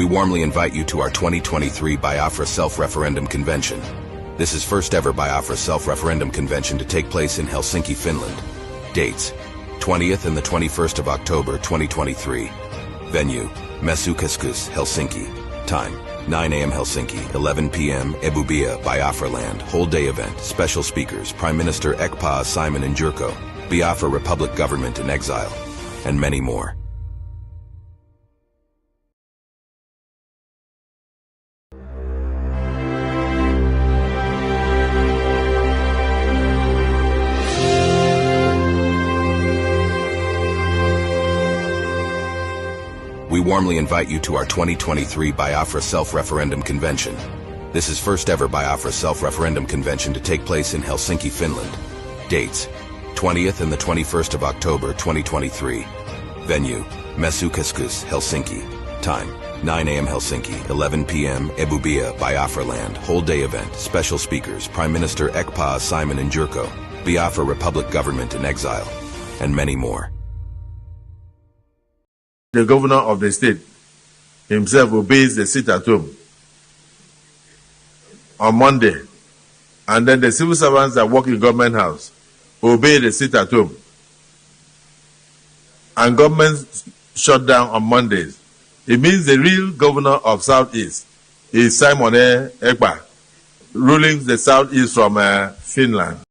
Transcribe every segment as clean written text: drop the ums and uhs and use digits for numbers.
warmly invite you to our 2023 BIAFRA Self-Referendum Convention. This is first ever BIAFRA Self-Referendum Convention to take place in Helsinki, Finland. Dates: 20th and the 21st of October 2023. Venue: Mesukeskus, Helsinki. Time: 9 a.m. Helsinki, 11 p.m. Ebubia, BIAFRA Land. Whole day event. Special speakers: Prime Minister Ekpa Simon Njurko, BIAFRA Republic Government in Exile, and many more. We warmly invite you to our 2023 BIAFRA Self-Referendum Convention. This is first ever BIAFRA Self-Referendum Convention to take place in Helsinki, Finland. Dates: 20th and the 21st of October 2023. Venue: Mesukeskus, Helsinki. Time: 9 a.m. Helsinki, 11 p.m. Ebubia, BIAFRA Land. Whole day event. Special speakers: Prime Minister Ekpa Simon Njurko, BIAFRA Republic Government in Exile, and many more. The governor of the state himself obeys the sit-at-home on Monday, and then the civil servants that work in government house obey the sit-at-home, and government shut down on Mondays. It means the real governor of Southeast is Simon Ekpa, ruling the Southeast from Finland.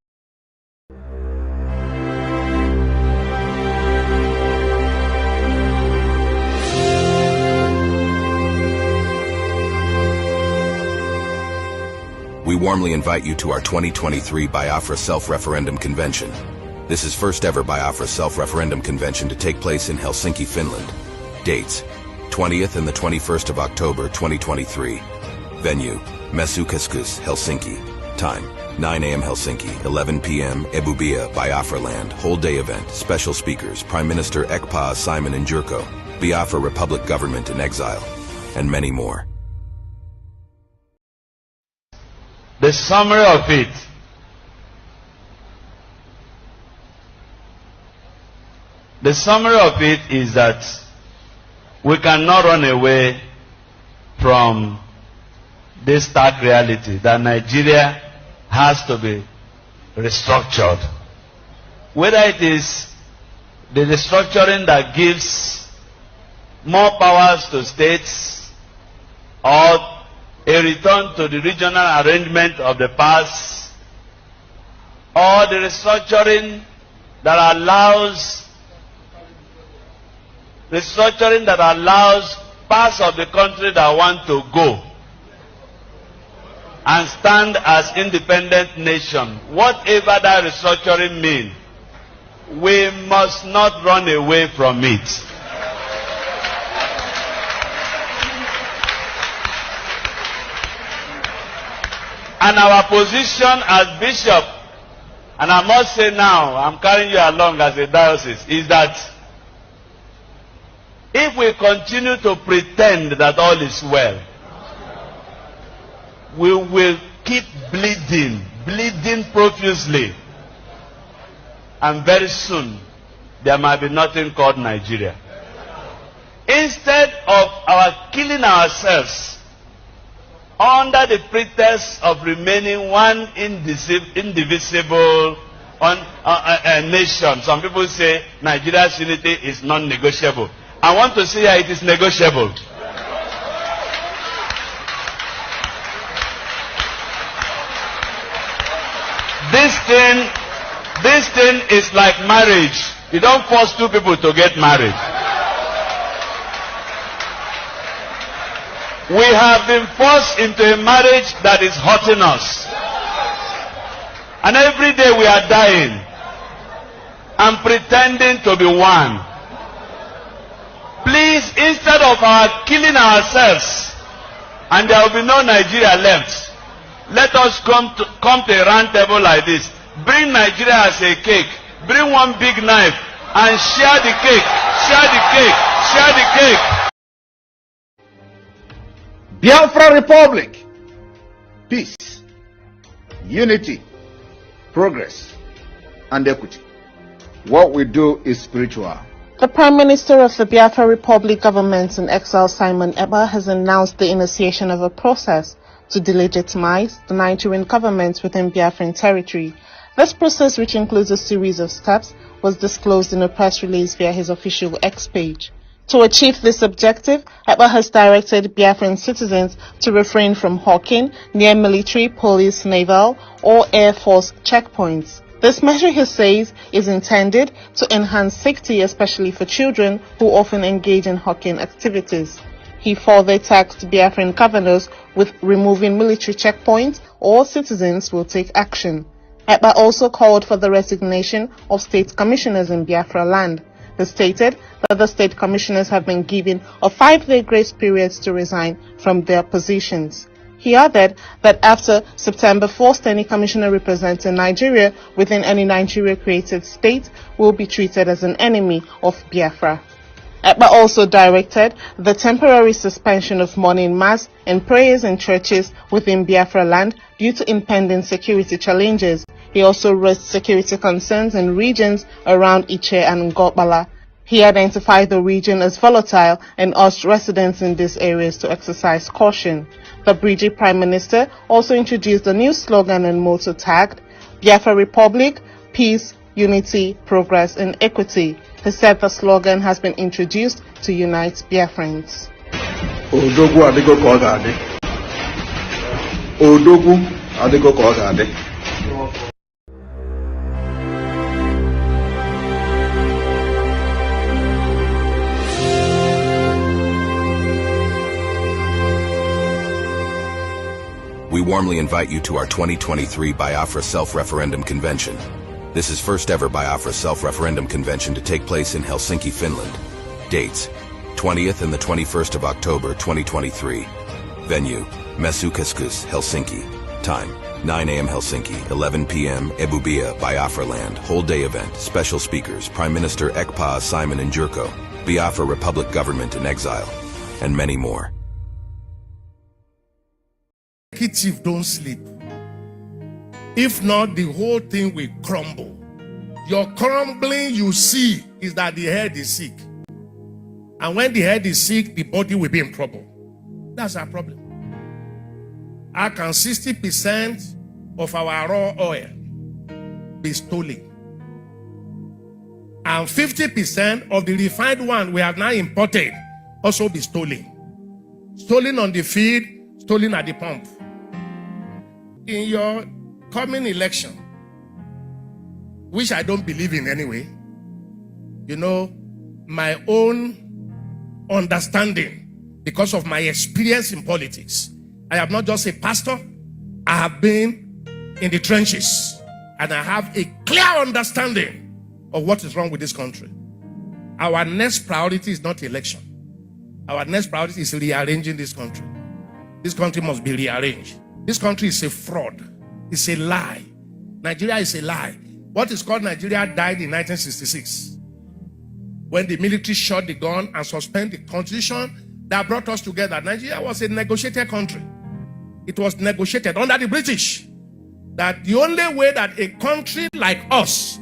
We warmly invite you to our 2023 BIAFRA Self-Referendum Convention. This is first ever BIAFRA Self-Referendum Convention to take place in Helsinki, Finland. Dates: 20th and the 21st of October 2023. Venue: Mesukeskus, Helsinki. Time: 9 a.m. Helsinki, 11 p.m. Ebubia, BIAFRA Land. Whole day event. Special speakers: Prime Minister Ekpa Simon Njurko, BIAFRA Republic Government in Exile, and many more. The summary of it: is that we cannot run away from this stark reality that Nigeria has to be restructured. Whether it is the restructuring that gives more powers to states, or a return to the regional arrangement of the past, or the restructuring that allows parts of the country that want to go and stand as independent nation. Whatever that restructuring means, we must not run away from it. And our position as bishop, and I must say now, I'm carrying you along as a diocese, is that if we continue to pretend that all is well, we will keep bleeding profusely, and very soon there might be nothing called Nigeria. Instead of our killing ourselves under the pretext of remaining one indivisible nation. Some people say Nigeria's unity is non-negotiable. I want to say it is negotiable. This thing is like marriage. You don't force two people to get married. We have been forced into a marriage that is hurting us. And every day we are dying and pretending to be one. Please, instead of our killing ourselves, and there will be no Nigeria left, let us come to a round table like this. Bring Nigeria as a cake. Bring one big knife and share the cake. Share the cake. Share the cake. Biafra Republic, peace, unity, progress, and equity. What we do is spiritual. The Prime Minister of the Biafra Republic government in exile, Simon Ekpa, has announced the initiation of a process to delegitimize the Nigerian government within Biafran territory. This process, which includes a series of steps, was disclosed in a press release via his official X page. To achieve this objective, Ekpa has directed Biafran citizens to refrain from hawking near military, police, naval, or air force checkpoints. This measure, he says, is intended to enhance safety, especially for children who often engage in hawking activities. He further tasked Biafran governors with removing military checkpoints, or citizens will take action. Ekpa also called for the resignation of state commissioners in Biafra land. He stated that the state commissioners have been given a 5-day grace period to resign from their positions. He added that after September 1st, any commissioner representing Nigeria within any Nigeria-created state will be treated as an enemy of Biafra. Ekpa also directed the temporary suspension of morning mass and prayers in churches within Biafra land due to impending security challenges. He also raised security concerns in regions around Iche and Ngobala. He identified the region as volatile and urged residents in these areas to exercise caution. The British Prime Minister also introduced a new slogan and motto tagged Biafra Republic, Peace, Unity, Progress and Equity. He said the slogan has been introduced to unite Biafrans. Odogwu adigo ka ọ ga-adị. Odogwu adigo ka ọ ga-adị. We warmly invite you to our 2023 BIAFRA Self-Referendum Convention. This is first ever BIAFRA Self-Referendum Convention to take place in Helsinki, Finland. Dates: 20th and the 21st of October 2023. Venue: Mesukeskus, Helsinki. Time: 9 a.m. Helsinki, 11 p.m. Ebubia, Biafra Land. Whole day event. Special speakers: Prime Minister Ekpa, Simon and Jurko, Biafra Republic Government in Exile, and many more. Chief, don't sleep. If not, the whole thing will crumble. Your crumbling you see is that the head is sick. And when the head is sick, the body will be in trouble. That's our problem. How can 60% of our raw oil be stolen? And 50% of the refined one we have now imported also be stolen. Stolen on the field, stolen at the pump. In your coming election, which I don't believe in anyway, you know, my own understanding, because of my experience in politics, I am not just a pastor, I have been in the trenches, and I have a clear understanding of what is wrong with this country. Our next priority is not election. Our next priority is rearranging this country. This country must be rearranged. This country is a fraud. It's a lie. Nigeria is a lie. What is called Nigeria died in 1966 when the military shot the gun and suspended the constitution that brought us together. Nigeria was a negotiated country. It was negotiated under the British that the only way that a country like us,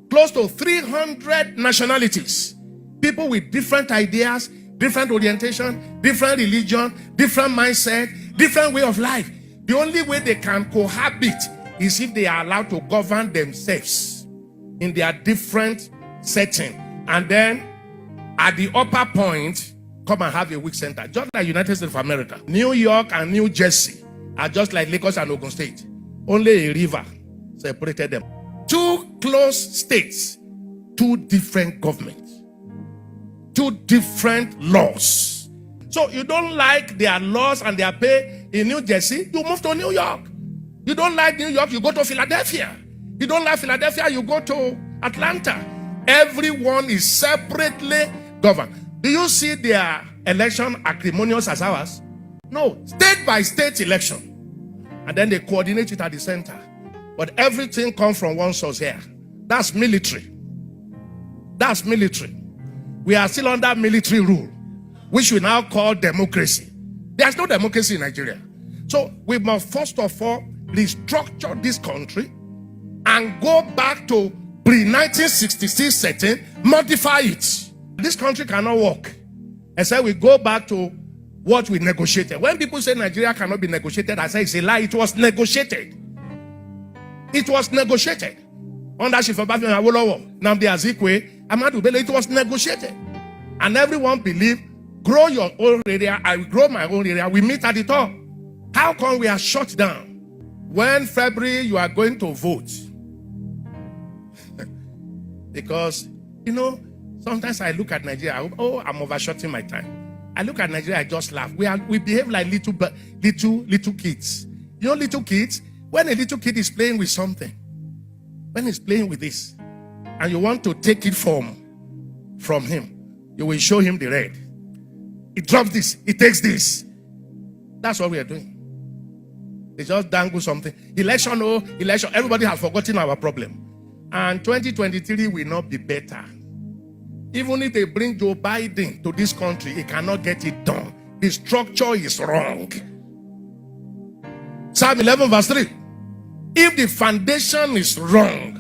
close to 300 nationalities, people with different ideas, different orientation, different religion, different mindset, different way of life, the only way they can cohabit is if they are allowed to govern themselves in their different setting. And then at the upper point, come and have a weak center. Just like United States of America. New York and New Jersey are just like Lagos and Ogun State. Only a river separated them. Two close states, two different governments, two different laws. So you don't like their laws and their pay in New Jersey, you move to New York. You don't like New York, you go to Philadelphia. You don't like Philadelphia, you go to Atlanta. Everyone is separately governed. Do you see their election acrimonious as ours? No, state by state election. And then they coordinate it at the center. But everything comes from one source here. That's military. That's military. We are still under military rule, which we now call democracy. There's no democracy in Nigeria. So we must first of all restructure this country and go back to pre-1966 setting Modify it. This country cannot work except we go back to what we negotiated. When people say Nigeria cannot be negotiated, I say it's a lie. It was negotiated. It was negotiated. Under Shifabafin Awolowo, Nnamdi Azikiwe, Ahmadu Bello, it was negotiated. And everyone believed, grow your own area, I will grow my own area. We meet at the top. How come we are shut down? When February you are going to vote? Because, you know, sometimes I look at Nigeria, I'm overshooting my time. I look at Nigeria, I just laugh. We behave like little kids. You know, little kids, when a little kid is playing with something, when he's playing with this, and you want to take it from him, you will show him the red. He drops this, he takes this. That's what we are doing. They just dangle something. Election, everybody has forgotten our problem. And 2023 will not be better. Even if they bring Joe Biden to this country, he cannot get it done. The structure is wrong. Psalm 11 verse 3. If the foundation is wrong,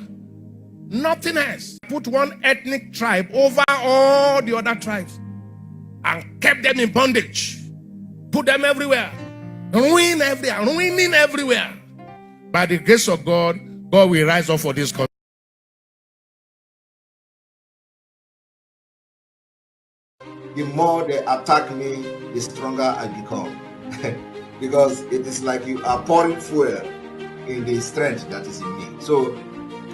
nothing else. Put one ethnic tribe over all the other tribes and kept them in bondage. Put them everywhere. Ruining everywhere. By the grace of God, God will rise up for this country. The more they attack me, the stronger I become. Because it is like you are pouring fuel in the strength that is in me. So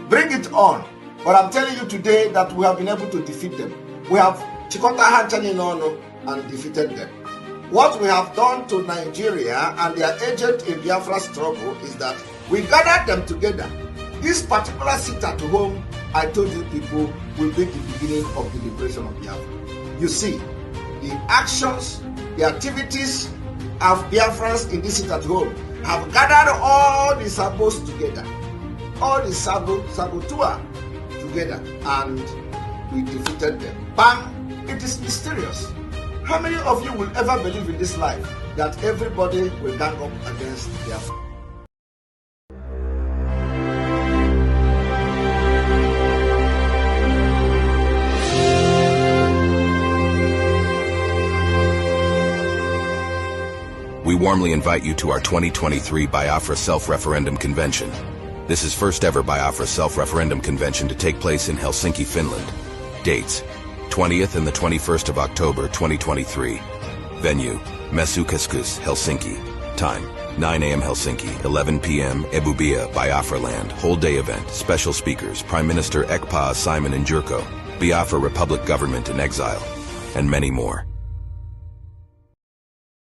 bring it on. But I'm telling you today that we have been able to defeat them. We have Chikonta Hanchani Nono and defeated them. What we have done to Nigeria and their agent in Biafra struggle is that we gathered them together. This particular sit at home, I told you people, will be the beginning of the liberation of Biafra. You see, the actions, the activities of Biafrans in this sit at home have gathered all the sabos together, all the saboteur together, and we defeated them. Bam! It is mysterious. How many of you will ever believe in this life that everybody will gang up against Biafra? We warmly invite you to our 2023 BIAFRA Self-Referendum Convention. This is first ever BIAFRA Self-Referendum Convention to take place in Helsinki, Finland. Dates: 20th and the 21st of October 2023. Venue: Mesukeskus, Helsinki. Time: 9 a.m. Helsinki, 11 p.m. Ebubia, Biafra Land. Whole day event. Special speakers: Prime Minister Ekpa Simon Njurko, Biafra Republic Government in Exile, and many more.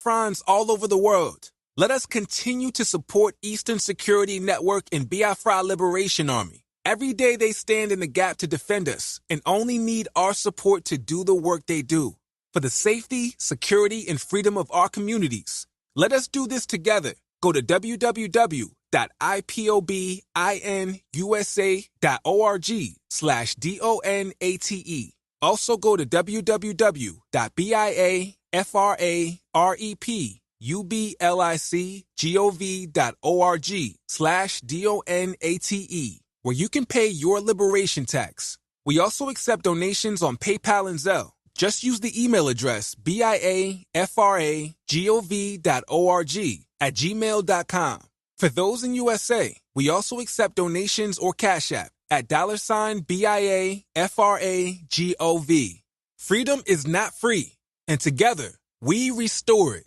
Friends all over the world, let us continue to support Eastern Security Network and Biafra Liberation Army. Every day they stand in the gap to defend us and only need our support to do the work they do. For the safety, security, and freedom of our communities. Let us do this together. Go to www.ipobinUSA.org/DONATE. Also go to www.biafrarepublicgov.org/DONATE, where you can pay your liberation tax. We also accept donations on PayPal and Zelle. Just use the email address biafragov.org@gmail.com. For those in USA, we also accept donations or Cash App at $BIAFRAGOV. Freedom is not free, and together we restore it.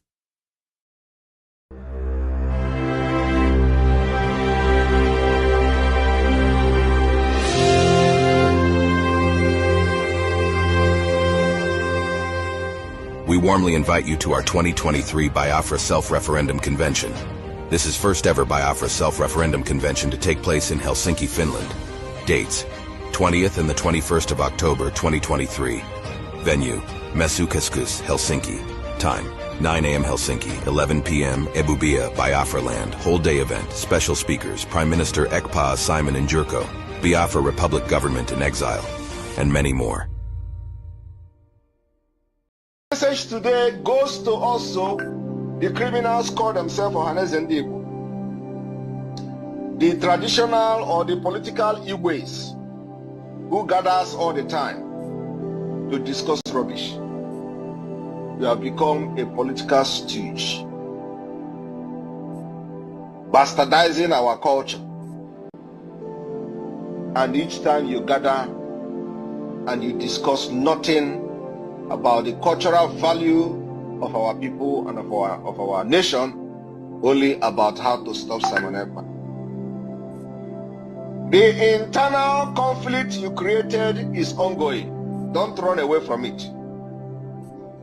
We warmly invite you to our 2023 BIAFRA Self-Referendum Convention. This is first ever BIAFRA Self-Referendum Convention to take place in Helsinki, Finland. Dates: 20th and the 21st of October 2023. Venue: Mesukeskus, Helsinki. Time: 9 a.m. Helsinki, 11 p.m. Ebubia, Biafra Land. Whole day event. Special speakers: Prime Minister Ekpa Simon Njurko, Biafra Republic Government in Exile, and many more. The message today goes to also the criminals call themselves Ohaneze Ndi Igbo, the traditional or the political Igwes who gathers all the time. to discuss rubbish. You have become a political stooge, bastardizing our culture. And each time you gather and you discuss nothing about the cultural value of our people and of our nation, only about how to stop Simon Ekpa. The internal conflict you created is ongoing. Don't run away from it.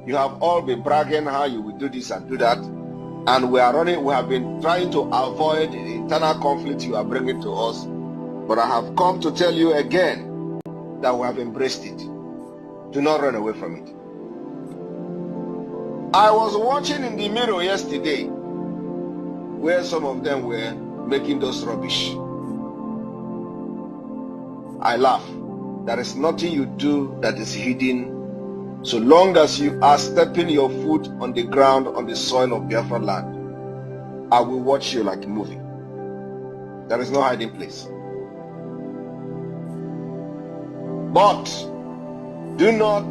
You have all been bragging how you will do this and do that, and we have been trying to avoid the internal conflict you are bringing to us. But I have come to tell you again that we have embraced it. Do not run away from it. I was watching in the mirror yesterday where some of them were making those rubbish. I laugh. There is nothing you do that is hidden so long as you are stepping your foot on the ground, on the soil of Biafra land. I will watch you like a movie. There is no hiding place. But do not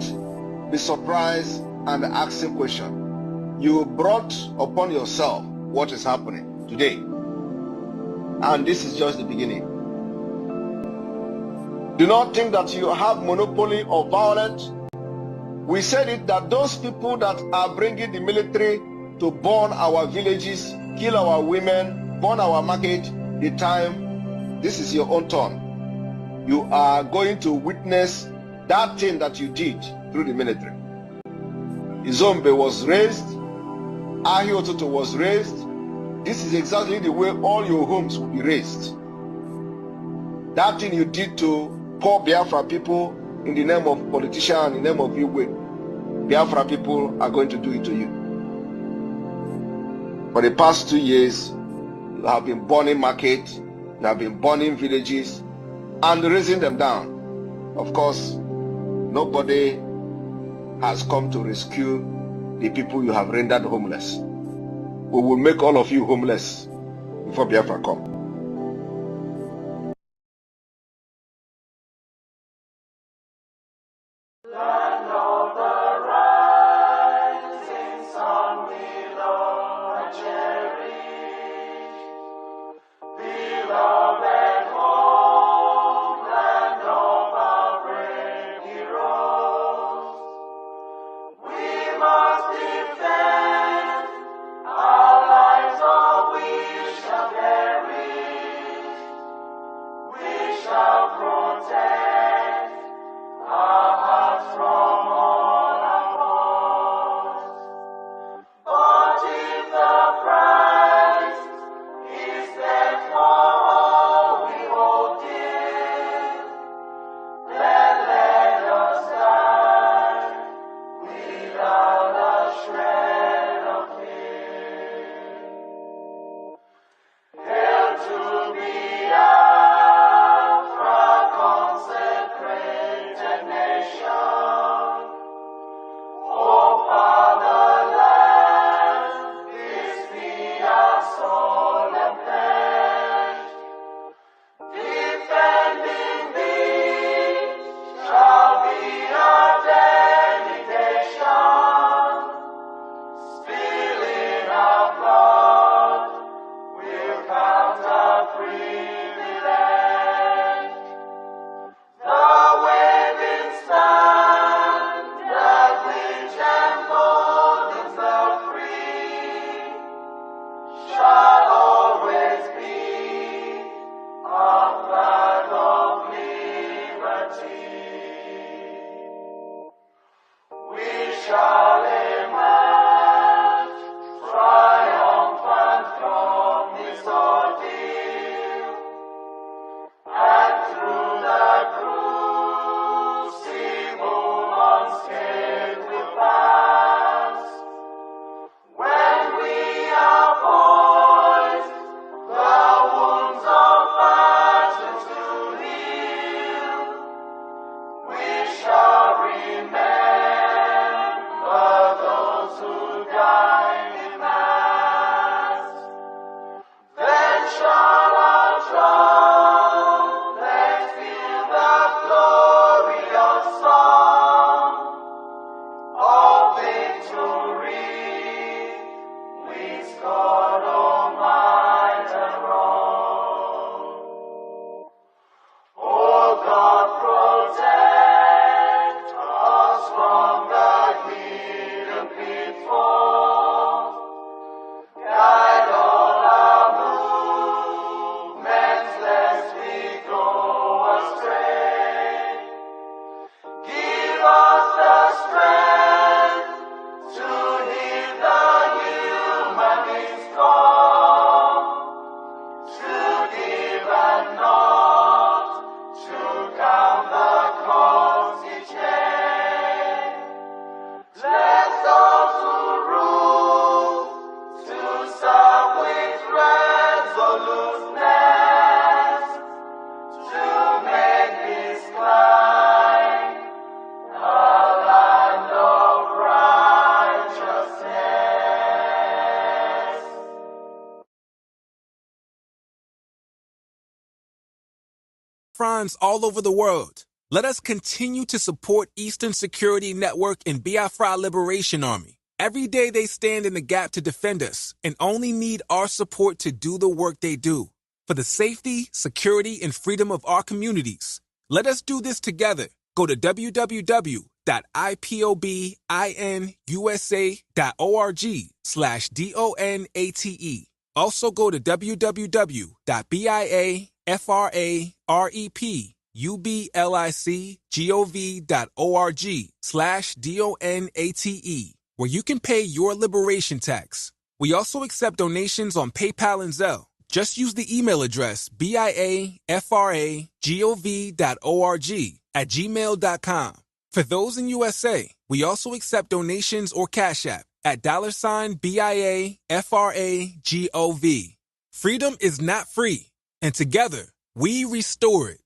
be surprised and ask a question. You brought upon yourself what is happening today. And this is just the beginning. Do not think that you have monopoly of violence. We said it that those people that are bringing the military to burn our villages, kill our women, burn our market, the time, this is your own turn. You are going to witness that thing that you did through the military. Izombe was raised, Ahiototo was raised. This is exactly the way all your homes will be raised. That thing you did to poor Biafra people in the name of politician, in the name of Igwe, Biafra people are going to do it to you. For the past 2 years, you have been burning market, you have been burning villages, and raising them down. Of course, nobody has come to rescue the people you have rendered homeless. We will make all of you homeless before Biafra come. Biafrans all over the world. Let us continue to support Eastern Security Network and Biafra Liberation Army. Every day they stand in the gap to defend us and only need our support to do the work they do. For the safety, security, and freedom of our communities. Let us do this together. Go to www.ipobinUSA.org/DONATE. Also go to www.biafrarepublicgov.org/DONATE, where you can pay your liberation tax. We also accept donations on PayPal and Zelle. Just use the email address biafragov.org@gmail.com. For those in USA, we also accept donations or Cash App at $BIAFRAGOV. Freedom is not free, and together, we restore it.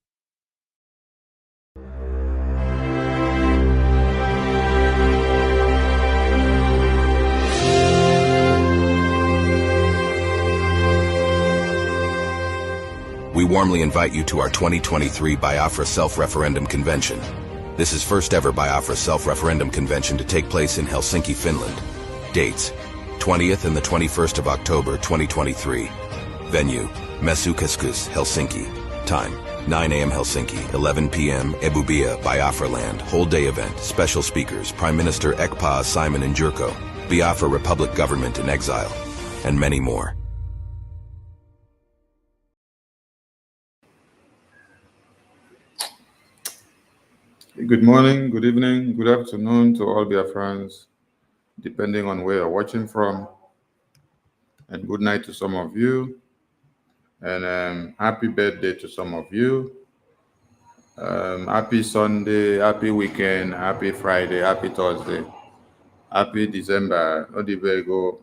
We warmly invite you to our 2023 BIAFRA Self-Referendum Convention. This is first ever BIAFRA Self-Referendum Convention to take place in Helsinki, Finland. Dates: 20th and the 21st of October 2023. Venue: Messukeskus, Helsinki. Time: 9 a.m. Helsinki, 11 p.m. Ebubia, Biafra Land. Whole day event. Special speakers: Prime Minister Ekpa Simon Njurko, Biafra Republic Government in Exile, and many more. Good morning, good evening, good afternoon to all Biafrans, depending on where you're watching from. And good night to some of you. And happy birthday to some of you. Happy Sunday, happy weekend, happy Friday, happy Thursday, happy December, Odibego.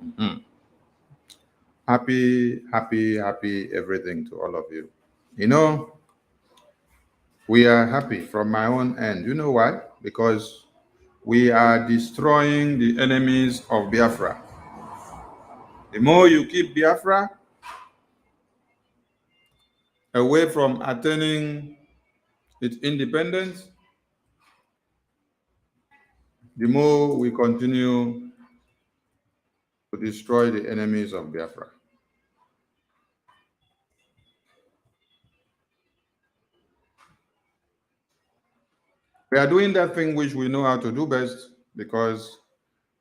Happy everything to all of you. You know, we are happy from my own end. You know why? Because we are destroying the enemies of Biafra. The more you keep Biafra away from attaining its independence, the more we continue to destroy the enemies of Biafra. We are doing that thing which we know how to do best because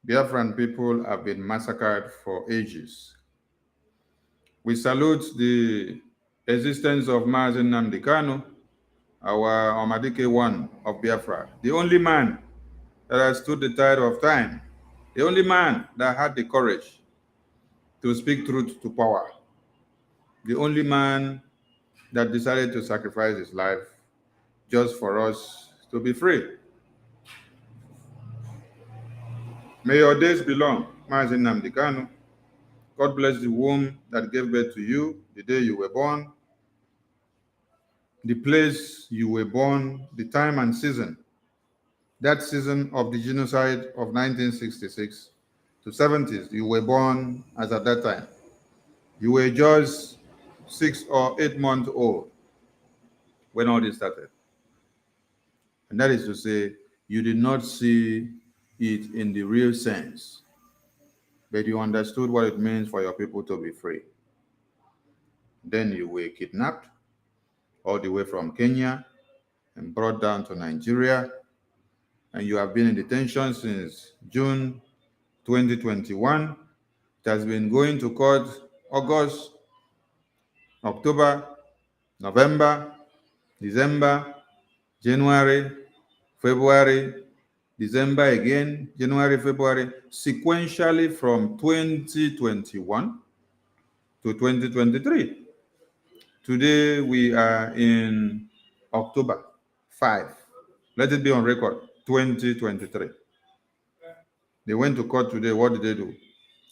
Biafran people have been massacred for ages. We salute the existence of Mazen Nnamdi Kanu, our Omadike one of Biafra, the only man that has stood the tide of time, the only man that had the courage to speak truth to power, the only man that decided to sacrifice his life just for us to be free. May your days be long, Mazen Nnamdi Kanu. God bless the womb that gave birth to you, the day you were born, the place you were born, the time and season. That season of the genocide of 1966 to 70s, you were born as at that time. You were just 6 or 8 months old when all this started. And that is to say, you did not see it in the real sense, but you understood what it means for your people to be free. Then you were kidnapped all the way from Kenya and brought down to Nigeria. And you have been in detention since June 2021. It has been going to court August, October, November, December, January, February, December again, January, February, sequentially from 2021 to 2023. Today we are in October 5. Let it be on record, 2023. They went to court today. What did they do?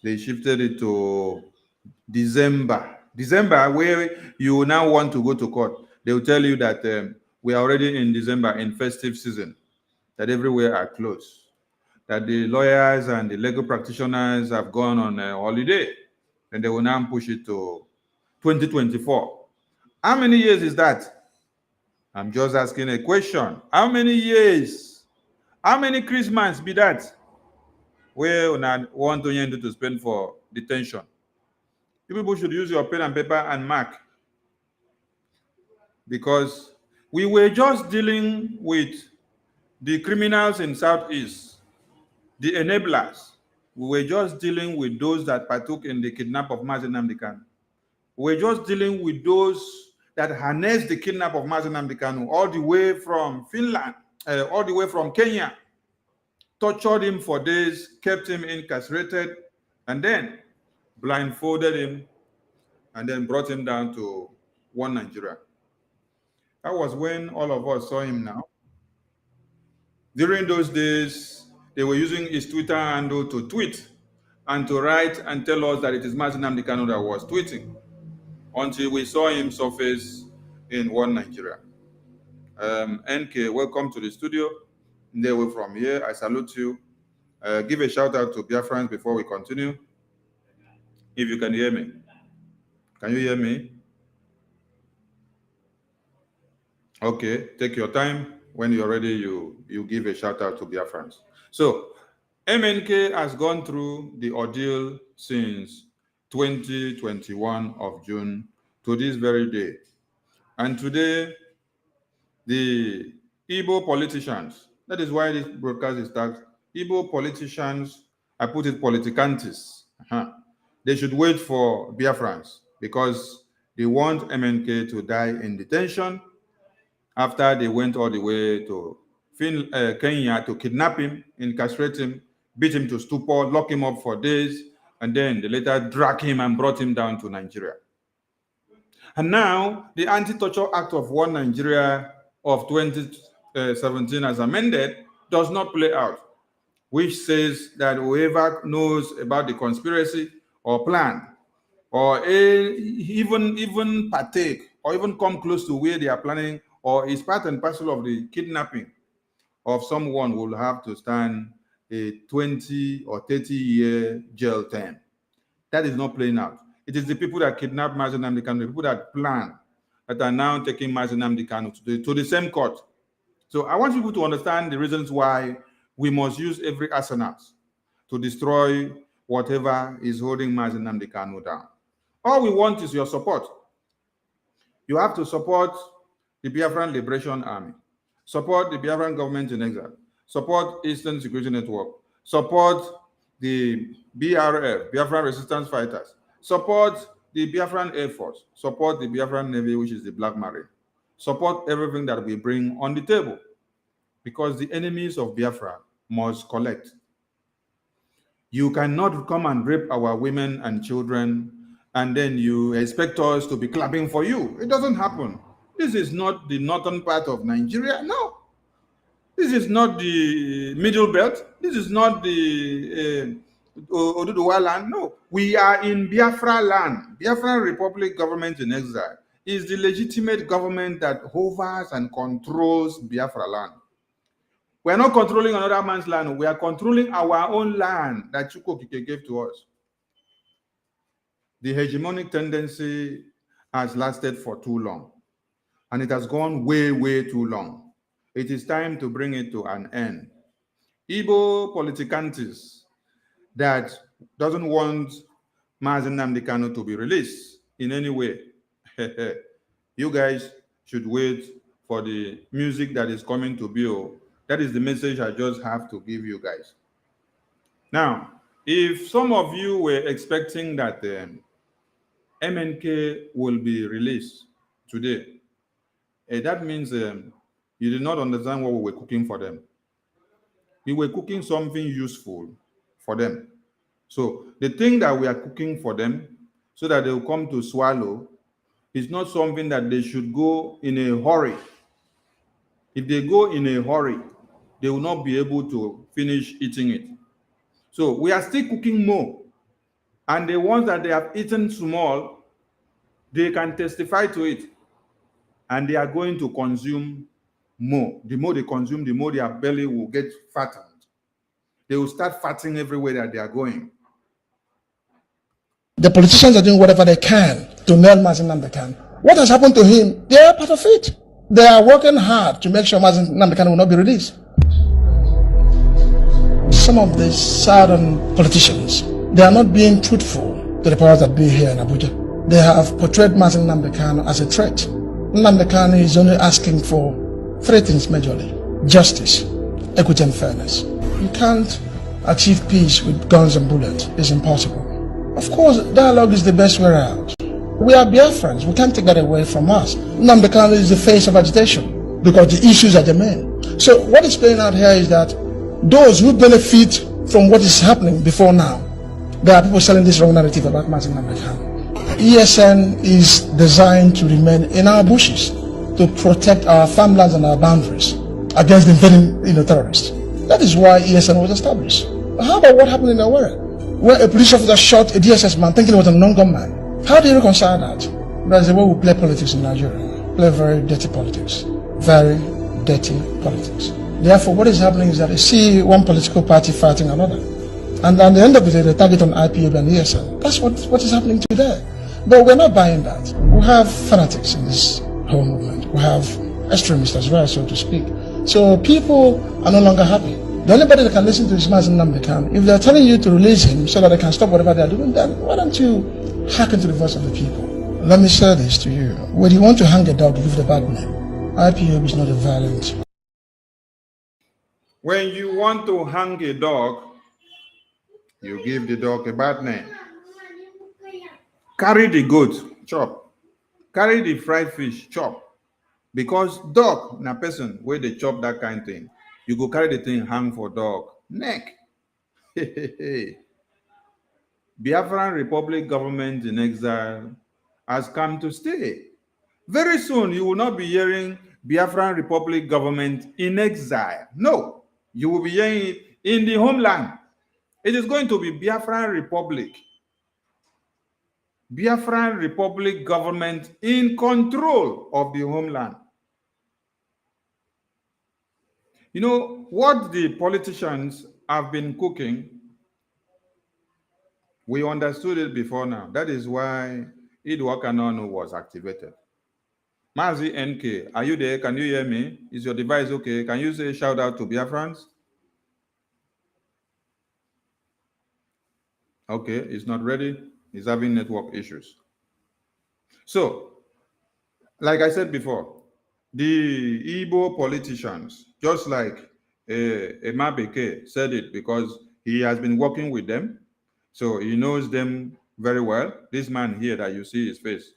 They shifted it to December. December, where you now want to go to court. They will tell you that we are already in December, in festive season, that everywhere are closed, that the lawyers and the legal practitioners have gone on a holiday, and they will now push it to 2024. How many years is that? I'm just asking a question. How many years, how many Christmas be that where una want to spend for detention? You people should use your pen and paper and mark, because we were just dealing with the criminals in Southeast, the enablers. We were just dealing with those that partook in the kidnap of Mazi Nnamdi Kanu. We were just dealing with those that harnessed the kidnap of Mazi Nnamdi Kanu all the way from Finland, all the way from Kenya, tortured him for days, kept him incarcerated, and then blindfolded him, and then brought him down to one Nigeria. That was when all of us saw him now. During those days, they were using his Twitter handle to tweet and to write and tell us that it is Mazi Nnamdi Kanu that was tweeting, until we saw him surface in one Nigeria. NK, welcome to the studio. They were from here. I salute you. Give a shout out to Biafrans before we continue. If you can hear me. Can you hear me? Okay, take your time. When you're ready, you give a shout out to Biafrans. So, MNK has gone through the ordeal since 2021 of June to this very day. And today, the Igbo politicians, that is why this broadcast is tagged, Igbo politicians, I put it politicantes, they should wait for Biafrans, because they want MNK to die in detention after they went all the way to Kenya to kidnap him, incarcerate him, beat him to stupor, lock him up for days, and then they later dragged him and brought him down to Nigeria. And now, the Anti-Torture Act of One Nigeria of 2017 as amended does not play out, which says that whoever knows about the conspiracy or plan, or even partake, or even come close to where they are planning, or is part and parcel of the kidnapping of someone, will have to stand a 20 or 30-year jail term. That is not playing out. It is the people that kidnapped Mazi Nnamdi Kanu, the people that plan, that are now taking Mazi Nnamdi Kanu to the same court. So I want people to understand the reasons why we must use every arsenal to destroy whatever is holding Mazi Nnamdi Kanu down. All we want is your support. You have to support the Biafran Liberation Army, support the Biafran government in exile, support Eastern Security Network, support the BRF, Biafran Resistance Fighters, support the Biafran Air Force, support the Biafran Navy, which is the Black Marine, support everything that we bring on the table, because the enemies of Biafra must collect. You cannot come and rape our women and children and then you expect us to be clapping for you. It doesn't happen. This is not the northern part of Nigeria. No. This is not the middle belt. This is not the Oduduwa land. No. We are in Biafra land. Biafra Republic government in exile is the legitimate government that hovers and controls Biafra land. We are not controlling another man's land. We are controlling our own land that Chukwokike gave to us. The hegemonic tendency has lasted for too long, and it has gone way, way too long. It is time to bring it to an end. Igbo politicantes that doesn't want Mazi Nnamdi Kanu to be released in any way. You guys should wait for the music that is coming to Bio. That is the message I just have to give you guys. Now, if some of you were expecting that MNK will be released today, that means you did not understand what we were cooking for them. We were cooking something useful for them. So the thing that we are cooking for them so that they will come to swallow is not something that they should go in a hurry. If they go in a hurry, they will not be able to finish eating it. So we are still cooking more. And the ones that they have eaten small, they can testify to it. And they are going to consume more. The more they consume, the more their belly will get fattened. They will start fatting everywhere that they are going. The politicians are doing whatever they can to nail Mazi Nnamdi Kanu. What has happened to him? They are part of it. They are working hard to make sure Mazi Nnamdi Kanu will not be released. Some of the southern politicians, they are not being truthful to the powers that be here in Abuja. They have portrayed Mazi Nnamdi Kanu as a threat. Nnamdi Kanu is only asking for three things majorly: justice, equity, and fairness. You can't achieve peace with guns and bullets. It's impossible. Of course, dialogue is the best way out. We are Biafrans. We can't take that away from us. Nnamdi Kanu is the face of agitation because the issues are the main. So what is playing out here is that those who benefit from what is happening before now, there are people selling this wrong narrative about Mazi Nnamdi Kanu. ESN is designed to remain in our bushes to protect our farmlands and our boundaries against the invading terrorists. That is why ESN was established. How about what happened in Awara, where a police officer shot a DSS man thinking it was a non-gunman? How do you reconcile that? That's the way we play politics in Nigeria. Play very dirty politics. Very dirty politics. Therefore, what is happening is that you see one political party fighting another. And at the end of the day, they target on IPOB and ESN. That's what is happening today. But we're not buying that. We have fanatics in this whole movement. We have extremists as well, so to speak. So people are no longer happy. The only body that can listen to is Mazi Nnamdi Kanu. If they're telling you to release him so that they can stop whatever they're doing, then why don't you hearken to the voice of the people? Let me say this to you. When you want to hang a dog, you give the bad name. IPOB is not a violent. When you want to hang a dog, you give the dog a bad name. Carry the goat, chop. Carry the fried fish, chop. Because dog na person where they chop that kind of thing. You go carry the thing hang for dog. Neck. Biafran Republic government in exile has come to stay. Very soon you will not be hearing Biafran Republic government in exile. No, you will be hearing it in the homeland. It is going to be Biafran Republic. Biafran Republic government in control of the homeland. You know, what the politicians have been cooking, we understood it before now. That is why Idwakanonu was activated. Mazi NK, are you there? Can you hear me? Is your device okay? Can you say shout out to Biafrans? Okay, it's not ready. It's having network issues. So, like I said before, the Igbo politicians, just like Emabeke said it because he has been working with them, so he knows them very well. This man here that you see his face,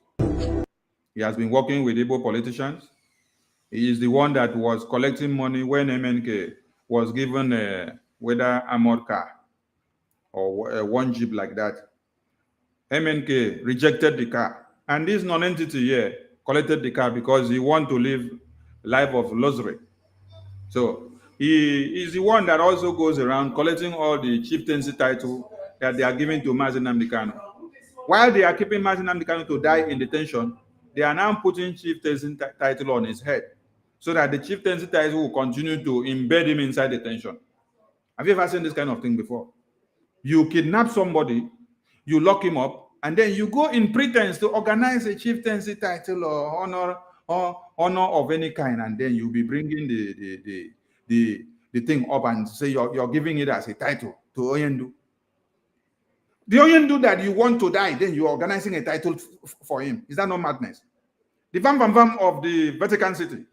he has been working with Igbo politicians. He is the one that was collecting money when MNK was given a whether armored car or one jeep like that. MNK rejected the car, and this non-entity here collected the car because he wanted to live a life of luxury. So he is the one that also goes around collecting all the chieftaincy title that they are giving to Mazi Nnamdi Kanu. While they are keeping Mazi Nnamdi Kanu to die in detention, they are now putting chieftaincy title on his head so that the chieftaincy title will continue to embed him inside detention. Have you ever seen this kind of thing before? You kidnap somebody, you lock him up, and then you go in pretense to organize a chieftaincy title or honor of any kind, and then you'll be bringing the thing up and say you're giving it as a title to Oyendu. The Oyendu that you want to die, then you're organizing a title for him. Is that not madness? The Vam Vam Vam of the Vatican City.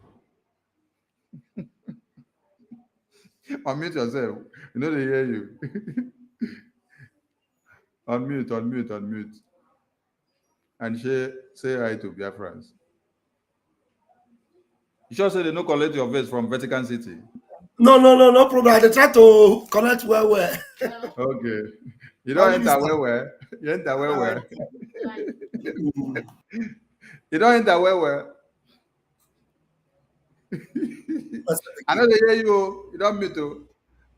Unmute yourself. You know they hear you. Unmute. And say hi to Biafrans. You sure say they no collect your face from Vatican City? No problem. They try to connect well. Okay. You don't enter well. You enter well. You don't enter well. I know they hear you. You don't mute.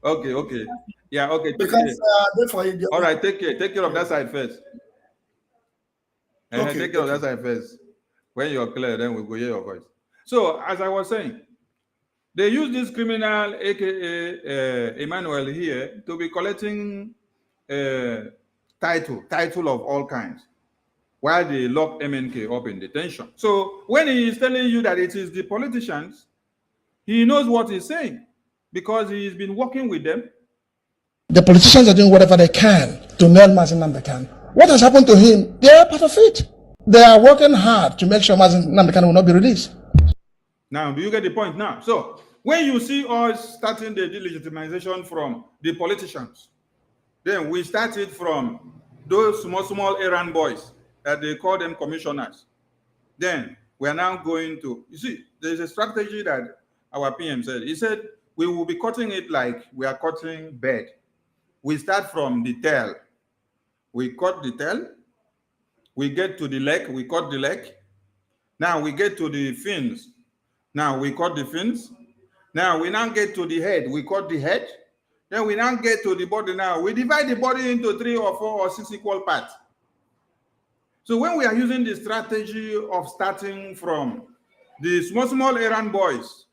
Okay. Yeah, okay. Because all right, take care of that side first. Okay, take care of that side first. When you're clear, then we'll go hear your voice. So, as I was saying, they use this criminal, aka Emmanuel here, to be collecting title of all kinds. while they lock MNK up in detention. So when he is telling you that it is the politicians, he knows what he's saying because he's been working with them. The politicians are doing whatever they can to nail Mazin Namdekan. What has happened to him? They are part of it. They are working hard to make sure Mazin Namdekan will not be released. Now, do you get the point now? So when you see us starting the delegitimization from the politicians, then we started from those small errand boys that they call them commissioners. Then we are now going to, you see, there's a strategy that our PM said. He said, we will be cutting it like we are cutting bed. We start from the tail. We cut the tail. We get to the leg. We cut the leg. Now we get to the fins. Now we cut the fins. Now we now get to the head. We cut the head. Then we now get to the body. Now we divide the body into 3 or 4 or 6 equal parts. So when we are using the strategy of starting from the small errand boys,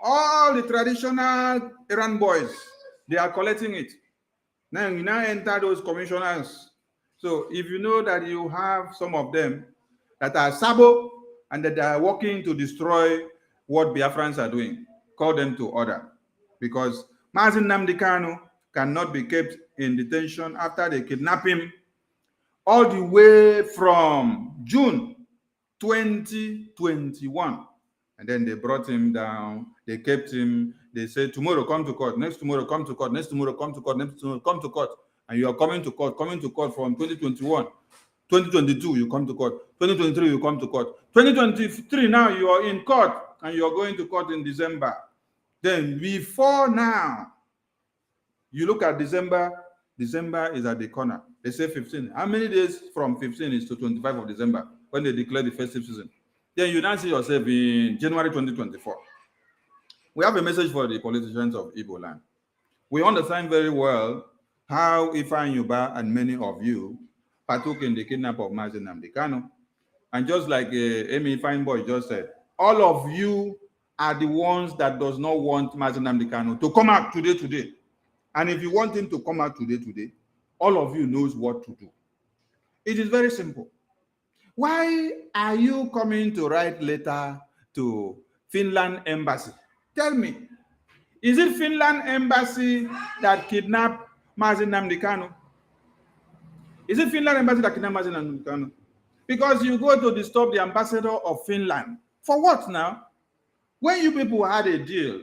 all the traditional errand boys, they are collecting it. Now we now enter those commissioners. So if you know that you have some of them that are sabo and that they are working to destroy what Biafrans are doing, call them to order. Because Mazin Namdekan cannot be kept in detention after they kidnap him all the way from June 2021. And then they brought him down, they kept him, they said, tomorrow come to court, next tomorrow come to court, next tomorrow come to court, next tomorrow come to court. And you are coming to court from 2021. 2022, you come to court. 2023, you come to court. 2023, now you are in court, and you are going to court in December. Then before now, you look at December is at the corner. They say 15. How many days from 15 is to 25 of December when they declare the festive season? Then you now see yourself in January 2024. We have a message for the politicians of Igbo land. We understand very well how Ifeanyi Uba and many of you partook in the kidnap of Mazin Namdekan. And just like Amy Fineboy just said, all of you are the ones that does not want Mazin Namdekan to come out today. And if you want him to come out today, all of you knows what to do. It is very simple. Why are you coming to write letter to Finland embassy? Tell me, is it Finland embassy that kidnapped Mazin Namdekan? Is it Finland embassy that kidnapped Mazin Namdekan? Because you go to disturb the ambassador of Finland. For what now? When you people had a deal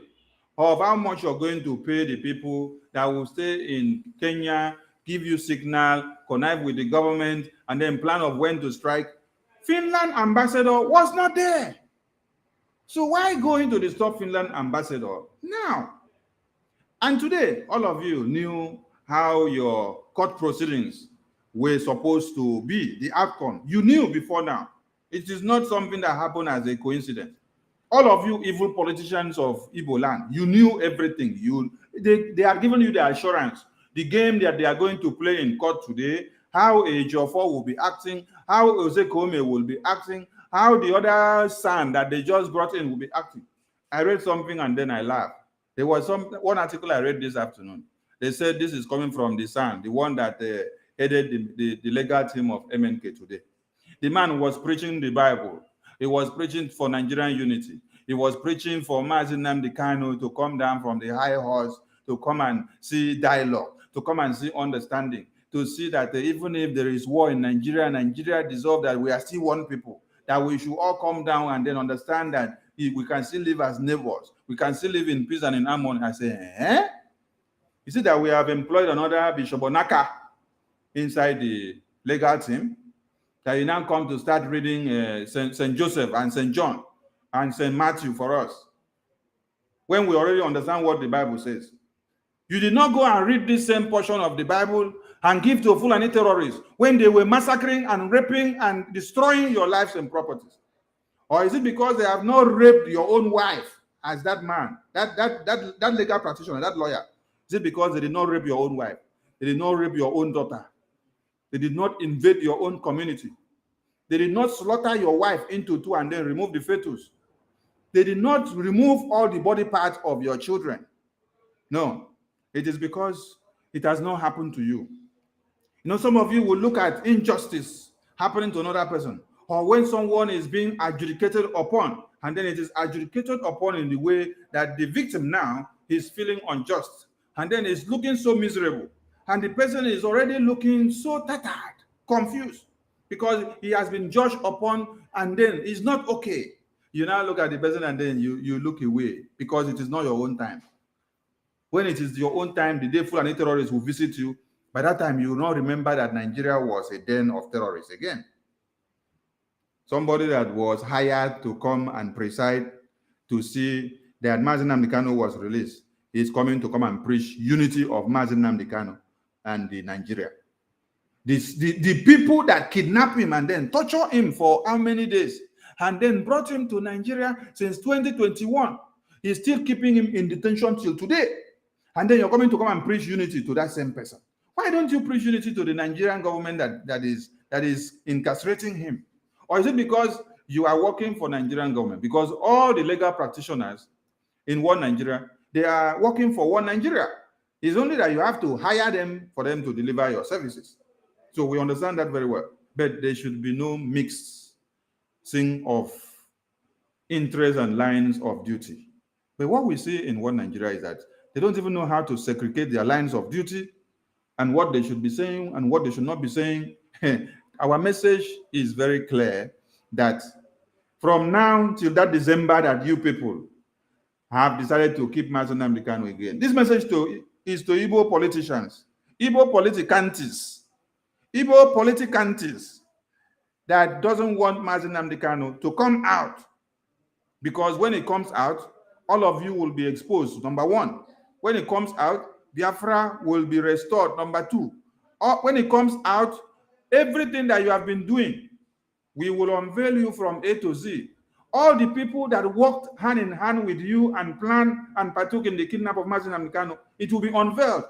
of how much you're going to pay the people that will stay in Kenya, give you signal, connive with the government, and then plan of when to strike, Finland ambassador was not there. So why going to disturb Finland ambassador now? And today, all of you knew how your court proceedings were supposed to be, the outcome. You knew before now. It is not something that happened as a coincidence. All of you evil politicians of Igbo land, you knew everything. They are giving you the assurance. The game that they are going to play in court today, how Ejiofor will be acting, how Ozekome will be acting, how the other son that they just brought in will be acting. I read something and then I laughed. There was one article I read this afternoon. They said this is coming from the son, the one that headed the legal team of MNK today. The man was preaching the Bible. He was preaching for Nigerian unity. He was preaching for Mazin Namdekan to come down from the high horse, to come and see dialogue, to come and see understanding, to see that even if there is war in Nigeria, Nigeria deserves that we are still one people, that we should all come down and then understand that we can still live as neighbors. We can still live in peace and in harmony. I say, eh? You see that we have employed another Bishop Onaka inside the legal team, that you now come to start reading St. Joseph and St. John and St. Matthew for us, when we already understand what the Bible says. You did not go and read this same portion of the Bible and give to Fulani terrorists when they were massacring and raping and destroying your lives and properties. Or is it because they have not raped your own wife as that man, that legal practitioner, that lawyer? Is it because they did not rape your own wife? They did not rape your own daughter? They did not invade your own community? They did not slaughter your wife into two and then remove the fetus? They did not remove all the body parts of your children? No, it is because it has not happened to you. You know, some of you will look at injustice happening to another person, or when someone is being adjudicated upon, and then it is adjudicated upon in the way that the victim now is feeling unjust, and then is looking so miserable, and the person is already looking so tattered, confused, because he has been judged upon, and then it's not okay. You now look at the person and then you look away because it is not your own time. When it is your own time, the day Fulani terrorists will visit you, by that time you will not remember that Nigeria was a den of terrorists again. Somebody that was hired to come and preside to see that Mazi Nnamdi Kanu was released is coming to come and preach unity of Mazi Nnamdi Kanu and the Nigeria. The people that kidnapped him and then torture him for how many days and then brought him to Nigeria since 2021 is still keeping him in detention till today. And then you're coming to come and preach unity to that same person. Why don't you preach unity to the Nigerian government that is incarcerating him? Or is it because you are working for Nigerian government? Because all the legal practitioners in one Nigeria, they are working for one Nigeria. It's only that you have to hire them for them to deliver your services. So we understand that very well. But there should be no mixing of interests and lines of duty. But what we see in one Nigeria is that they don't even know how to segregate their lines of duty and what they should be saying and what they should not be saying. Our message is very clear that from now till that December that you people have decided to keep Mazi Nnamdi Kanu again. This message is to Igbo politicians, Igbo politicantes that doesn't want Mazi Nnamdi Kanu to come out, because when it comes out, all of you will be exposed. Number one, when it comes out, Biafra will be restored. Number two, when it comes out, everything that you have been doing, we will unveil you from A to Z. All the people that worked hand in hand with you and planned and partook in the kidnap of Mazi Nnamdi Kanu, it will be unveiled.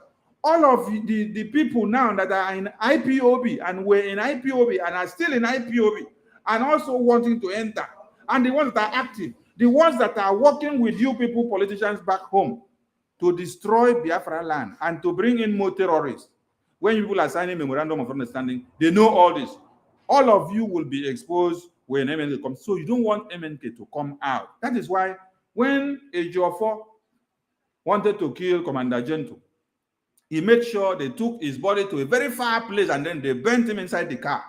All of the people now that are in IPOB and were in IPOB and are still in IPOB and also wanting to enter, and the ones that are active, the ones that are working with you people, politicians back home, to destroy Biafra land and to bring in more terrorists. When people are signing memorandum of understanding, they know all this. All of you will be exposed when MNK comes. So you don't want MNK to come out. That is why when Ejiofor wanted to kill Commander Gento, he made sure they took his body to a very far place and then they burnt him inside the car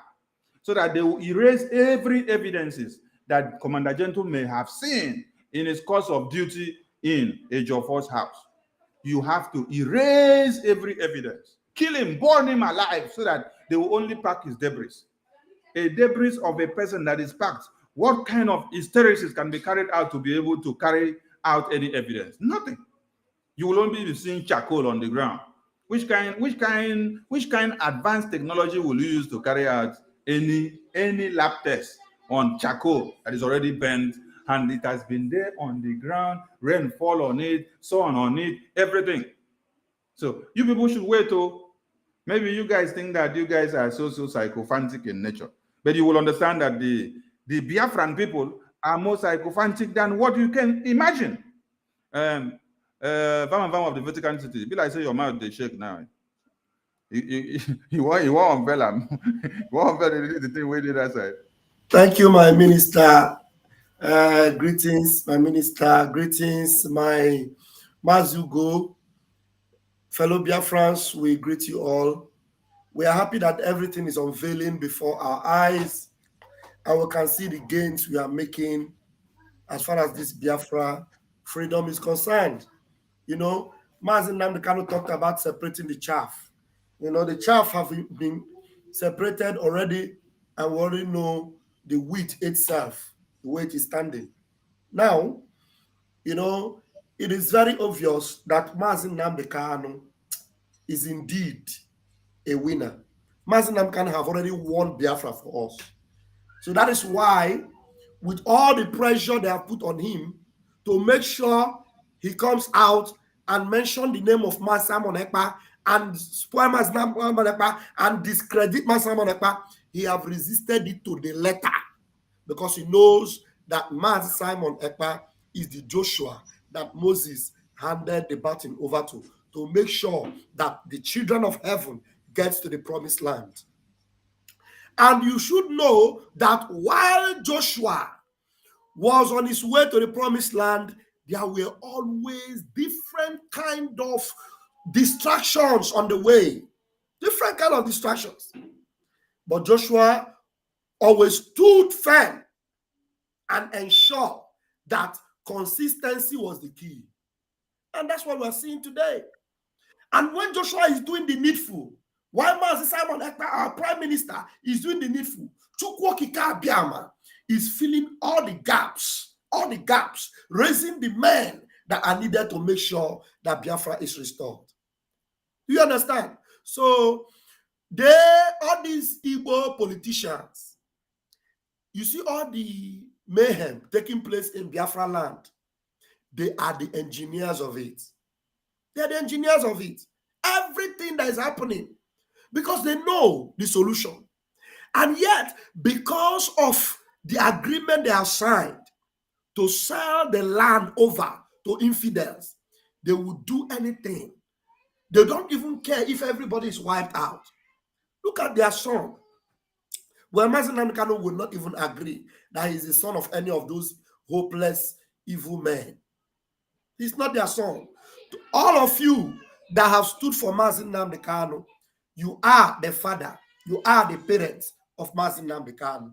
so that they will erase every evidences that Commander Gento may have seen in his course of duty in Ejiofor's house. You have to erase every evidence, kill him, burn him alive so that they will only pack his debris. A debris of a person that is packed, what kind of hysteresis can be carried out to be able to carry out any evidence? Nothing. You will only be seeing charcoal on the ground. Which kind advanced technology will you use to carry out any lab test on charcoal that is already burnt and it has been there on the ground, rain fall on it, sun on it, everything? So you people should wait. Maybe you guys think that you guys are so psychophantic in nature, but you will understand that the Biafran people are more psychophantic than what you can imagine. Vam of the Vatican City. Be like say your mouth they shake now. You want umbrella. You want umbrella the thing where did I say? Thank you, my minister. Greetings, my minister. Greetings, my Mazugo. Fellow Biafrans, we greet you all. We are happy that everything is unveiling before our eyes, and we can see the gains we are making as far as this Biafra freedom is concerned. You know, Mazi Nnamdi Kanu talked about separating the chaff. You know, the chaff have been separated already, and we already know the wheat itself, the way it is standing. Now, you know, it is very obvious that Mazi Nnamdi Kanu is indeed a winner. Mazi Nnamdi Kanu have already won Biafra for us. So that is why, with all the pressure they have put on him to make sure he comes out and mention the name of Mazi Simon Ekpa and spoil Mazi Simon Ekpa and discredit Mazi Simon Ekpa, he have resisted it to the letter because he knows that Mazi Simon Ekpa is the Joshua that Moses handed the baton over to make sure that the children of heaven gets to the promised land. And you should know that while Joshua was on his way to the promised land, there were always different kind of distractions on the way. Different kind of distractions. But Joshua always stood firm and ensured that consistency was the key. And that's what we're seeing today. And when Joshua is doing the needful, while Mazi Simon Ekpa, our prime minister, is doing the needful, Chukwokika Biama is filling all the gaps, raising the men that are needed to make sure that Biafra is restored. You understand? So, all these Igbo politicians, you see all the mayhem taking place in Biafra land, they are the engineers of it. They are the engineers of it. Everything that is happening, because they know the solution. And yet, because of the agreement they have signed to sell the land over to infidels, they will do anything. They don't even care if everybody is wiped out. Look at their son. Well, Mazi Kanu will not even agree that he's the son of any of those hopeless, evil men. He's not their son. To all of you that have stood for Mazi Kanu, you are the father, you are the parents of Mazi Kanu.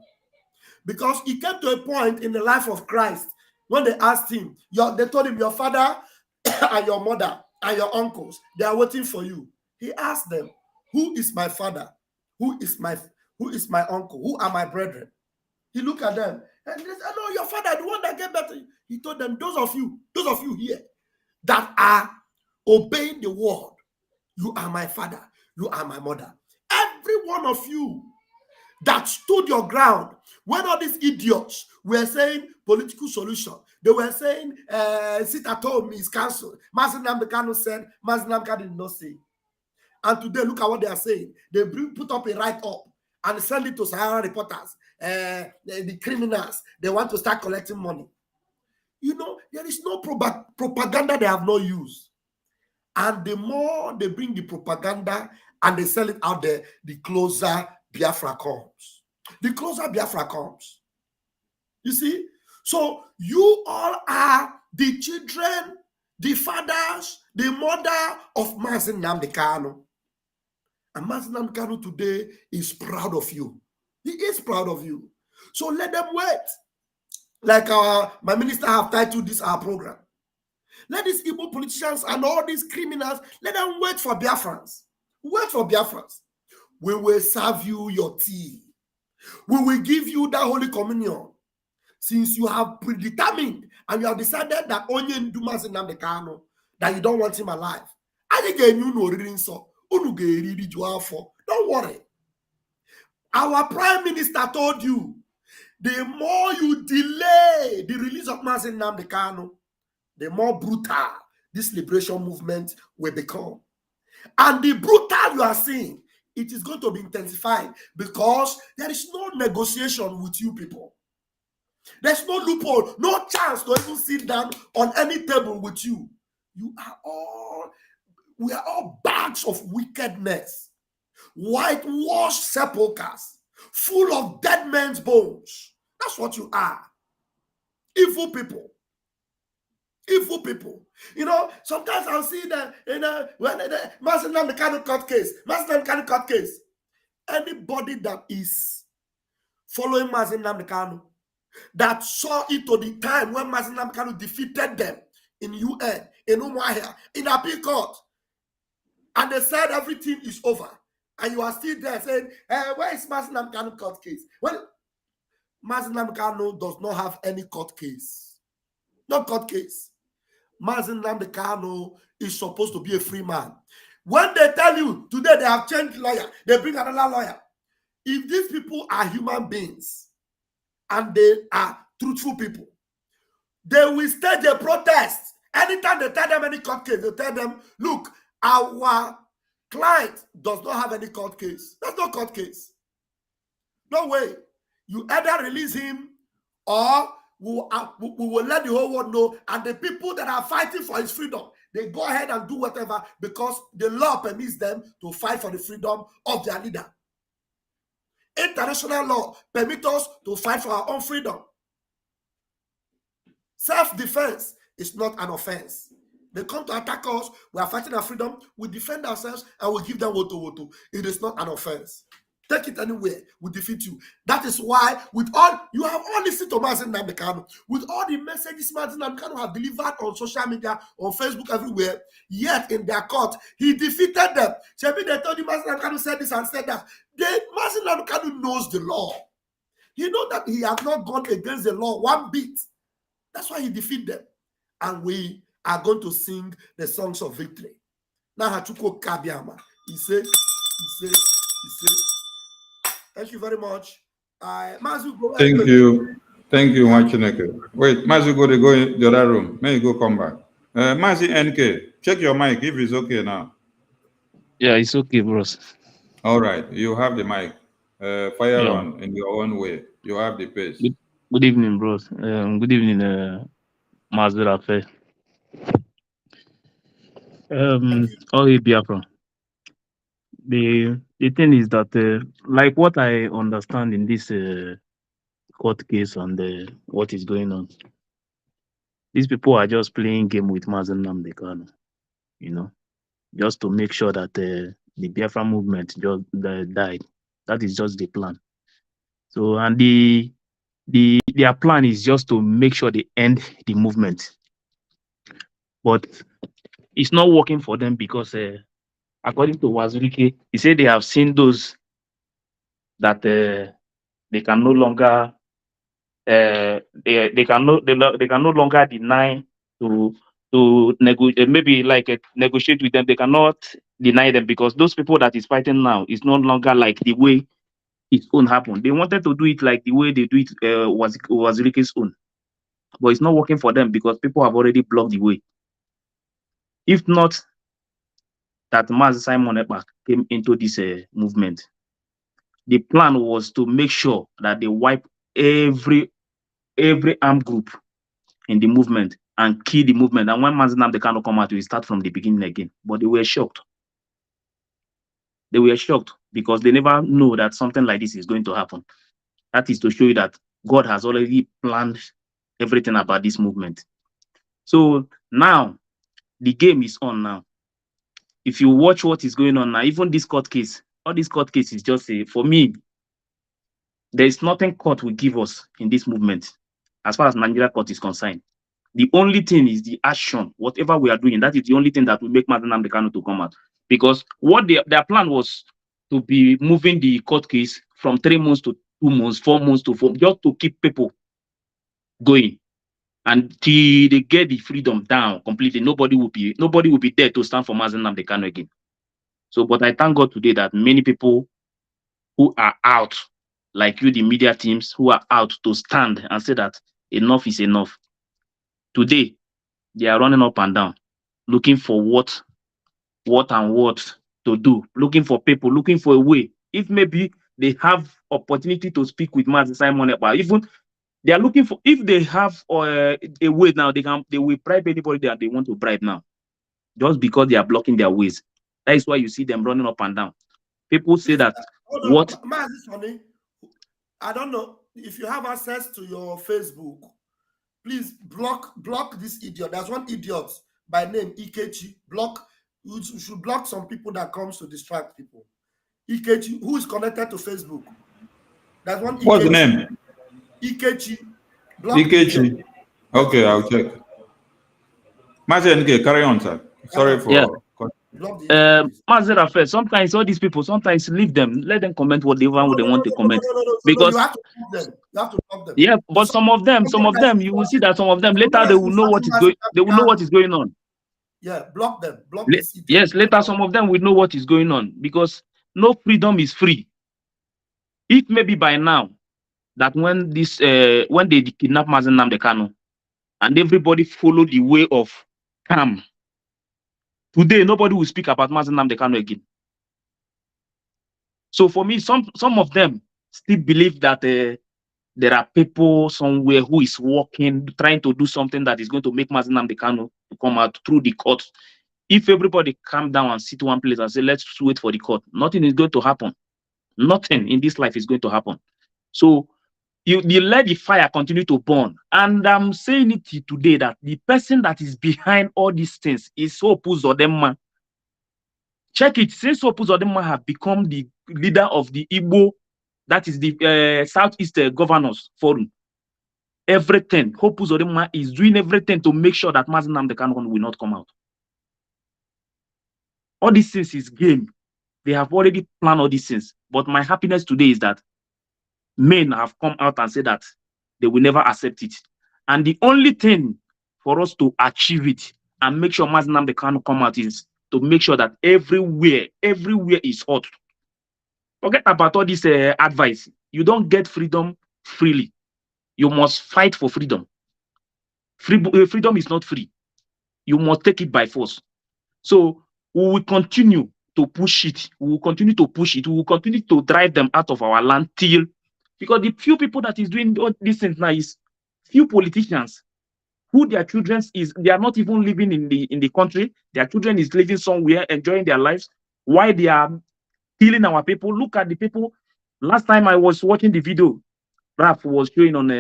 Because he came to a point in the life of Christ when they asked him, they told him, your father and your mother and your uncles, they are waiting for you. He asked them, who is my father? Who is my uncle? Who are my brethren? He looked at them and they said, no, your father, the one that gave birth to you. He told them, those of you here that are obeying the word, you are my father, you are my mother. Every one of you that stood your ground when all these idiots were saying political solution, they were saying sit at home is cancelled. Mazi Kanu said, Mazi Kanu did not say. And today, look at what they are saying. They put up a write-up and send it to Sahara reporters. The criminals, they want to start collecting money. You know, there is no propaganda they have not used. And the more they bring the propaganda and they sell it out there, the closer Biafra comes. The closer Biafra comes. You see? So you all are the children, the fathers, the mother of Mazi Kanu. And Mazi Kanu today is proud of you. He is proud of you. So let them wait. Like my minister have titled this our program. Let these Igbo politicians and all these criminals, let them wait for Biafrans. Wait for Biafrans. We will serve you your tea. We will give you that Holy Communion. Since you have predetermined and you have decided that only Mazi Kanu, that you don't want him alive. Don't worry. Our prime minister told you, the more you delay the release of Mazi Kanu, the more brutal this liberation movement will become. And the brutal you are seeing, it is going to be intensified because there is no negotiation with you people. There's no loophole, no chance to even sit down on any table with you. We are all bags of wickedness, whitewashed sepulchres, full of dead men's bones. That's what you are. Evil people. Evil people. You know, sometimes I'll see that, when the Mazi Kanu court case, anybody that is following Mazi Kanu, that saw it to the time when Mazi Kanu defeated them in UN, in Umuahia, in appeal court, and they said everything is over, and you are still there saying, where is Mazi Kanu court case? Well, Mazi Kanu does not have any court case. No court case. Mazi Kanu is supposed to be a free man. When they tell you today they have changed lawyer, they bring another lawyer. If these people are human beings and they are truthful people, they will stage a protest. Anytime they tell them any court case, they tell them, look, our client does not have any court case. There's no court case. No way. You either release him or we will let the whole world know, and the people that are fighting for his freedom, they go ahead and do whatever because the law permits them to fight for the freedom of their leader. international law permits us to fight for our own freedom. Self-defense is not an offense. They come to attack us, we are fighting our freedom, we defend ourselves, and we give them woto. It is not an offense. Take it anywhere, we defeat you. That is why, with all, you have all listened to Mazi Nnamdi Kanu, with all the messages Mazi Nnamdi Kanu have delivered on social media, on Facebook, everywhere, yet in their court, he defeated them. Shebi, they told you Mazi Nnamdi Kanu said this and said that. Mazi Nnamdi Kanu knows the law. He knows that he has not gone against the law one bit. That's why he defeated them. And we are going to sing the songs of victory. Now, Hachuko Kabiama, he said, thank you very much. Mazu, go Thank you. Thank you, Machineke. Wait, Mazu, go in the other room. May you go come back. Mazi NK, check your mic if it's okay now. Yeah, it's okay, bros. All right, you have the mic. Fire on in your own way. You have the pace. Good evening, bros. Good evening, Mazu Rafe. Oh, Biafra. The thing is that, like what I understand in this court case and what is going on, these people are just playing game with Mazi Nnamdi Kanu, you know, just to make sure that the Biafra movement just died. That is just the plan. So, and their plan is just to make sure they end the movement. But it's not working for them because, according to Wazirike, he said they have seen those that they can no longer they can no longer deny to negotiate, maybe like negotiate with them. They cannot deny them because those people that is fighting now is no longer like the way its own happened. They wanted to do it like the way they do it Wazirike's own, but it's not working for them because people have already blocked the way. If not that Mazi Simon Ekpa came into this movement, the plan was to make sure that they wipe every armed group in the movement and kill the movement. And when Mazi Nnamdi Kanu come out, we start from the beginning again. But they were shocked. They were shocked because they never know that something like this is going to happen. That is to show you that God has already planned everything about this movement. So now, the game is on now. If you watch what is going on now, even this court case, all this court case is just for me, there is nothing court will give us in this movement as far as Nigeria court is concerned. The only thing is the action, whatever we are doing, that is the only thing that will make Mazi Nnamdi Kanu to come out. Because what their plan was to be moving the court case from 3 months to 2 months, 4 months to 4, just to keep people going. Until they get the freedom down completely, nobody will be there to stand for Mazi Nnamdi Kanu again. So, but I thank God today that many people who are out, like you, the media teams, who are out to stand and say that enough is enough. Today, they are running up and down, looking for what to do, looking for people, looking for a way. If maybe they have opportunity to speak with Mazi Simon Ekpa, even they are looking for, if they have a way now, they will bribe anybody that they want to bribe now, just because they are blocking their ways. That is why you see them running up and down. People say that what? Mazi, I don't know if you have access to your Facebook. Please block this idiot. There's one idiot by name Ikechi. You should block some people that comes to distract people. Ikechi, who is connected to Facebook. There's one Ikechi. What's the name? Ikechi. Ikechi. Okay, I'll check. Mazi NK, carry on, sir. Sorry for... Yeah. Mazi Rafe, sometimes all these people, sometimes leave them, let them comment whatever they want to comment. Because you have to block them. You have to block them. Yeah, but some of them, you will see that some of them later they will know what is going. They will know what is going on. Yeah, block them. Block yes, later some of them will know what is going on because no freedom is free. If maybe by now that when they kidnap Mazi Nnamdi Kanu and everybody follow the way of calm, today nobody will speak about Mazi Nnamdi Kanu again. So for me, some of them still believe that there are people somewhere who is working, trying to do something that is going to make Mazi Nnamdi Kanu to come out through the court. If everybody calm down and sit one place and say, let's wait for the court, nothing is going to happen. Nothing in this life is going to happen. So you let the fire continue to burn. And I'm saying it today that the person that is behind all these things is Hope Uzodinma. Check it. Since Hope Uzodinma have become the leader of the Igbo, that is the Southeast Governors Forum, everything, Hope Uzodinma is doing everything to make sure that Mazi Nnamdi Kanu will not come out. All these things is game. They have already planned all these things. But my happiness today is that men have come out and said that they will never accept it. And the only thing for us to achieve it and make sure Mazi Nnamdi Kanu come out is to make sure that everywhere is hot. Forget about all this advice. You don't get freedom freely. You must fight for freedom. Freedom is not free. You must take it by force. So we will continue to push it. We will continue to push it. We will continue to drive them out of our land till, because the few people that is doing all these things now is few politicians who their children is, they are not even living in the country. Their children is living somewhere, enjoying their lives, while they are killing our people. Look at the people. Last time I was watching the video, Raf was showing on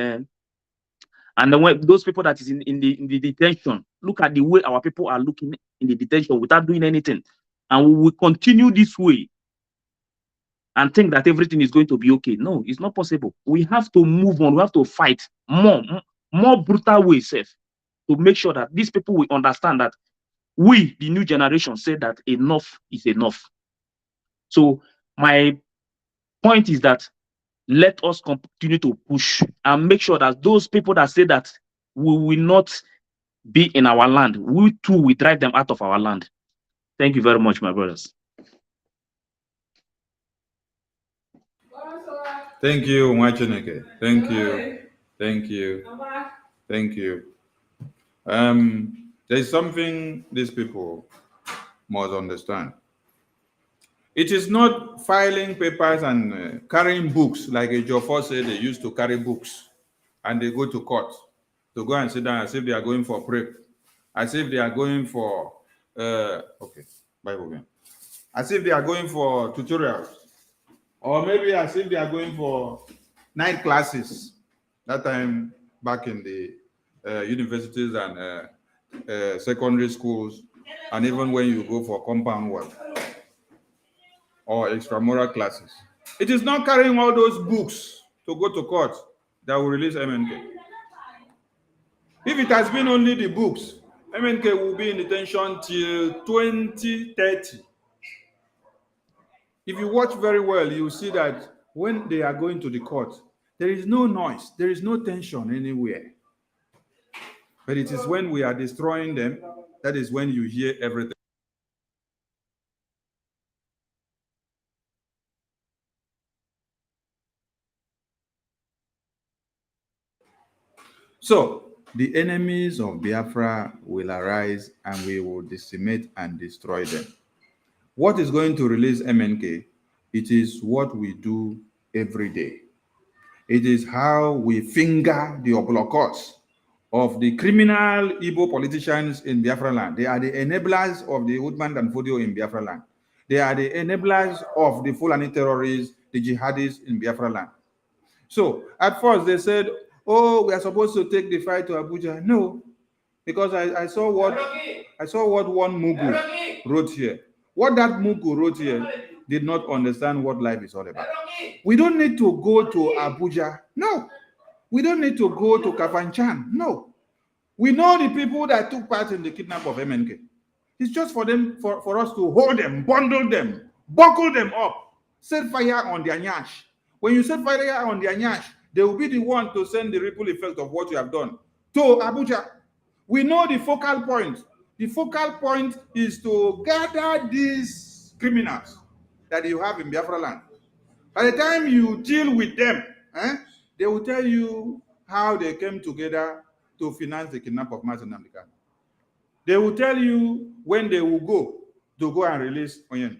and when those people that is in the detention, look at the way our people are looking in the detention without doing anything. And we will continue this way and think that everything is going to be okay. No, it's not possible. We have to move on. We have to fight more brutal ways, safe, to make sure that these people will understand that we, the new generation, say that enough is enough. So my point is that let us continue to push and make sure that those people that say that we will not be in our land, we too will drive them out of our land. Thank you very much, my brothers. Thank you, Mwachineke. Thank you. Thank you. Thank you. There's something these people must understand. It is not filing papers and carrying books like a Joffo said they used to carry books and they go to court to go and sit down as if they are going for prep, as if they are going for Bible game, as if they are going for tutorials, or maybe as if they are going for night classes. That time back in the universities and secondary schools, and even when you go for compound work or extramural classes. It is not carrying all those books to go to court that will release MNK. If it has been only the books, MNK will be in detention till 2030. If you watch very well, you will see that when they are going to the court, there is no noise, there is no tension anywhere. But it is when we are destroying them, that is when you hear everything. So, the enemies of Biafra will arise and we will decimate and destroy them. What is going to release MNK? It is what we do every day. It is how we finger the obloquers of the criminal Igbo politicians in Biafra land. They are the enablers of the Woodman and Fodio in Biafra land. They are the enablers of the Fulani terrorists, the jihadists in Biafra land. So, at first they said, oh, we are supposed to take the fight to Abuja. No, because I saw what one Mugu wrote here. What that Mugu wrote here did not understand what life is all about. We don't need to go to Abuja. No. We don't need to go to Kafanchan. No. We know the people that took part in the kidnap of MNK. It's just for them, for us to hold them, bundle them, buckle them up, set fire on their nyash. When you set fire on their nyash, they will be the one to send the ripple effect of what you have done to Abuja. We know the focal point. The focal point is to gather these criminals that you have in Biafra land. By the time you deal with them, they will tell you how they came together to finance the kidnap of Mazi Nnamdi Kanu. They will tell you when they will go to go and release Onyen.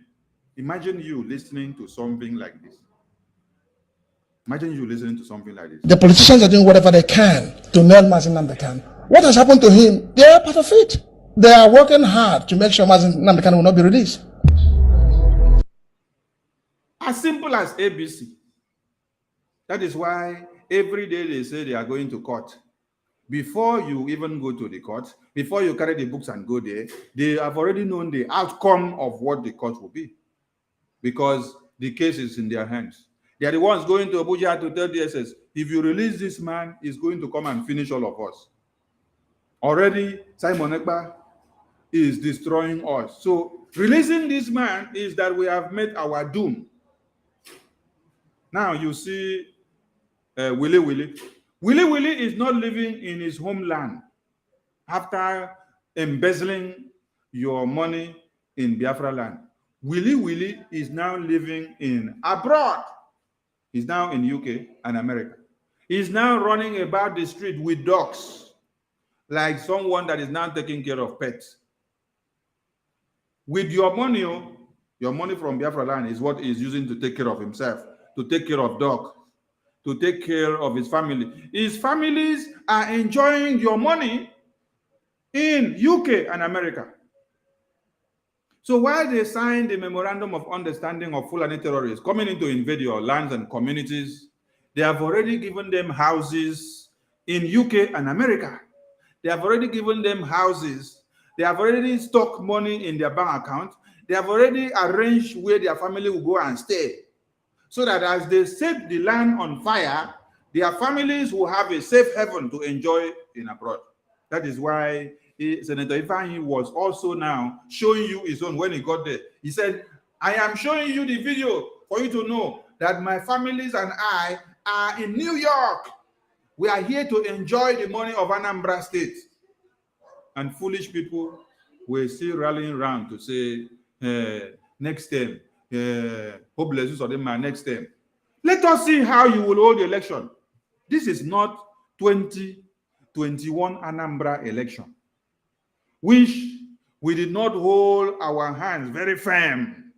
Imagine you listening to something like this. Imagine you listening to something like this. The politicians are doing whatever they can to nail Mazi Nnamdi Kanu. What has happened to him? They are part of it. They are working hard to make sure Mazi Nnamdi Kanu will not be released. As simple as ABC. That is why every day they say they are going to court. Before you even go to the court, before you carry the books and go there, they have already known the outcome of what the court will be, because the case is in their hands. They are the ones going to Abuja to tell DSS, if you release this man, he's going to come and finish all of us. Already, Simon Ekpa is destroying us. So releasing this man is that we have met our doom. Now you see Willy Willy. Willy Willy is not living in his homeland after embezzling your money in Biafra land. Willy Willy is now living in abroad. He's now in UK and America. He's now running about the street with dogs, like someone that is now taking care of pets. With your money from Biafra land is what he's using to take care of himself, to take care of dog, to take care of his family. His families are enjoying your money in UK and America. So while they signed the Memorandum of Understanding of Fulani terrorists coming in to invade your lands and communities, they have already given them houses in UK and America. They have already given them houses. They have already stocked money in their bank account. They have already arranged where their family will go and stay, so that as they set the land on fire, their families will have a safe haven to enjoy in abroad. That is why Senator Ifeanyi was also now showing you his own when he got there. He said, I am showing you the video for you to know that my families and I are in New York. We are here to enjoy the money of Anambra State. And foolish people were still rallying around to say, next time, hope bless you, next time. Let us see how you will hold the election. This is not 2021 Anambra election, which we did not hold our hands very firm.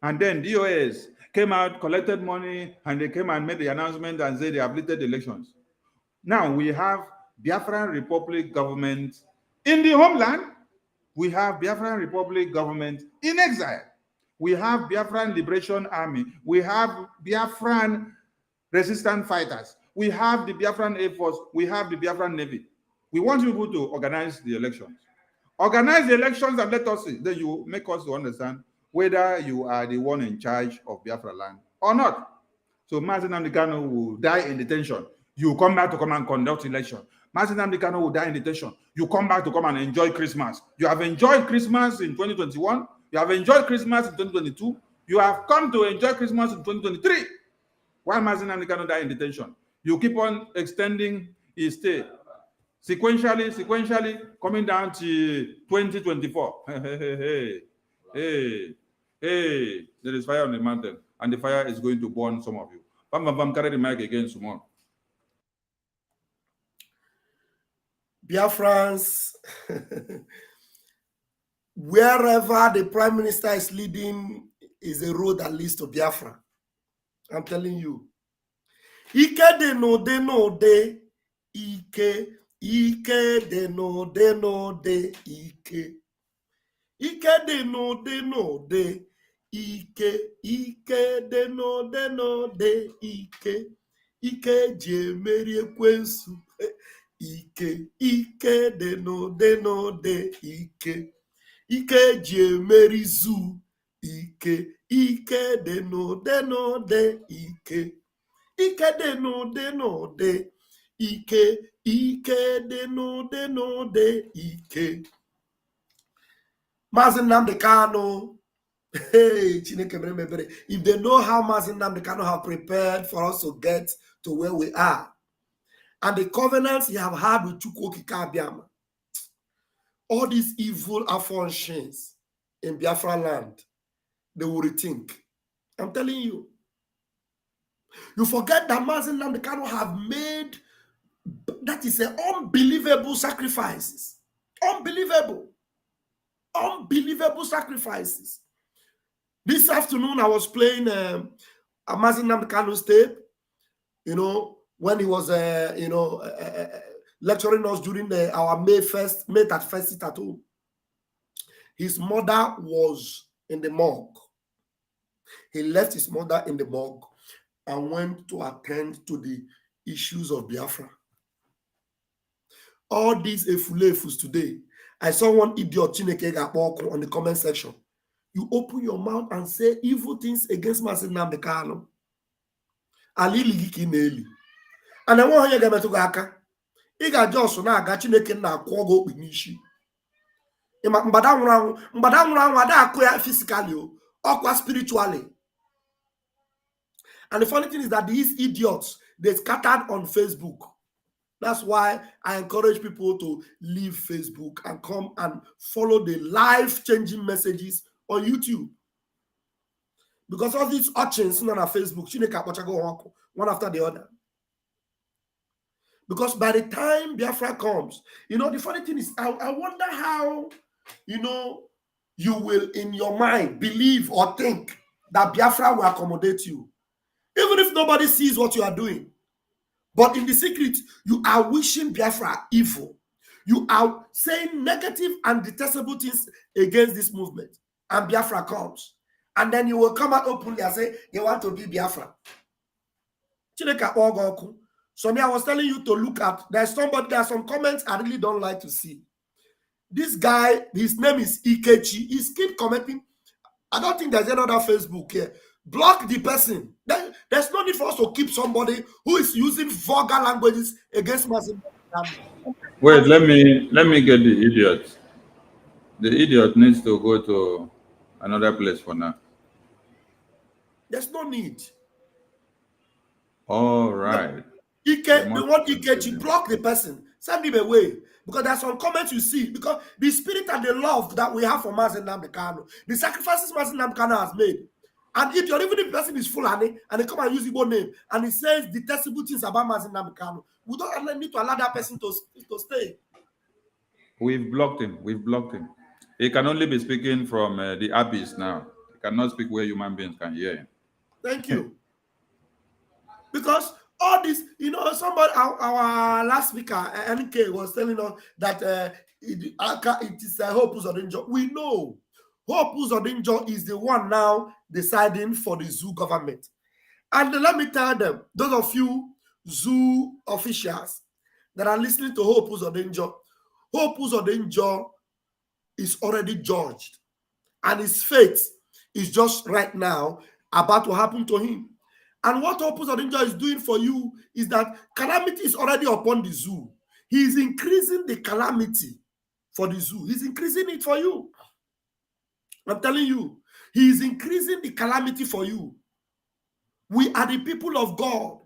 And then DOS came out, collected money, and they came and made the announcement and said they have lifted the elections. Now we have Biafran Republic government in the homeland. We have Biafran Republic government in exile. We have Biafran Liberation Army. We have Biafran resistance fighters. We have the Biafran Air Force. We have the Biafran Navy. We want people to organize the elections. Organize the elections and let us see. Then you make us to understand whether you are the one in charge of Biafra land or not. So Mazi Nnamdi Kanu will die in detention. You come back to come and conduct election. Mazi Nnamdi Kanu will die in detention. You come back to come and enjoy Christmas. You have enjoyed Christmas in 2021. You have enjoyed Christmas in 2022. You have come to enjoy Christmas in 2023. While Mazi Nnamdi Kanu die in detention, you keep on extending his stay. Sequentially, coming down to 2024. Hey, there is fire on the mountain, and the fire is going to burn some of you. Bam, carry the mic again, Sumon. Biafrans, wherever the Prime Minister is leading is a road that leads to Biafra. I'm telling you. Ike de no de, Ike de no de, Ike. Ike de no de, Ike de no de, Ike. Ike je meri ekwensu. Ike de no de, Ike. Ike je meri zu. Ike de no de, Ike. Ike de no de, Ike de no de, Ike. Mazi Nnamdi Kanu, hey, if they know how Mazi Nnamdi Kanu have prepared for us to get to where we are, and the covenants he have had with Chukwuokike Abiama, all these evil affirmations in Biafra land, they will rethink. I'm telling you. You forget that Mazi Nnamdi Kanu have made, that is an unbelievable sacrifices. Unbelievable sacrifices. This afternoon, I was playing a Mazi Nnamdi Kanu's tape, when he was, lecturing us during our May 31st sit at home. His mother was in the morgue. He left his mother in the morgue and went to attend to the issues of Biafra. All these efulefus today. I saw one idiot Chineke on the comment section. You open your mouth and say evil things against Mazi Nnamdi Kanu. And I want you to get to Gaka. Ị ga-aja ọsọ na-aga Chineke na-akwụ ọgwụ okpi n'isi. Mgbada nwụrụ anwụ ada akụ ya physically ọkwa spiritually. And the funny thing is that these idiots, they scattered on Facebook. That's why I encourage people to leave Facebook and come and follow the life-changing messages on YouTube. Because all these urchins on Facebook, one after the other. Because by the time Biafra comes, the funny thing is, I wonder how, you will in your mind believe or think that Biafra will accommodate you. Even if nobody sees what you are doing. But in the secret, you are wishing Biafra evil. You are saying negative and detestable things against this movement. And Biafra comes. And then you will come out openly and say, you want to be Biafra. So I was telling you to look at, there are some comments I really don't like to see. This guy, his name is Ikechi. He keeps commenting. I don't think there's another Facebook here. Block the person. There's no need for us to keep somebody who is using vulgar languages against Mazi. Wait, let me get the idiot. The idiot needs to go to another place for now. There's no need. All right. They want Ikechi, block the person. Send him away. Because there's some comments you see. Because the spirit and the love that we have for Mazi Nnamdi Kanu, the sacrifices Mazi Nnamdi Kanu has made. And if even if the person is Fulani and they come and use Igbo name and he says detestable things about Mazi Nnamdi Kanu, we don't need to allow that person to stay. We've blocked him. He can only be speaking from the abyss now. He cannot speak where human beings can hear him. Thank you. Because all this, somebody, our last speaker, NK, was telling us that it is Hope Uzodinjo. We know Hope Uzodinjo is the one now deciding for the zoo government. And let me tell them, those of you zoo officials that are listening to Hope Uzodinjo is already judged. And his fate is just right now about to happen to him. And what Hope Uzodinjo is doing for you is that calamity is already upon the zoo. He is increasing the calamity for the zoo. He's increasing it for you. I'm telling you, he is increasing the calamity for you. We are the people of God.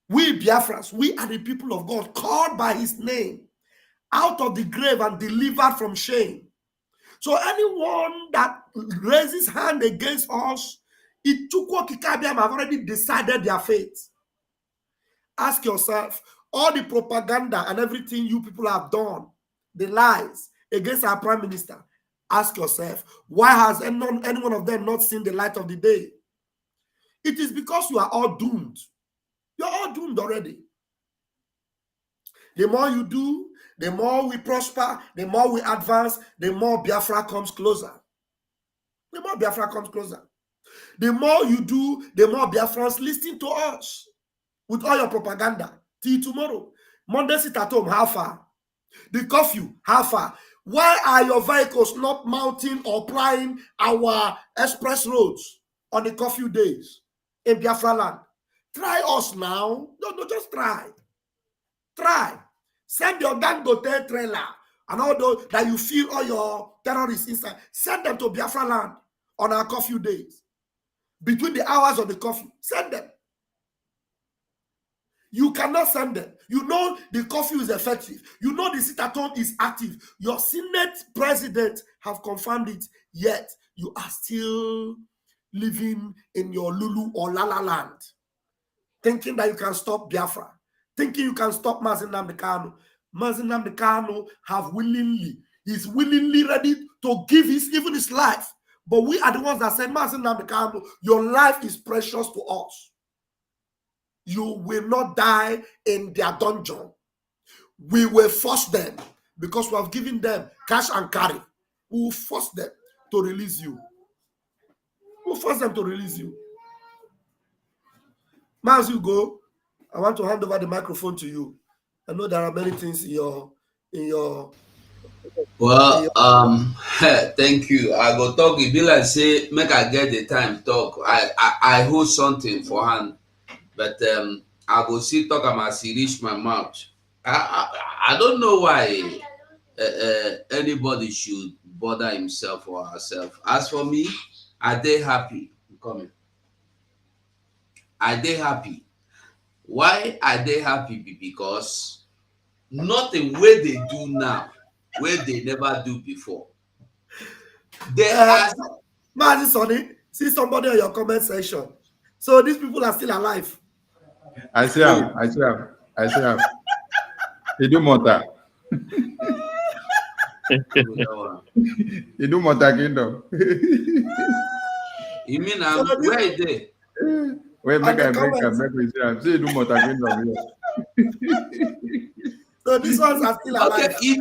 We Biafrans, we are the people of God, called by his name, out of the grave and delivered from shame. So anyone that raises hand against us, have already decided their fate. Ask yourself, all the propaganda and everything you people have done, the lies against our prime minister, ask yourself, why has any one of them not seen the light of the day? It is because you are all doomed. You're all doomed already. The more you do, the more we prosper, the more we advance, the more Biafra comes closer. The more Biafra comes closer. The more you do, the more Biafrans listen to us with all your propaganda. Till tomorrow. Monday, sit at home, how far? The curfew, how far? Why are your vehicles not mounting or plying our express roads on the curfew days in Biafra land? Try us now. No, just try. Try. Send your Dangote trailer and all those that you feel all your terrorists inside. Send them to Biafra land on our curfew days. Between the hours of the curfew, send them. You cannot send them. You know the curfew is effective. You know the sit-at-home is active. Your Senate president have confirmed it, yet you are still living in your Lulu or Lala land, thinking that you can stop Biafra, thinking you can stop Mazi Nnamdi Kanu. Mazi Nnamdi Kanu is willingly ready to give even his life. But we are the ones that said, Mazi Nnamdi Kanu, your life is precious to us. You will not die in their dungeon. We will force them because we have given them cash and carry. We will force them to release you. We Who forced them to release you? As you go, I want to hand over the microphone to you. I know there are many things in your Well, thank you. I go talk. It be like say make I get the time talk. I hold something for hand, but I go see talk am as e reach my mouth. I don't know why anybody should bother himself or herself. As for me, I dey happy. I'm coming. I dey happy. Why I dey happy be because nothing where they do now, where they never do before. They are. Mazi Sonny, see somebody on your comment section. So these people are still alive. I see him. He do Mota. He do Mota Kingdom. You mean where is they? Wait, make I break up. Make me see him. See, he do Mota Kingdom here. So these ones are still alive. Okay, he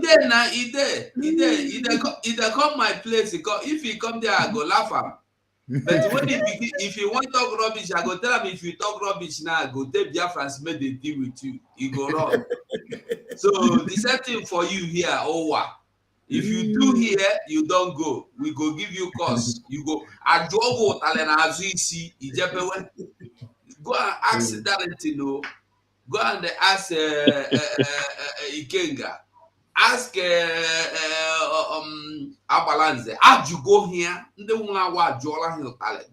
come my place. If he come there, I go laugh him. But when if he want talk rubbish, I go tell him if you talk rubbish now, I go take BIAFRA make they deal with you. He go wrong. So the same thing for you here, Owa. If you do here, you don't go. We go give you course. You go. Go and ask Darlington. Go and ask Ikenga. Ask Abalanze. As you go here, the one wa Jola Hill talent.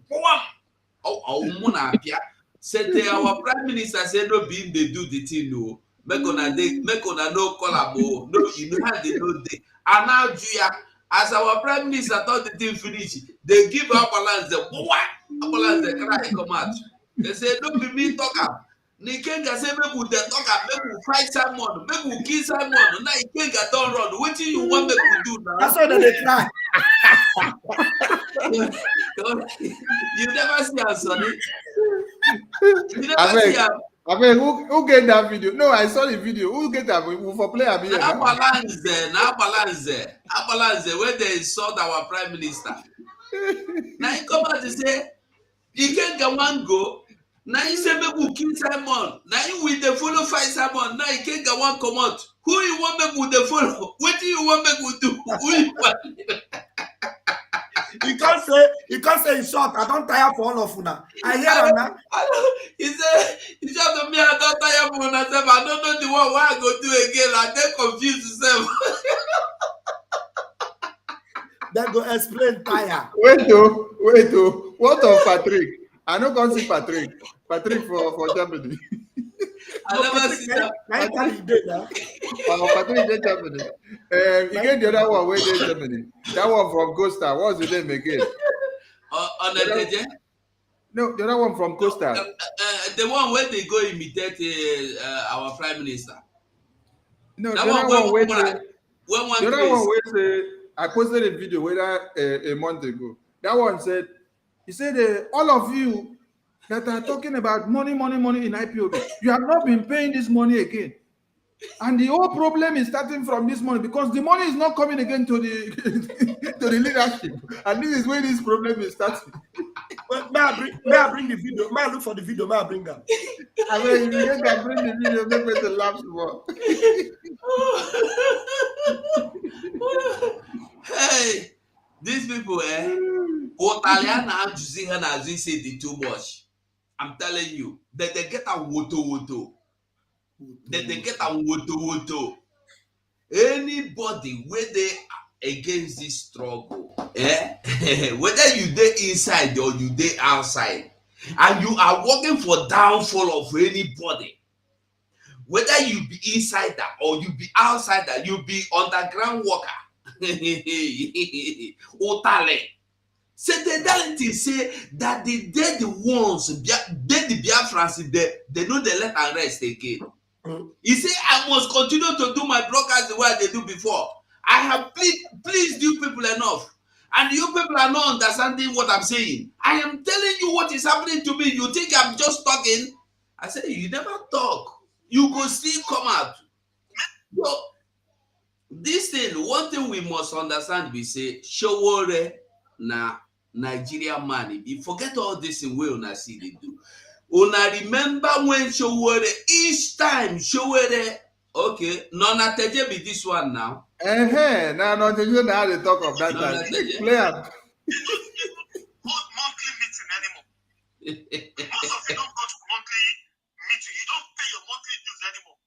Said our prime minister said no being they do the thing no. Make on no collabo. No, you know how they know they. And now Juya, as our prime minister thought the thing finish, they give Abalanze. What? Abalanze cry come out. They say no be me talk up. Nikenga say make we talk am, make we fight Simon, make we kill Simon. Now Nikenga don't run. What do you want me to do now? That's why they cry. You never see him, Sonny. You never see him. I mean, who get that video? No, I saw the video. Who get that? We for play a video. Abalanze, where they insult our prime minister. Now he come out to say, he can't get one go. Now he say make we kill Simon. Now he with the follow fight Simon. Now he can't get one come out. Who you want make with the follow? What do you want make we do? Who you want? You can't say in short, I don't tire for all of you now. I hear him now. He said, it's just to me, I don't tire for myself. I don't know the one why I go do again. I get confused myself. Then go explain tire. Wait, what of Patrick? I know can't see Patrick. Patrick for Germany. I never see that. Patrick in Germany. You get the other one where they Germany. That one from Costa. What's the name again? No, the other one from Costa. The one where they go imitate our prime minister. No, that the other one where I posted a video a month ago. That one said, he said, all of you that are talking about money in IPOB, you have not been paying this money again. And the whole problem is starting from this money because the money is not coming again to the to the leadership. And this is where this problem is starting. Well, may I bring the video? May I look for the video? May I bring them? I mean, you can bring the video, make me to laugh more. Hey, these people, say the too much. I'm telling you, that they get a woto. That they get a woto. Anybody where they against this struggle, whether you dey inside or you dey outside, and you are working for downfall of anybody, whether you be insider or you be outsider, you be underground worker. Otale. Say the reality say that the ones, the Biafrans, they know they let and rest again. He say I must continue to do my broadcast the way they do before. I have pleased you people enough, and you people are not understanding what I'm saying. I am telling you what is happening to me. You think I'm just talking? I say you never talk. You go still come out. So this thing, one thing we must understand, we say Showore na Nigerian man, you forget all this in way una see they do. Una remember when Showore each time Showore, okay, Nona Teje be this one now. Now not you know how they talk of that Nona time. Teje. Play am. Monthly meeting anymore. Most of you don't go to monthly meeting. You don't pay your monthly dues anymore.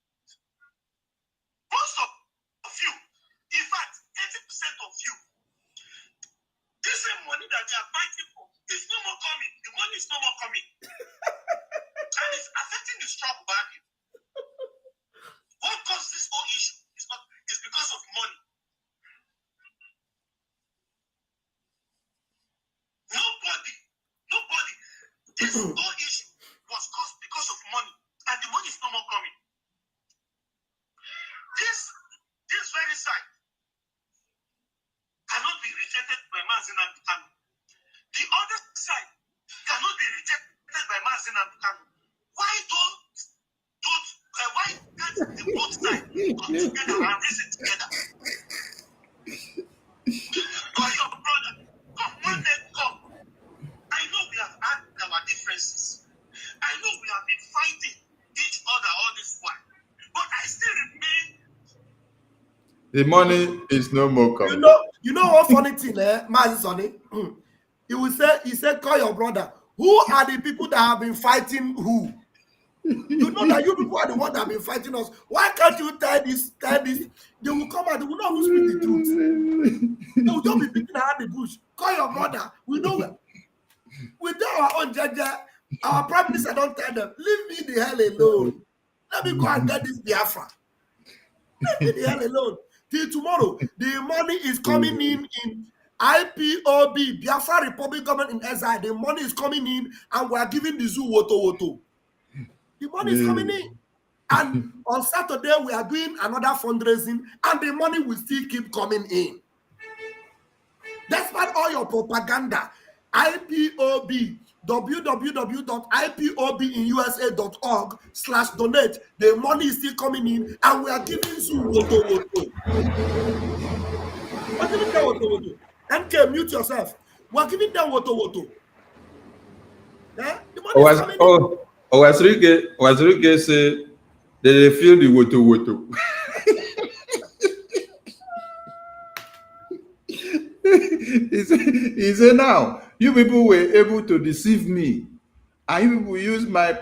Most of you, in fact, 80% of you, this same money that they are fighting for is no more coming. The money is no more coming. And it's affecting the struggle value. What caused this whole issue is because of money. Nobody. This whole issue was caused because of money, and the money is no more coming. This very side cannot be rejected by Mazin and Bukano. The other side cannot be rejected by Mazin and Bukano. Why can't the both sides come together and reason together? Call your brother, come one day, come. I know we have had our differences. I know we have been fighting each other all this while, but I still remain. The money is no more coming. You know what funny thing, Mazi Sonny? He said, call your brother. Who are the people that have been fighting who? You know that you people are the ones that have been fighting us. Why can't you tell this? They will come and they will not even speak the truth. They will just be beating around the bush. Call your brother. We know we do our own judge. Our prime minister don't tell them, leave me the hell alone. Let me go and get this Biafra. Leave me the hell alone. Till tomorrow, the money is coming in IPOB, Biafra Republic Government in exile. The money is coming in and we are giving the zoo woto. The money is coming in. And on Saturday, we are doing another fundraising and the money will still keep coming in. Despite all your propaganda, IPOB, www.ipobinusa.org/donate. The money is still coming in and we are giving you woto. We're giving them woto. MK, mute yourself. We're giving them woto. Yeah? The money is coming in. Wasrike say they feel the woto. He said, now you people were able to deceive me, and you people use my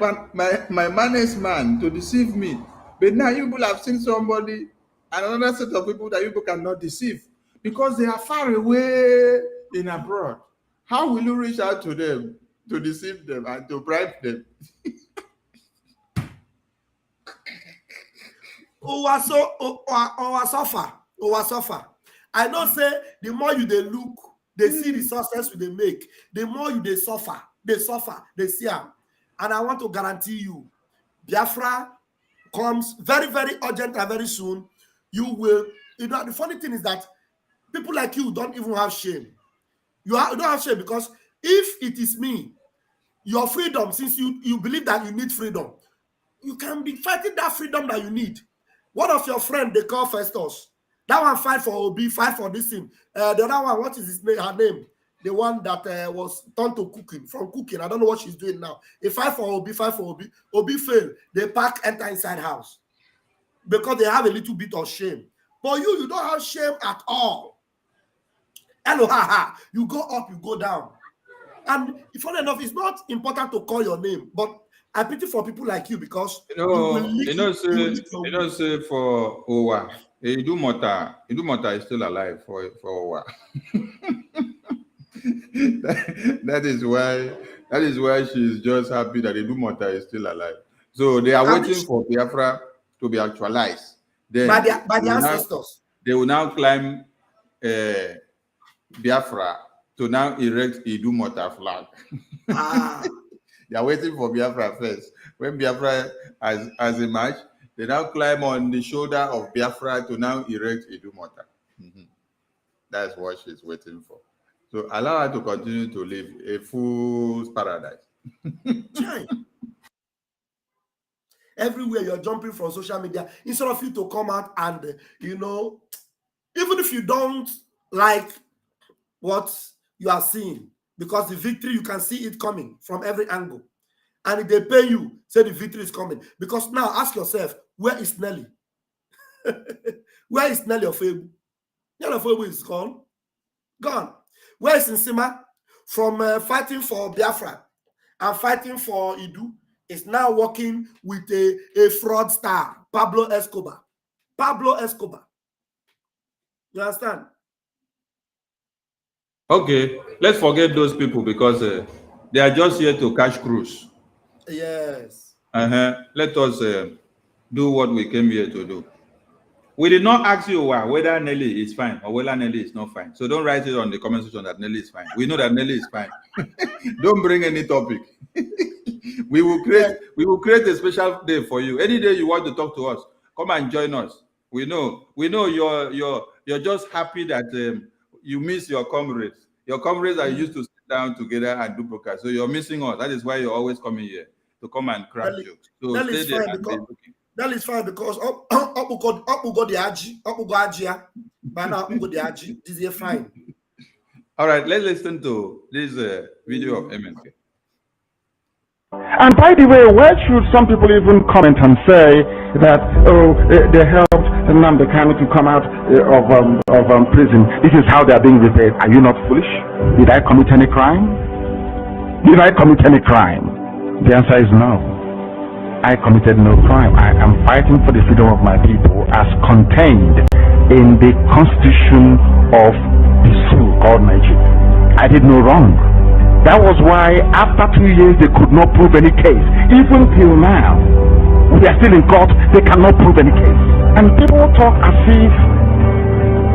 management to deceive me. But now you people have seen somebody, another set of people that you people cannot deceive because they are far away in abroad. How will you reach out to them to deceive them and to bribe them? Suffer. I know say the more you they look, they see the success they make, the more you they suffer, they see them. And I want to guarantee you, Biafra comes very, very urgent and very soon. You will, the funny thing is that people like you don't even have shame. You don't have shame because if it is me, your freedom, since you believe that you need freedom, you can be fighting that freedom that you need. One of your friends, they call Festus. That one fight for Obi, fight for this thing. The other one, what is her name? The one that was turned to cooking, from cooking. I don't know what she's doing now. They fight for Obi. Obi failed. They enter inside house because they have a little bit of shame. But you don't have shame at all. Hello, you go up, you go down. And funny enough, it's not important to call your name, but I pity for people like you because say for Owa, Idumota is still alive for Owa. that is why she's just happy that Idumota is still alive. So they are waiting for Biafra to be actualized. Then by the ancestors. They will now climb Biafra to now erect Idumota flag. They are waiting for Biafra first. When Biafra has emerged, they now climb on the shoulder of Biafra to now erect Idumota. That's what she's waiting for. So allow her to continue to live a fool's paradise. Everywhere you're jumping from social media, instead of you to come out and, even if you don't like what you are seeing, because the victory, you can see it coming from every angle. And if they pay you, say the victory is coming. Because now ask yourself, where is Nelly? Where is Nelly Ofebu? Nelly Ofebu is gone. Gone. Where is Nsima? From fighting for Biafra and fighting for Idu, is now working with a fraudster, Pablo Escobar. Pablo Escobar. You understand? Okay, let's forget those people because they are just here to catch cruise. Yes. Let us do what we came here to do. We did not ask you whether Nelly is fine or whether Nelly is not fine. So don't write it on the comment section that Nelly is fine. We know that Nelly is fine. Don't bring any topic. We will create a special day for you. Any day you want to talk to us, come and join us. We know you're just happy that you miss your comrades. Your comrades are used to sit down together and do podcast. So you're missing us. That is why you're always coming here to come and crack jokes. So stay there and be looking. That is fine because up go the Aji, up go Ajia, but now up go the Aji. This is fine. All right, let's listen to this video of MNK. And by the way, where should some people even comment and say that they helped Nnamdi Kanu to come out of prison? This is how they are being repaid. Are you not foolish? Did I commit any crime? Did I commit any crime? The answer is no. I committed no crime. I am fighting for the freedom of my people as contained in the constitution of the soul called Nigeria. I did no wrong. That was why after 2 years they could not prove any case. Even till now, we are still in court, they cannot prove any case. And people talk as if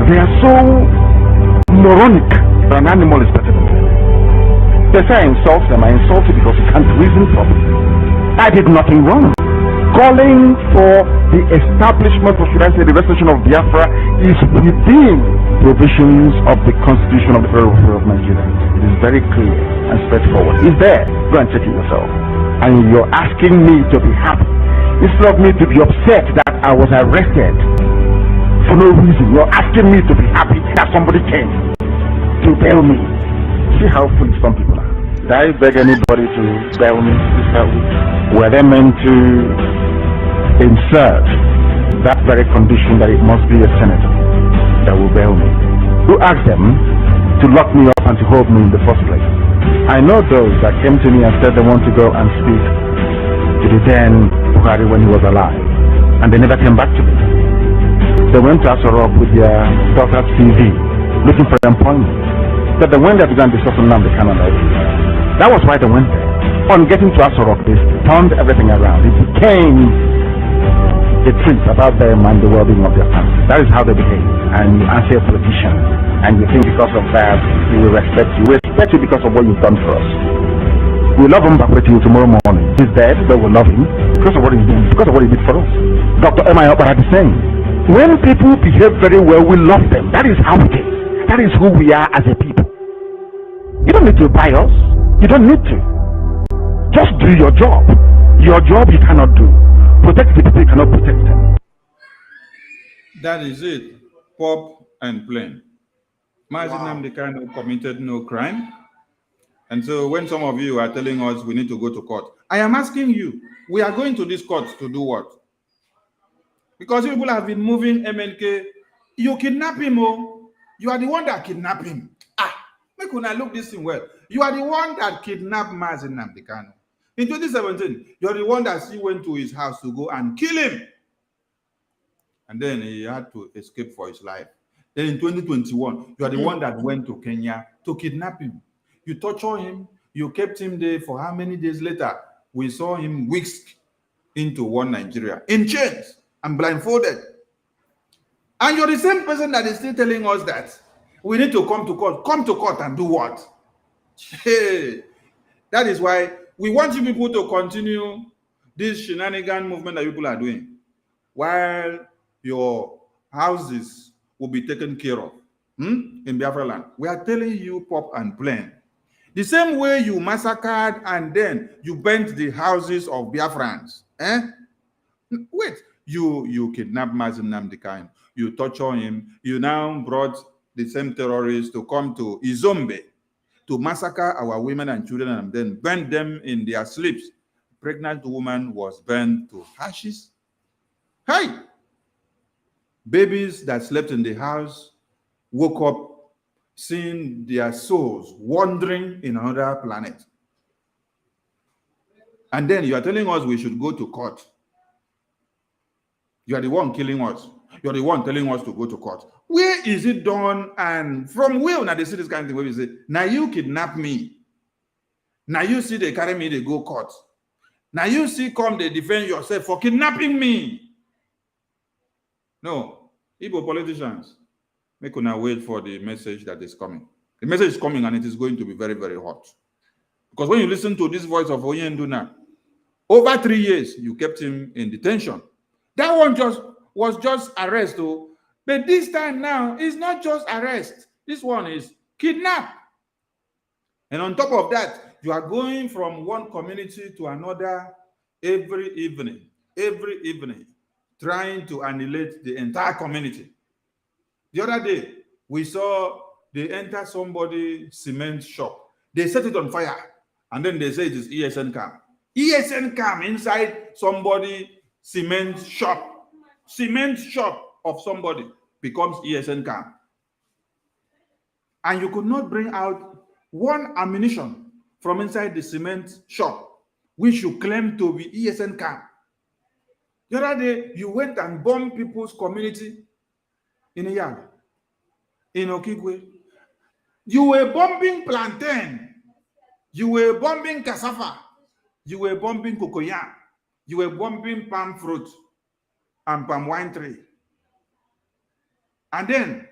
they are so moronic that an animal is better than them. They say I insult them. I insult you because you can't reason properly. I did nothing wrong. Calling for the establishment, or should I say the restoration of Biafra, is within provisions of the Constitution of the Federal Republic of Nigeria. It is very clear and straightforward. It's there. Go and check it yourself. And you're asking me to be happy. Instead of me to be upset that I was arrested for no reason, you're asking me to be happy that somebody came to bail me. See how foolish some people are. Did I beg anybody to bail me? Were they meant to insert that very condition that it must be a senator that will bail me? Who asked them to lock me up and to hold me in the first place? I know those that came to me and said they want to go and speak to the then Buhari when he was alive, and they never came back to me. They went to Asorok with their daughter's CV looking for employment. But they went there to go and discuss Nnamdi Kanu. That was why they went there. On getting to Asorok, they turned everything around. It became a treat about them and the well-being of their family. That is how they behave. And you answer a politician, and you think because of that, we will respect you. We respect you because of what you've done for us. We love him back with you tomorrow morning. He's dead, but we love him because of what he did, because of what he did for us. Dr. M.I. Opara the same. When people behave very well, we love them. That is how it is. That is who we are as a people. You don't need to buy us. You don't need to. Just do your job. Your job you cannot do. Protect the people you cannot protect them. That is it. Pop and plain. Nnamdi Kanu committed no crime. And so when some of you are telling us we need to go to court, I am asking you, we are going to this court to do what? Because people have been moving MNK. You kidnap him, oh. You are the one that kidnapped him. Make una look this thing well. You are the one that kidnapped Nnamdi Kanu. In 2017, you're the one that he went to his house to go and kill him. And then he had to escape for his life. Then in 2021, you are the one that went to Kenya to kidnap him. You torture him. You kept him there for how many days later? We saw him whisked into one Nigeria in chains and blindfolded. And you're the same person that is still telling us that we need to come to court. Come to court and do what? Hey, that is why we want you people to continue this shenanigan movement that people are doing while your houses will be taken care of in Biafra land. We are telling you pop and plain. The same way you massacred and then you burnt the houses of Biafrans. Wait, you kidnapped Nnamdi Kanu. You torture him. You now brought the same terrorists to come to Izombe to massacre our women and children and then burn them in their sleeps. Pregnant woman was burned to ashes. Hey! Babies that slept in the house woke up seeing their souls wandering in another planet. And then you are telling us we should go to court. You are the one killing us. You are the one telling us to go to court. Where is it done? And from where now they see this kind of thing where we say, now you kidnap me. Now you see they carry me, they go court. Now you see come they defend yourself for kidnapping me. No, Igbo politicians, make una wait for the message that is coming. The message is coming and it is going to be very, very hot. Because when you listen to this voice of Oyenduna, over 3 years, you kept him in detention. That one was just arrest, though. But this time now, it's not just arrest. This one is kidnap. And on top of that, you are going from one community to another every evening, trying to annihilate the entire community. The other day, we saw they enter somebody's cement shop. They set it on fire, and then they say it is ESN camp. ESN camp inside somebody's cement shop. Cement shop of somebody becomes ESN camp. And you could not bring out one ammunition from inside the cement shop, which you claim to be ESN camp. The other day, you went and bombed people's community in a yard, in Okigwe. You were bombing plantain. You were bombing cassava. You were bombing cocoyam. You were bombing palm fruit and palm wine tree. And then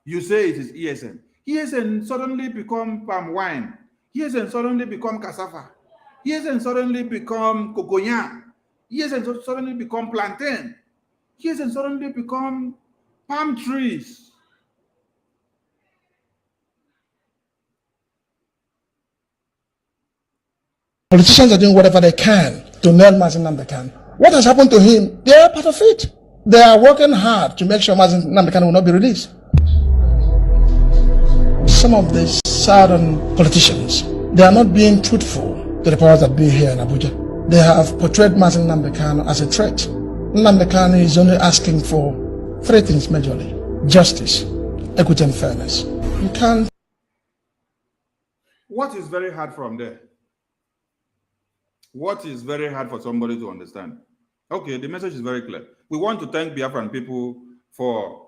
you say it is ESN. ESN suddenly become palm wine. ESN suddenly become cassava. ESN suddenly become cocoyam. ESN suddenly become plantain. ESN suddenly become palm trees. Politicians are doing whatever they can to nail Mazin Namdekan. What has happened to him? They are part of it. They are working hard to make sure Mazin Namdekan will not be released. Some of the southern politicians, they are not being truthful to the powers that be here in Abuja. They have portrayed Mazin Namdekan as a threat. Namdekan is only asking for 3 things majorly: justice, equity, and fairness. You can't. What is very hard from there? What is very hard for somebody to understand? Okay, the message is very clear. We want to thank Biafran people for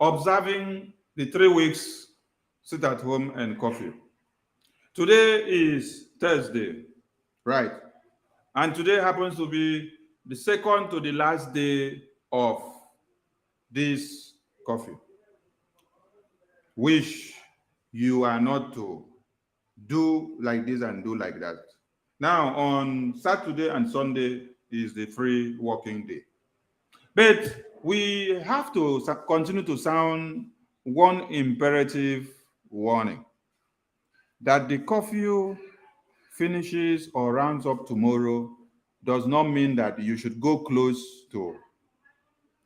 observing the 3 weeks sit at home and curfew. Today is Thursday, right? And today happens to be the second to the last day of this curfew, which you are not to do like this and do like that. Now, on Saturday and Sunday is the free working day. But we have to continue to sound one imperative warning, that the curfew finishes or rounds up tomorrow does not mean that you should go close to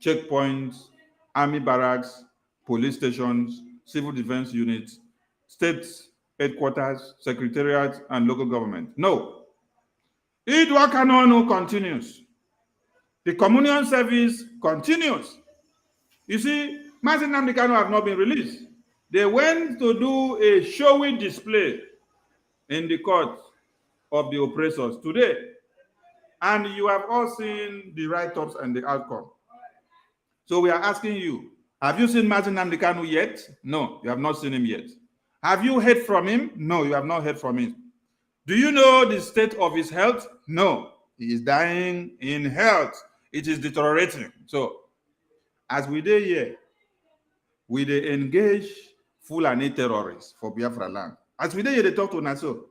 checkpoints, army barracks, police stations, civil defense units, state headquarters, secretariats, and local government. No. Idwa Kanonu continues. The communion service continues. You see, Mazin Namdekan have not been released. They went to do a showy display in the court of the oppressors today. And you have all seen the write-ups and the outcome. So we are asking you, have you seen Mazin Namdekan yet? No, you have not seen him yet. Have you heard from him? No, you have not heard from him. Do you know the state of his health? No, he is dying in health. It is deteriorating. So, as we dey here, we dey engage Fulani terrorists for Biafra land. As we dey here, they talk to Naso.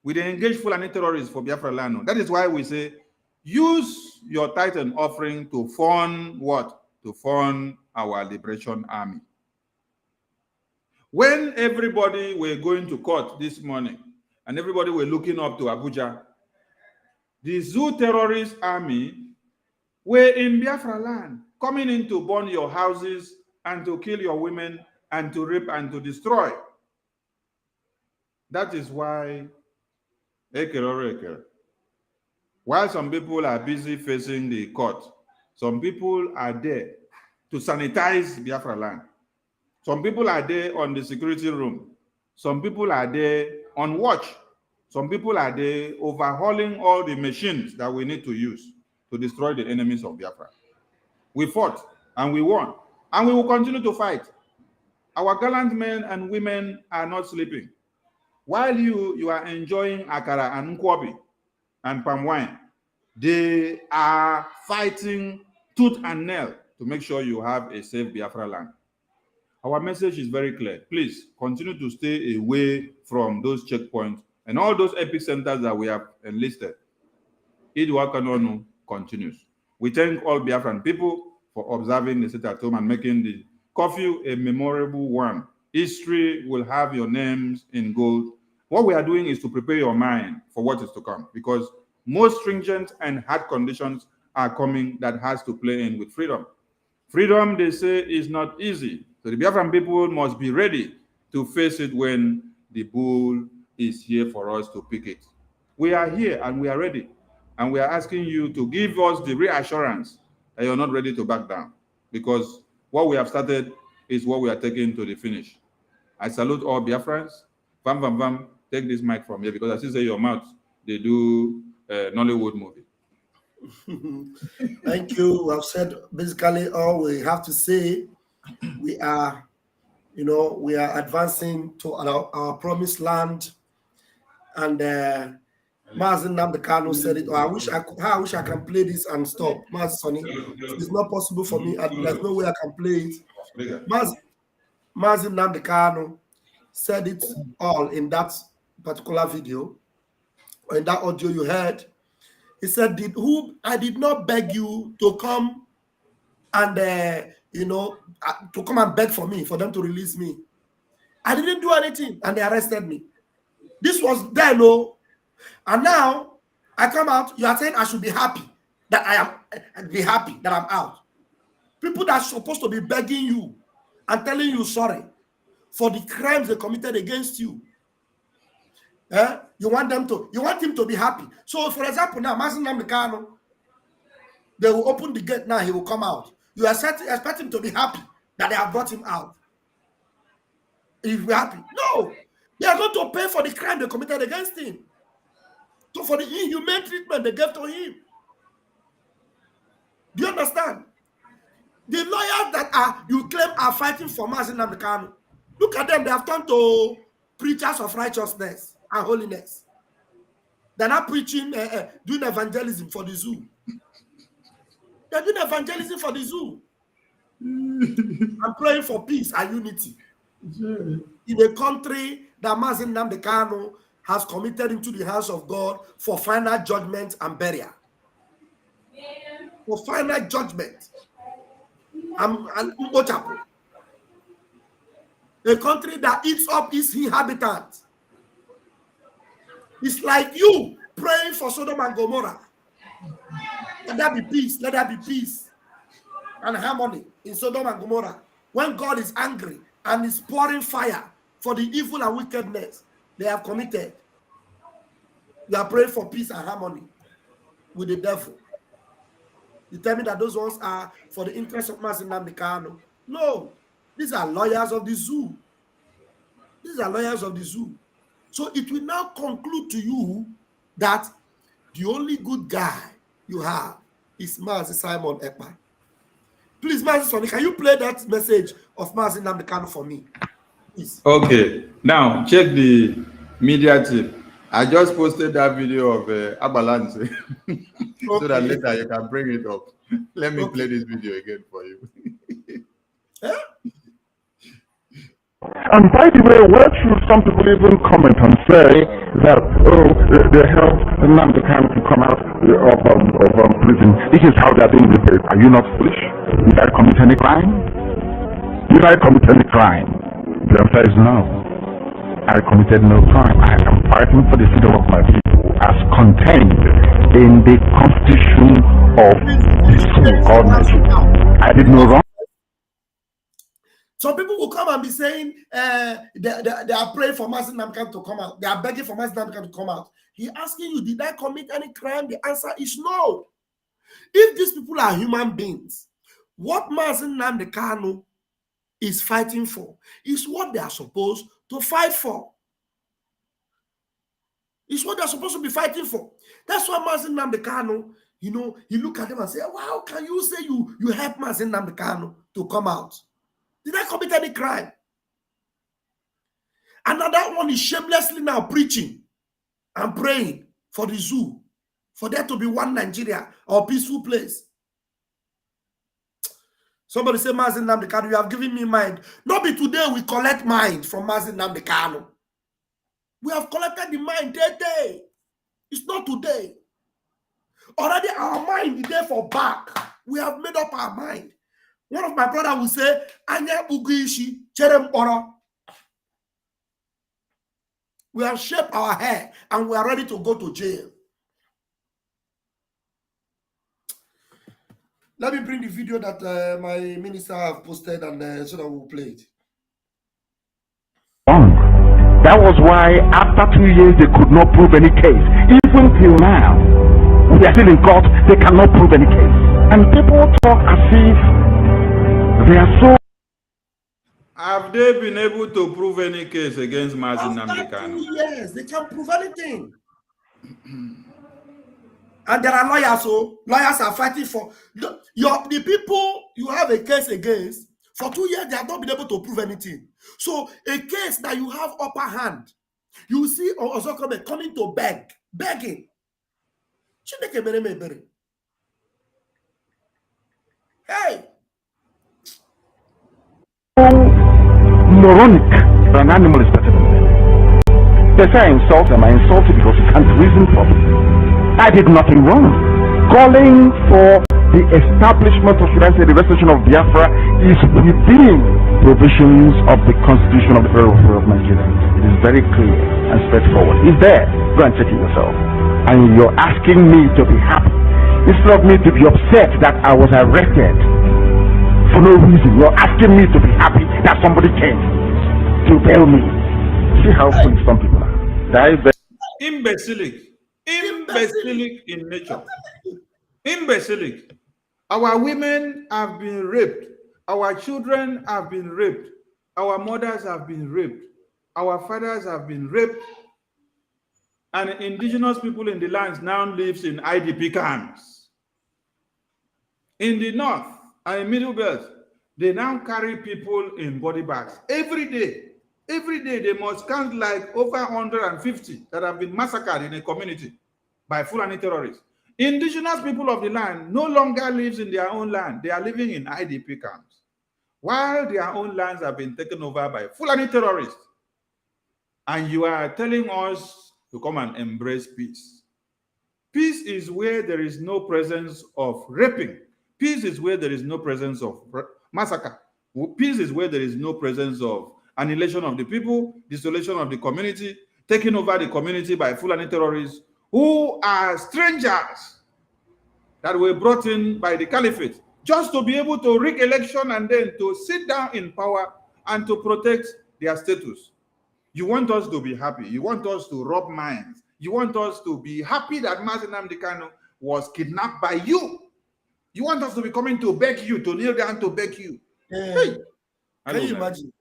We dey engage Fulani terrorists for Biafra land. That is why we say, use your tithe and offering to fund what? To fund our liberation army. When everybody were going to court this morning, and everybody were looking up to Abuja, the Zoo terrorist army were in Biafra land, coming in to burn your houses and to kill your women and to rape and to destroy. That is why while some people are busy facing the court, some people are there to sanitize Biafra land. Some people are there on the security room. Some people are there on watch. Some people are there overhauling all the machines that we need to use to destroy the enemies of Biafra. We fought and we won, and we will continue to fight. Our gallant men and women are not sleeping. While you are enjoying akara and nkwobi and palm wine, they are fighting tooth and nail to make sure you have a safe Biafra land. Our message is very clear. Please continue to stay away from those checkpoints and all those epicenters that we have enlisted. Idwakanonu continues. We thank all Biafran people for observing the sit at home and making the curfew a memorable one. History will have your names in gold. What we are doing is to prepare your mind for what is to come, because most stringent and hard conditions are coming that has to play in with freedom. Freedom, they say, is not easy. So the Biafran people must be ready to face it when the bull is here for us to pick it. We are here and we are ready. And we are asking you to give us the reassurance that you're not ready to back down, because what we have started is what we are taking to the finish. I salute all Biafrans. Vam, take this mic from here, because as you say your mouth, they do Nollywood movie. Thank you. I've said basically all we have to say. We are, we are advancing to our promised land. And Mazen Namdekano said it. I wish I can play this and stop. Mazen Sonny, it's not possible for me. There's no way I can play it. Mazen Namdekano said it all in that particular video, or in that audio you heard. He said, I did not beg you to come and, to come and beg for me, for them to release me. I didn't do anything, and they arrested me. This was then, and now I come out. You are saying I should be happy that I'm out. People that are supposed to be begging you and telling you sorry for the crimes they committed against you. You want him to be happy. So, for example, now Mazen Namdekano, they will open the gate now. He will come out. You expect him to be happy that they have brought him out. He will be happy. No, they are going to pay for the crime they committed against him. So, for the inhumane treatment they gave to him. Do you understand? The lawyers that you claim are fighting for Mazen Namdekano, look at them. They have turned to preachers of righteousness and holiness. They're not preaching, doing evangelism for the zoo. They're doing evangelism for the zoo. I'm praying for peace and unity. In a country that Mazen Namdekano has committed into the house of God for final judgment and burial. For final judgment. And a country that eats up its inhabitants. It's like you praying for Sodom and Gomorrah. Let there be peace. Let there be peace and harmony in Sodom and Gomorrah. When God is angry and is pouring fire for the evil and wickedness they have committed, you are praying for peace and harmony with the devil. You tell me that those ones are for the interest of Mazen Namdekano. No, these are lawyers of the zoo. These are lawyers of the zoo. So it will now conclude to you that the only good guy you have is Mazi Simon Ekpa. Please, Mazi Sonny, can you play that message of Mazi Namdekano for me? Please. Okay. Now, check the media tip. I just posted that video of Abalance so that later you can bring it up. Let me play this video again for you. And by the way, where should some people even comment and say that, they helped Namdekano to come out of prison? This is how they are being repaid. Are you not foolish? Did I commit any crime? Did I commit any crime? The answer is no. I committed no crime. I am fighting for the freedom of my people as contained in the constitution of this called Nigeria. I did no wrong. Some people will come and be saying they are praying for Mazi Nnamdi Kanu to come out. They are begging for Mazi Nnamdi Kanu to come out. He asking you, did I commit any crime? The answer is no. If these people are human beings, what Mazi Nnamdi Kanu is fighting for is what they are supposed to fight for. It's what they're supposed to be fighting for. That's why Mazi Nnamdi Kanu, you know, you look at them and say, well, how can you say you help Mazi Nnamdi Kanu to come out? Did I commit any crime? Another one is shamelessly now preaching and praying for the zoo, for there to be one Nigeria or peaceful place. Somebody say, Mazi Nnamdi Kanu, you have given me mind. Not be today we collect mind from Mazi Nnamdi Kanu. We have collected the mind today. It's not today. Already our mind is there for back. We have made up our mind. One of my brothers will say, Anya Uguishi, Cherem Oro. We have shaped our hair and we are ready to go to jail. Let me bring the video that my minister have posted and so that we'll play it. That was why after 2 years they could not prove any case. Even till now, we are still in court, they cannot prove any case. And people talk as if they are so. Have they been able to prove any case against Mazi Nnamdi Kanu? Yes, they can't prove anything. And there are lawyers, so lawyers are fighting for the people you have a case against. For 2 years, they have not been able to prove anything. So a case that you have upper hand, you see Ozokome coming to begging. Hey! Moronic, but an animal is better than men. They say I insult them, I insult you because you can't reason properly. I did nothing wrong. Calling for the establishment, or should I say the restoration of Biafra, is within provisions of the Constitution of the Federal Republic of Nigeria. It is very clear and straightforward. It's there. Go and check it yourself. And you're asking me to be happy instead of me to be upset that I was arrested for no reason. You're asking me to be happy that somebody came to bail me. See how foolish some people are. Imbecilic in nature. Imbecilic. Our women have been raped. Our children have been raped. Our mothers have been raped. Our fathers have been raped. And indigenous people in the lands now lives in IDP camps. In the north and middle belt, they now carry people in body bags every day. Every day they must count like over 150 that have been massacred in a community by Fulani terrorists. Indigenous people of the land no longer lives in their own land. They are living in IDP camps, while their own lands have been taken over by Fulani terrorists. And you are telling us to come and embrace peace. Peace is where there is no presence of raping. Peace is where there is no presence of massacre. Peace is where there is no presence of annihilation of the people, desolation of the community, taking over the community by Fulani terrorists who are strangers that were brought in by the caliphate just to be able to rig election and then to sit down in power and to protect their status. You want us to be happy. You want us to rub minds. You want us to be happy that Mazi Nnamdi Kanu was kidnapped by you. You want us to be coming to beg you, to kneel down to beg you. Hey. Can you imagine?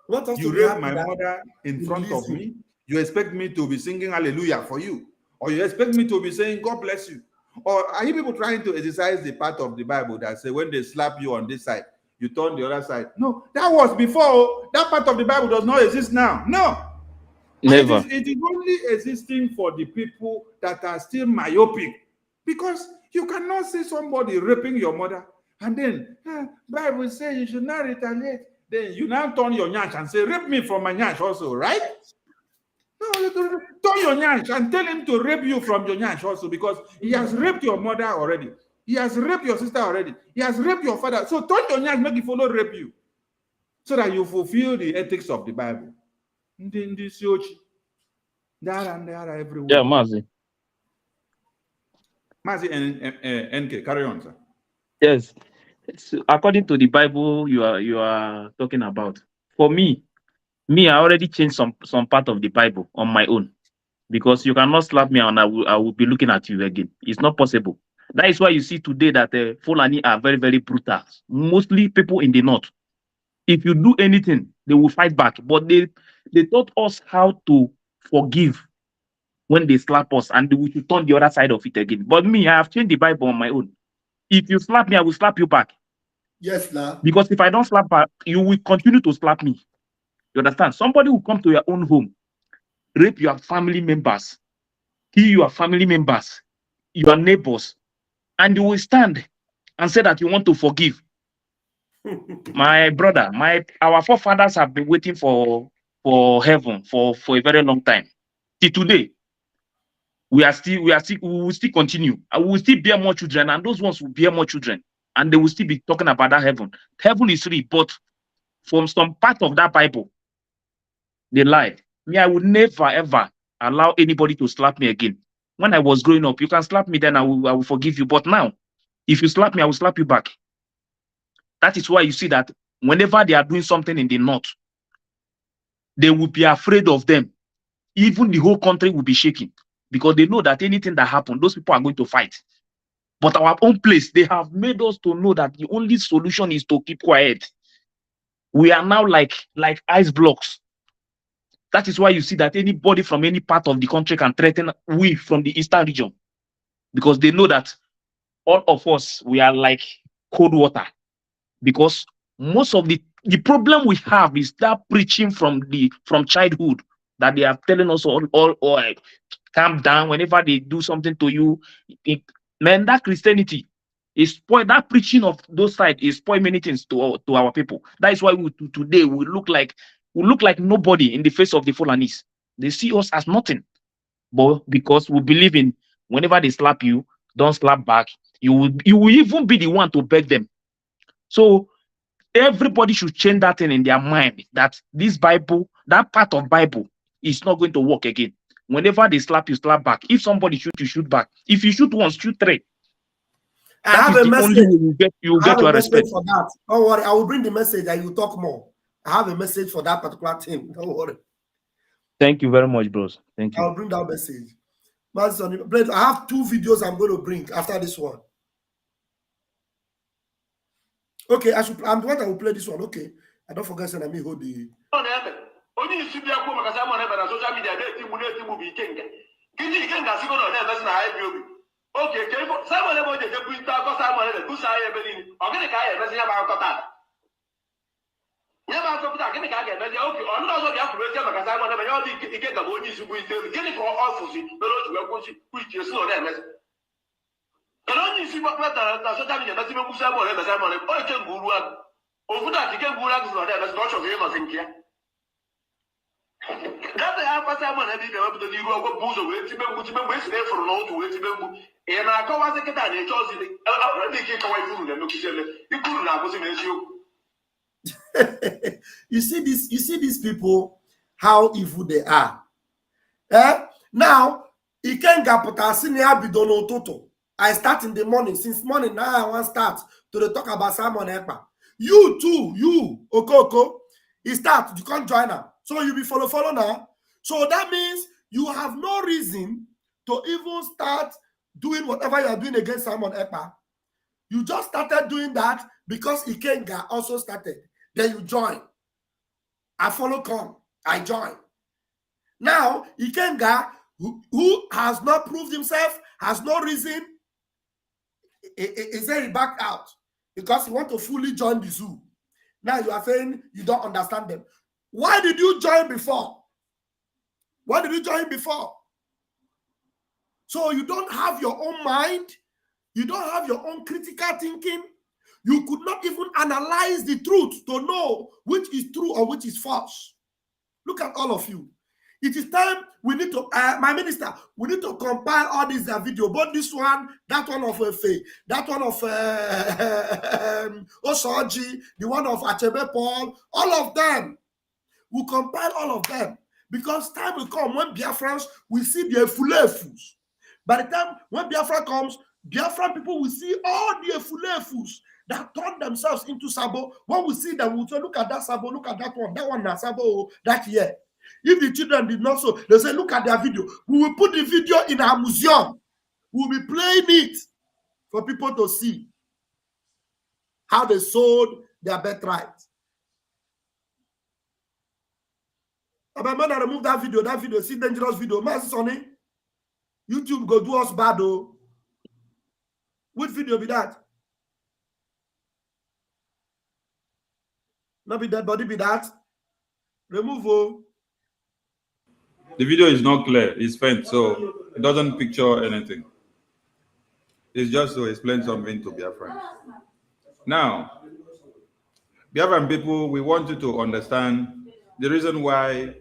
You raped my mother in front of me. You expect me to be singing hallelujah for you? Or you expect me to be saying God bless you? Or are you people trying to exercise the part of the Bible that say when they slap you on this side, you turn the other side? No, that was before. That part of the Bible does not exist now. No. Never. It is only existing for the people that are still myopic. Because you cannot see somebody raping your mother and then Bible says you should not retaliate. Then you now turn your nyash and say, rape me from my nyash also, right? No, you turn your nyash and tell him to rape you from your nyash also, because he has raped your mother already. He has raped your sister already. He has raped your father. So turn your nyash, make it follow rape you, so that you fulfill the ethics of the Bible. They are everywhere. Yeah, Mazi. Mazi NK, carry on, sir. Yes. So according to the Bible you are talking about, for me, I already changed some part of the Bible on my own, because you cannot slap me and I will be looking at you again. It's not possible. That is why you see today that Fulani are very, very brutal. Mostly people in the north. If you do anything, they will fight back. But they taught us how to forgive when they slap us, and we should turn the other side of it again. But me, I have changed the Bible on my own. If you slap me, I will slap you back. Yes, now. Because if I don't slap back, you will continue to slap me. You understand? Somebody will come to your own home, rape your family members, kill your family members, your neighbors, and you will stand and say that you want to forgive. My brother, our forefathers have been waiting for heaven for a very long time. Till today, we will still continue. We will still bear more children, and those ones will bear more children, and they will still be talking about that heaven. Heaven is real, but from some part of that Bible, they lied. Me, I would never ever allow anybody to slap me again. When I was growing up, you can slap me, then I will forgive you. But now, if you slap me, I will slap you back. That is why you see that whenever they are doing something in the north, they will be afraid of them. Even the whole country will be shaking, because they know that anything that happens, those people are going to fight. But our own place, they have made us to know that the only solution is to keep quiet. We are now like ice blocks. That is why you see that anybody from any part of the country can threaten we from the eastern region, because they know that all of us, we are like cold water. Because most of the problem we have is that preaching from childhood, that they are telling us all calm down whenever they do something to you. Man, that Christianity is spoiled. That preaching of those sides is spoil many things to our people. That is why today we look like nobody in the face of the Fulanis. They see us as nothing. But because we believe in, whenever they slap you, don't slap back. You will even be the one to beg them. So everybody should change that thing in their mind, that this Bible, that part of Bible, is not going to work again. Whenever they slap you, slap back. If somebody shoot you, shoot back. If you shoot once, shoot three. I have a message. You get your respect for that. Don't worry, I will bring the message and you talk more. I have a message for that particular thing. Don't worry. Thank you very much, bros. Thank you. I'll bring that message. I have 2 videos I'm going to bring after this one. Okay, I'm the one that will play this one. Okay, I don't forget that me hold the. Okay, Simon Lebo de Buita, Simon de Busa, Benin, or get a guy, Messia Marcota. Never talk about getting a guy, okay, or not only have to raise them because I want to get the money to get it for office, which is not them. And only see what matter, sometimes you must even put someone else, Simon, or can Guru, or would I get Guru, not as much of him as in here. That's the half someone having the legal booze away to be wasted for no to wait to be. And I go as a kid, and chose it. I already get away from them. You couldn't have was an issue. You see these people, how evil they are. Now, he can't get potassium bidono toto. I start in the morning. Since morning, now I want to start to talk about Simon Ekpa. You too, you, Okoko, he start, you can't join her. So you be follow now. So that means you have no reason to even start doing whatever you are doing against Simon Ekpa. You just started doing that because Ikenga also started. Then you join. I follow come. I join. Now, Ikenga, who has not proved himself, has no reason, is he backed out because he want to fully join the zoo. Now you are saying you don't understand them. Why did you join before? Why did you join before? So you don't have your own mind. You don't have your own critical thinking. You could not even analyze the truth to know which is true or which is false. Look at all of you. It is time we need to, my minister, we need to compile all these video, both this one, that one of Efe, that one of Osoji, the one of Achebe Paul, all of them. We'll compile all of them because time will come when Biafrans will see the Efulefus. By the time when Biafra comes, Biafran people will see all the Efulefus that turn themselves into Sabo. When we see them, we'll say, look at that Sabo, look at that one na Sabo that year. If the children did not so, they say, look at their video. We will put the video in our museum. We'll be playing it for people to see how they sold their birthright. But when I remove that video, see dangerous video, Master Sonny, YouTube go do us bad though. What video be that? Not be dead body be that. Remove oh. The video is not clear. It's faint, so it doesn't picture anything. It's just to explain something to Biafran. Now, Biafran people, we want you to understand the reason why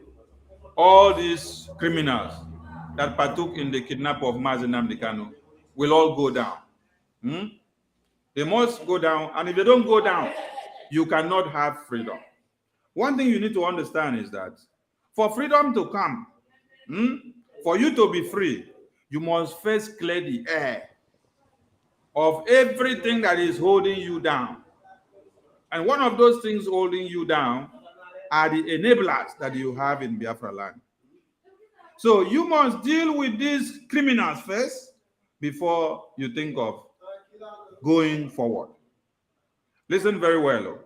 all these criminals that partook in the kidnap of Mazi Nnamdi Kanu will all go down. They must go down, and if they don't go down, you cannot have freedom. One thing you need to understand is that for freedom to come, for you to be free, you must first clear the air of everything that is holding you down. And one of those things holding you down are the enablers that you have in Biafra land. So you must deal with these criminals first before you think of going forward. Listen very well.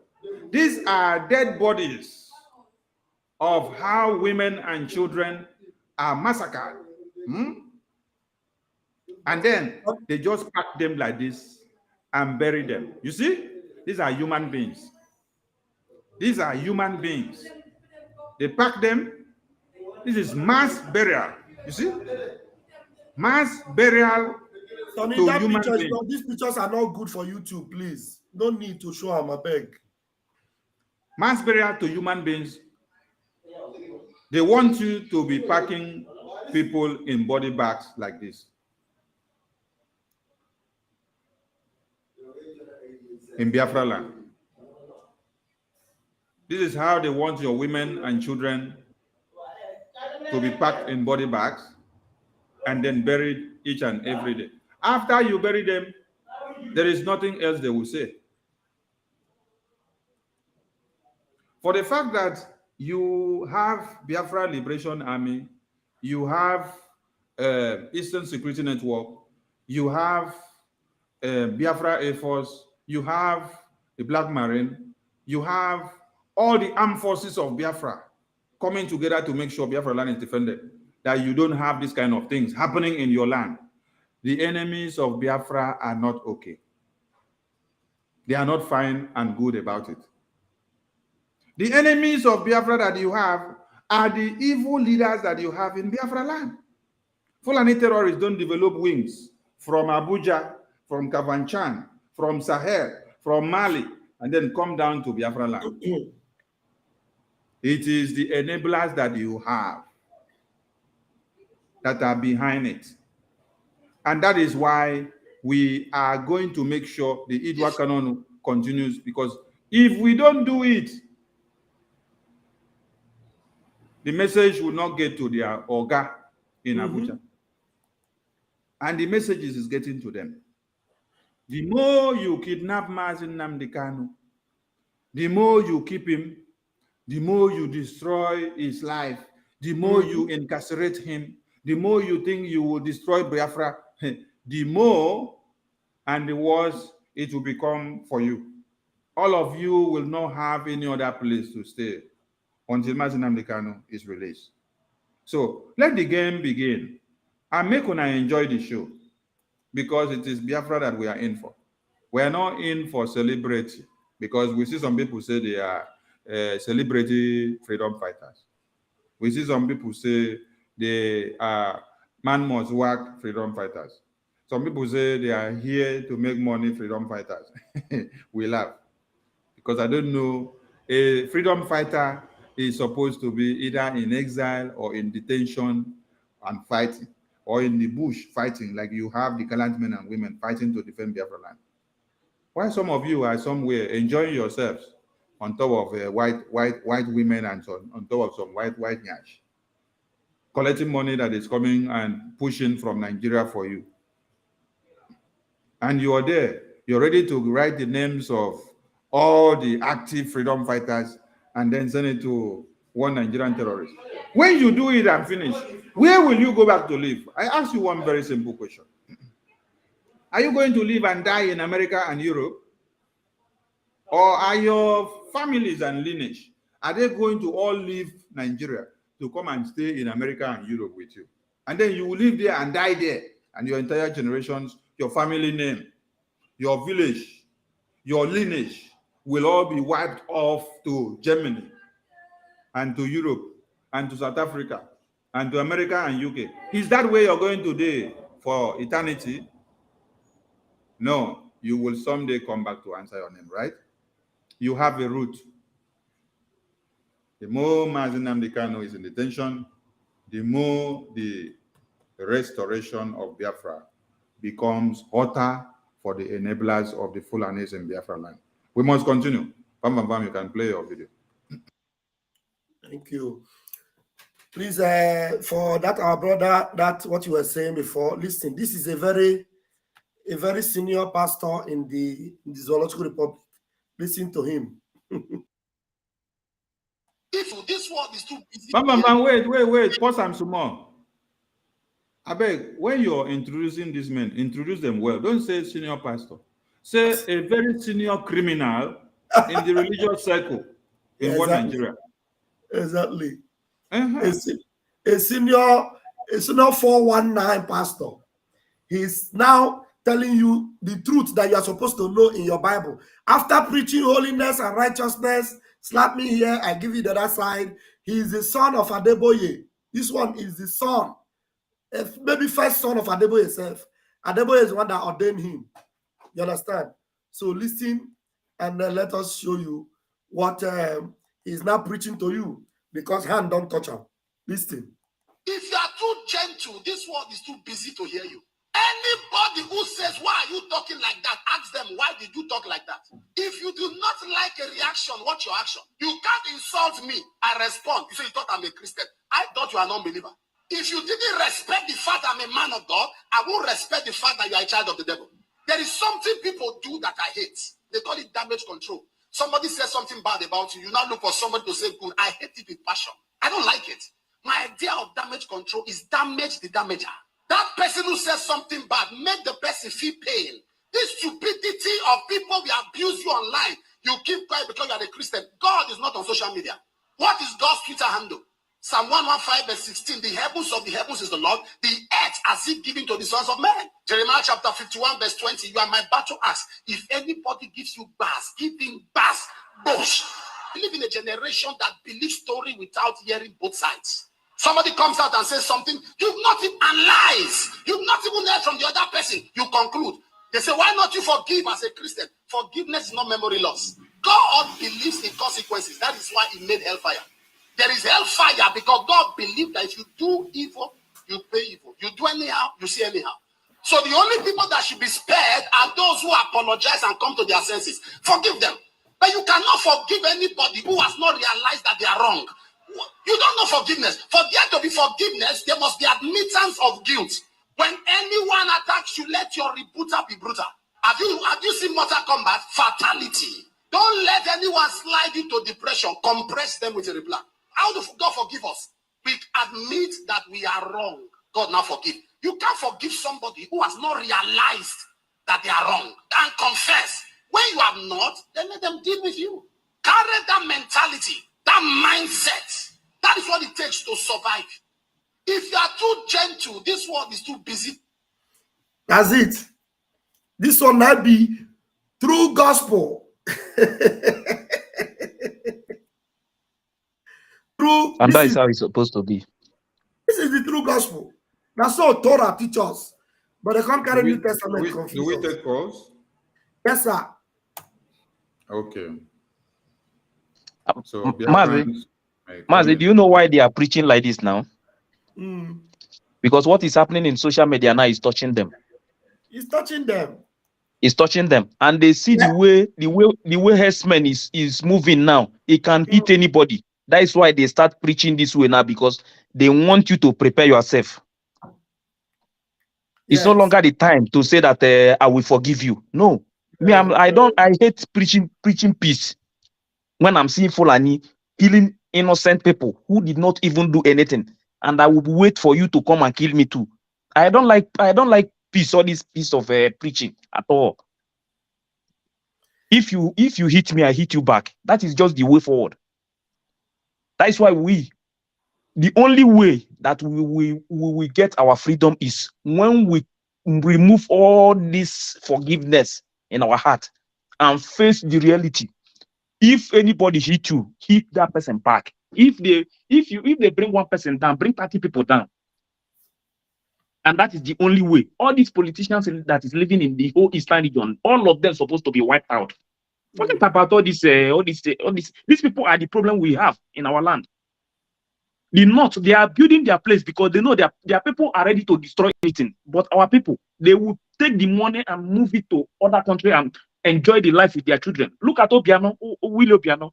These are dead bodies of how women and children are massacred. And then they just pack them like this and bury them. You see, these are human beings. These are human beings. They pack them. This is mass burial. You see? Mass burial Sonny, to that human pictures, beings. these pictures are not good for YouTube, please. No need to show them, I beg. Mass burial to human beings. They want you to be packing people in body bags like this. In Biafra land. This is how they want your women and children to be packed in body bags and then buried each and every day. After you bury them, there is nothing else they will say. For the fact that you have Biafra Liberation Army, you have Eastern Security Network, you have Biafra Air Force, you have the Black Marine, you have all the armed forces of Biafra coming together to make sure Biafra land is defended, that you don't have these kind of things happening in your land. The enemies of Biafra are not okay. They are not fine and good about it. The enemies of Biafra that you have are the evil leaders that you have in Biafra land. Fulani terrorists don't develop wings from Abuja, from Kavanchan, from Sahel, from Mali, and then come down to Biafra land. It is the enablers that you have that are behind it. And that is why we are going to make sure the Idwa Canon continues, because if we don't do it, the message will not get to their Oga in Abuja. And the message is getting to them. The more you kidnap Mazi Nnamdi Kanu, the more you keep him, the more you destroy his life, the more you incarcerate him, the more you think you will destroy Biafra, the more and the worse it will become for you. All of you will not have any other place to stay until Mazi Nnamdi Kanu is released. So let the game begin and make una enjoy the show, because it is Biafra that we are in for. We are not in for celebrity, because we see some people say they are celebrity freedom fighters. We see some people say they are man must work freedom fighters. Some people say they are here to make money freedom fighters. We laugh, because I don't know, a freedom fighter is supposed to be either in exile or in detention and fighting, or in the bush fighting, like you have the gallant men and women fighting to defend Biafra land. Why some of you are somewhere enjoying yourselves on top of white women and on top of some white nyash, collecting money that is coming and pushing from Nigeria for you, and you are there You're ready to write the names of all the active freedom fighters and then send it to one Nigerian terrorist. When you do it and finish, where will you go back to live? I ask you one very simple question. Are you going to live and die in America and Europe? Or are your families and lineage, are they going to all leave Nigeria to come and stay in America and Europe with you? And then you will live there and die there, and your entire generations, your family name, your village, your lineage will all be wiped off to Germany and to Europe and to South Africa and to America and UK. Is that where you're going today for eternity? No, you will someday come back to answer your name, right? You have a root. The more Mazi Nnamdi Kanu is in detention, the more the restoration of Biafra becomes hotter for the enablers of the Fulanis in Biafra land. We must continue. Bam, bam, bam, you can play your video. Thank you. Please, for that, our brother, that what you were saying before, listen, this is a very senior pastor in the Zoological Republic. Listen to him. If this world is too busy. Wait. Pause some more. I beg, when you're introducing these men, introduce them well. Don't say senior pastor. Say a very senior criminal in the religious circle in Exactly. what Nigeria. Exactly. A senior 419 pastor. He's now telling you the truth that you are supposed to know in your Bible. After preaching holiness and righteousness, slap me here, I give you the other side. He is the son of Adeboye. This one is the son, maybe first son of Adeboye himself. Adeboye is the one that ordained him. You understand? So listen and let us show you what he's now preaching to you, because hand don't touch him. Listen. If you are too gentle, this world is too busy to hear you. Anybody who says, why are you talking like that? Ask them, why did you talk like that? If you do not like a reaction, what's your action? You can't insult me. I respond. You say you thought I'm a Christian. I thought you are a non-believer. If you didn't respect the fact I'm a man of God, I won't respect the fact that you are a child of the devil. There is something people do that I hate. They call it damage control. Somebody says something bad about you. You now look for somebody to say good. I hate it with passion. I don't like it. My idea of damage control is damage the damager. That person who says something bad, make the person feel pain. This stupidity of people will abuse you online. You keep quiet because you are a Christian. God is not on social media. What is God's Twitter handle? Psalm 115 verse 16. The heavens of the heavens is the Lord. The earth as he given to the sons of men. Jeremiah chapter 51 verse 20. You are my battle axe. If anybody gives you bars, give him bars. Bush. We live in a generation that believes story without hearing both sides. Somebody comes out and says something, you've not even analyzed, you've not even heard from the other person. You conclude. They say, why not you forgive as a Christian? Forgiveness is not memory loss. God believes in consequences. That is why he made hellfire. There is hellfire because God believed that if you do evil, you pay evil. You do anyhow, you see anyhow. So the only people that should be spared are those who apologize and come to their senses. Forgive them. But you cannot forgive anybody who has not realized that they are wrong. You don't know forgiveness. For there to be forgiveness, there must be admittance of guilt. When anyone attacks you, let your rebuttal be brutal. Have you seen Mortal Kombat? Fatality. Don't let anyone slide into depression. Compress them with a reply. How does God forgive us? We admit that we are wrong. God now forgive. You can't forgive somebody who has not realized that they are wrong and confess. When you have not, then let them deal with you. Carry that mentality. That mindset, that is what it takes to survive. If you are too gentle, this world is too busy. That's it. This will not be true gospel. And that is how it's supposed to be. This is the true gospel. That's all Torah teaches us. But they can't carry New Testament confusion. Do we take calls? Yes, sir. Okay. So, Mazi, do you know why they are preaching like this now? Because what is happening in social media now is touching them. It's touching them. It's touching them, and they see the way herdsmen is moving now. It can hit anybody. That is why they start preaching this way now, because they want you to prepare yourself. It's no longer the time to say that I will forgive you. No, Me, I hate preaching peace when I'm seeing Fulani killing innocent people who did not even do anything, and I will wait for you to come and kill me too. I don't like peace or this piece of preaching at all. If you hit me, I hit you back. That is just the way forward. That is why the only way that we get our freedom is when we remove all this forgiveness in our heart and face the reality. If anybody hit you, hit that person back. If they bring one person down, bring 30 people down. And that is the only way. All these politicians that is living in the whole Eastern region, all of them supposed to be wiped out. Forget about all these. These people are the problem we have in our land. The North, they are building their place because they know their people are ready to destroy anything. But our people, they will take the money and move it to other country and enjoy the life with their children. Look at Obiano, Willie Obiano.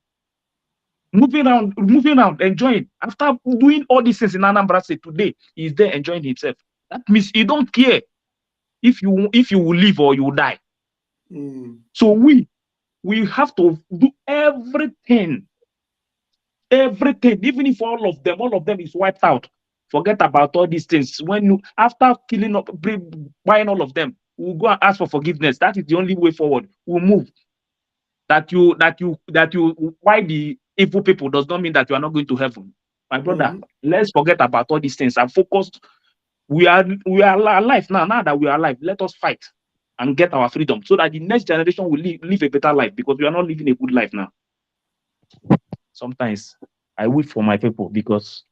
Moving around, enjoying. After doing all these things in Anambra State today, he's there enjoying himself. That means he don't care if you will live or you will die. So we have to do everything, even if all of them is wiped out. Forget about all these things. After killing up, buying all of them, we'll go and ask for forgiveness. That is the only way forward. We'll move. Why the evil people does not mean that you are not going to heaven. My brother, let's forget about all these things and focus. We are alive now. Now that we are alive, let us fight and get our freedom so that the next generation will live a better life, because we are not living a good life now. Sometimes I weep for my people because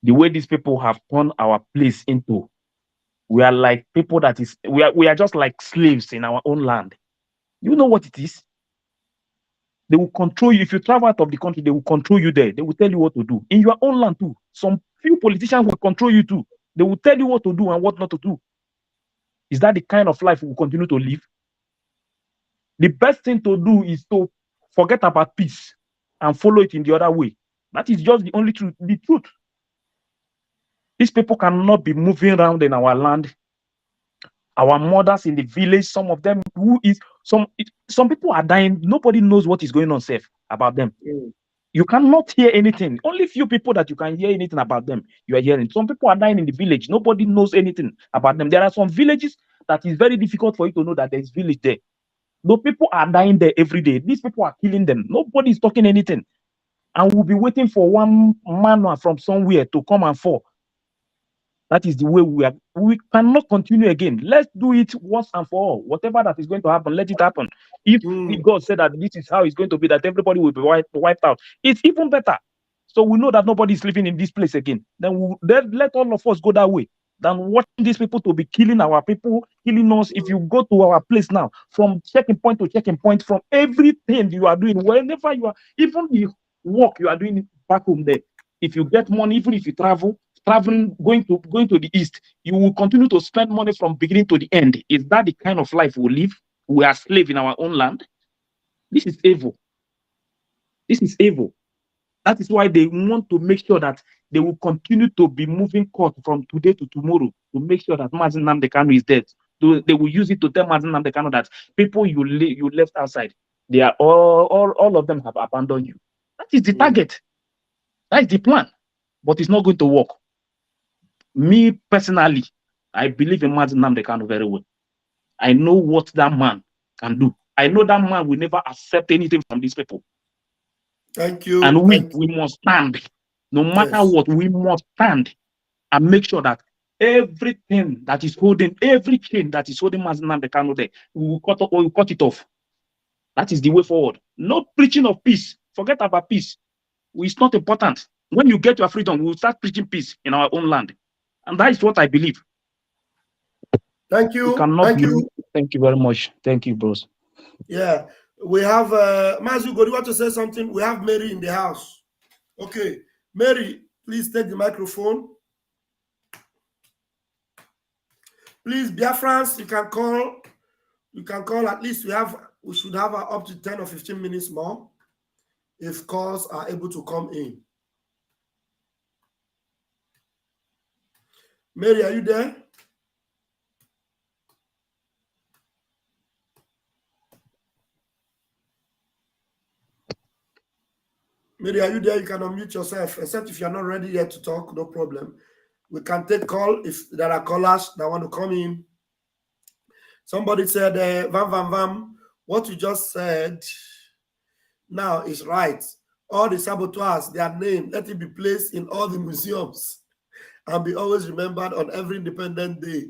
the way these people have turned our place into, we are like people we are just like slaves in our own land. You know what it is? They will control you. If you travel out of the country, they will control you there. They will tell you what to do. In your own land too, some few politicians will control you too. They will tell you what to do and what not to do. Is that the kind of life we will continue to live? The best thing to do is to forget about peace and follow it in the other way. That is just the only truth. The truth. These people cannot be moving around in our land. Our mothers in the village, some of them, some people are dying. Nobody knows what is going on safe about them. You cannot hear anything. Only few people that you can hear anything about them, you are hearing. Some people are dying in the village. Nobody knows anything about them. There are some villages that is very difficult for you to know that there is village there. Those people are dying there every day. These people are killing them. Nobody is talking anything. And we'll be waiting for one man from somewhere to come and fall. That is the way we are. We cannot continue again. Let's do it once and for all. Whatever that is going to happen, let it happen. If God said that this is how it's going to be, that everybody will be wiped out, it's even better. So we know that nobody is living in this place again. Then let all of us go that way than watching these people to be killing our people, killing us. If you go to our place now, from checking point to checking point, from everything you are doing, whenever you are, even the work you are doing back home there, if you get money, even if you traveling, going to the east, you will continue to spend money from beginning to the end. Is that the kind of life we live? We are slaves in our own land. This is evil. This is evil. That is why they want to make sure that they will continue to be moving court from today to tomorrow to make sure that Mazi Nnamdi Kanu is dead. They will use it to tell Mazi Nnamdi Kanu that people you left outside, they are all of them have abandoned you. That is the target. That is the plan. But it's not going to work. Me personally, I believe in Mazi Nnamdi Kanu very well. I know what that man can do. I know that man will never accept anything from these people. Thank you. And we must stand. No matter what, we must stand and make sure that everything that is holding, every chain that is holding Mazi Nnamdi Kanu there, we will cut it off. That is the way forward. No preaching of peace. Forget about peace. It's not important. When you get your freedom, we will start preaching peace in our own land. And that is what I believe. Thank you. Thank you very much. Thank you, bros. Yeah. We have Mazugo, do you want to say something? We have Mary in the house. Okay. Mary, please take the microphone. Please, Biafrans, you can call. You can call. At least we should have up to 10 or 15 minutes more if calls are able to come in. Mary, are you there? Mary, are you there? You can unmute yourself, except if you're not ready yet to talk, no problem. We can take call if there are callers that want to come in. Somebody said, Vam, what you just said now is right. All the saboteurs, their name, let it be placed in all the museums and be always remembered on every Independent Day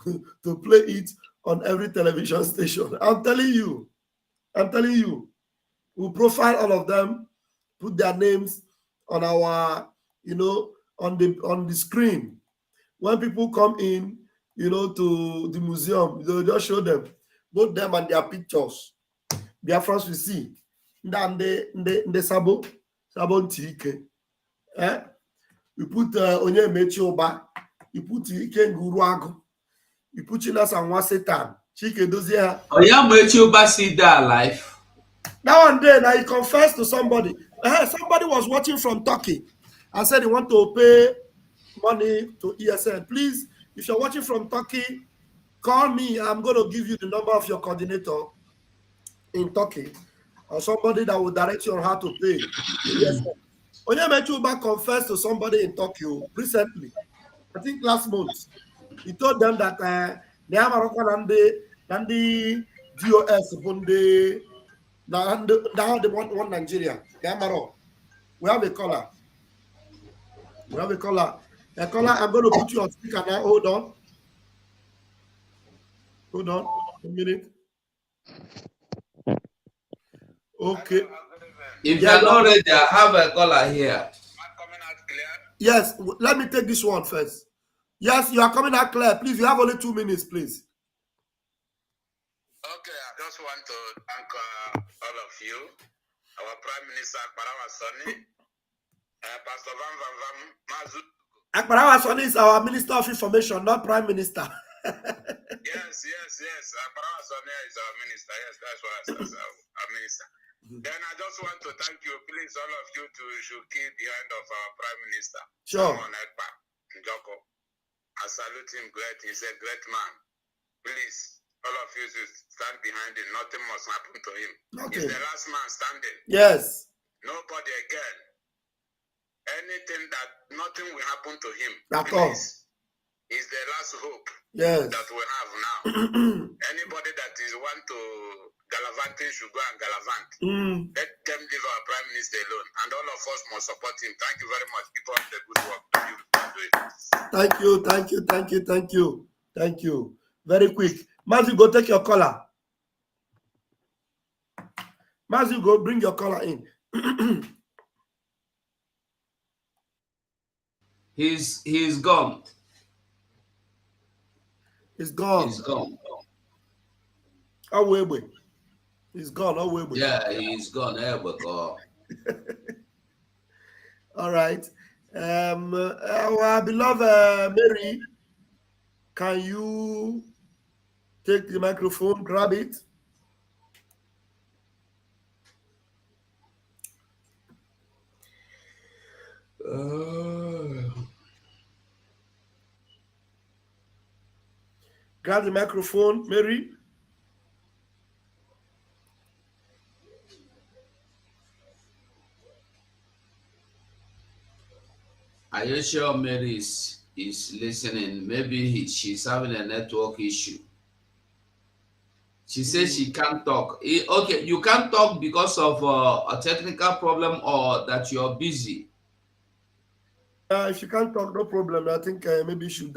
to play it on every television station. I'm telling you, we'll profile all of them, put their names on our, on the screen. When people come in, to the museum, they'll just show them, both them and their pictures. Biafrans we see. The Sabo Ntike. We put Onye Mechoba, you put Ike Nguruago, you put Chinas and Wasetan, Chike Dozia. Oya Mechoba see that alive. Now and then, I confessed to somebody. Somebody was watching from Turkey and said he want to pay money to ESN. Please, if you're watching from Turkey, call me. I'm going to give you the number of your coordinator in Turkey, or somebody that will direct you on how to pay. ESN. Onyemechuba confessed to somebody in Tokyo recently, I think last month. He told them that they are Moroccan and the DOS, now they want one Nigeria. They are Moroccan. We have a caller. A caller, I'm going to put you on speaker now. Hold on. A minute. Okay. If you're not ready, I have a caller here. Yes, let me take this one first. Yes, you are coming out clear. Please, you have only 2 minutes, please. Okay, I just want to thank all of you, our Prime Minister Akbarawa Sani, Pastor Vam Mazu. Akbarawa Sani is our Minister of Information, not Prime Minister. Yes. Akbarawa Sani is our minister. Yes, that's what I said, our minister. Then I just want to thank you, please, all of you should keep behind of our Prime Minister. Sure. Njoko. I salute him great. He's a great man. Please, all of you should stand behind him. Nothing must happen to him. Okay. He's the last man standing. Yes. Nobody again. Nothing will happen to him. At all. He's the last hope that we have now. Anybody that is want to gallivanting should go and gallivant. Let them leave our Prime Minister alone. And all of us must support him. Thank you very much. Keep up the good work that you do. Thank you. Very quick. Mazu, go take your caller. Mazu, go bring your caller in. He's gone. He's gone. Away. He's gone. Away. Yeah, he's gone. All right. Our beloved Mary, can you take the microphone, grab it? Grab the microphone, Mary. Are you sure Mary is listening? Maybe she's having a network issue. She says she can't talk. Okay, you can't talk because of a technical problem or that you're busy. If she can't talk, no problem. I think maybe you should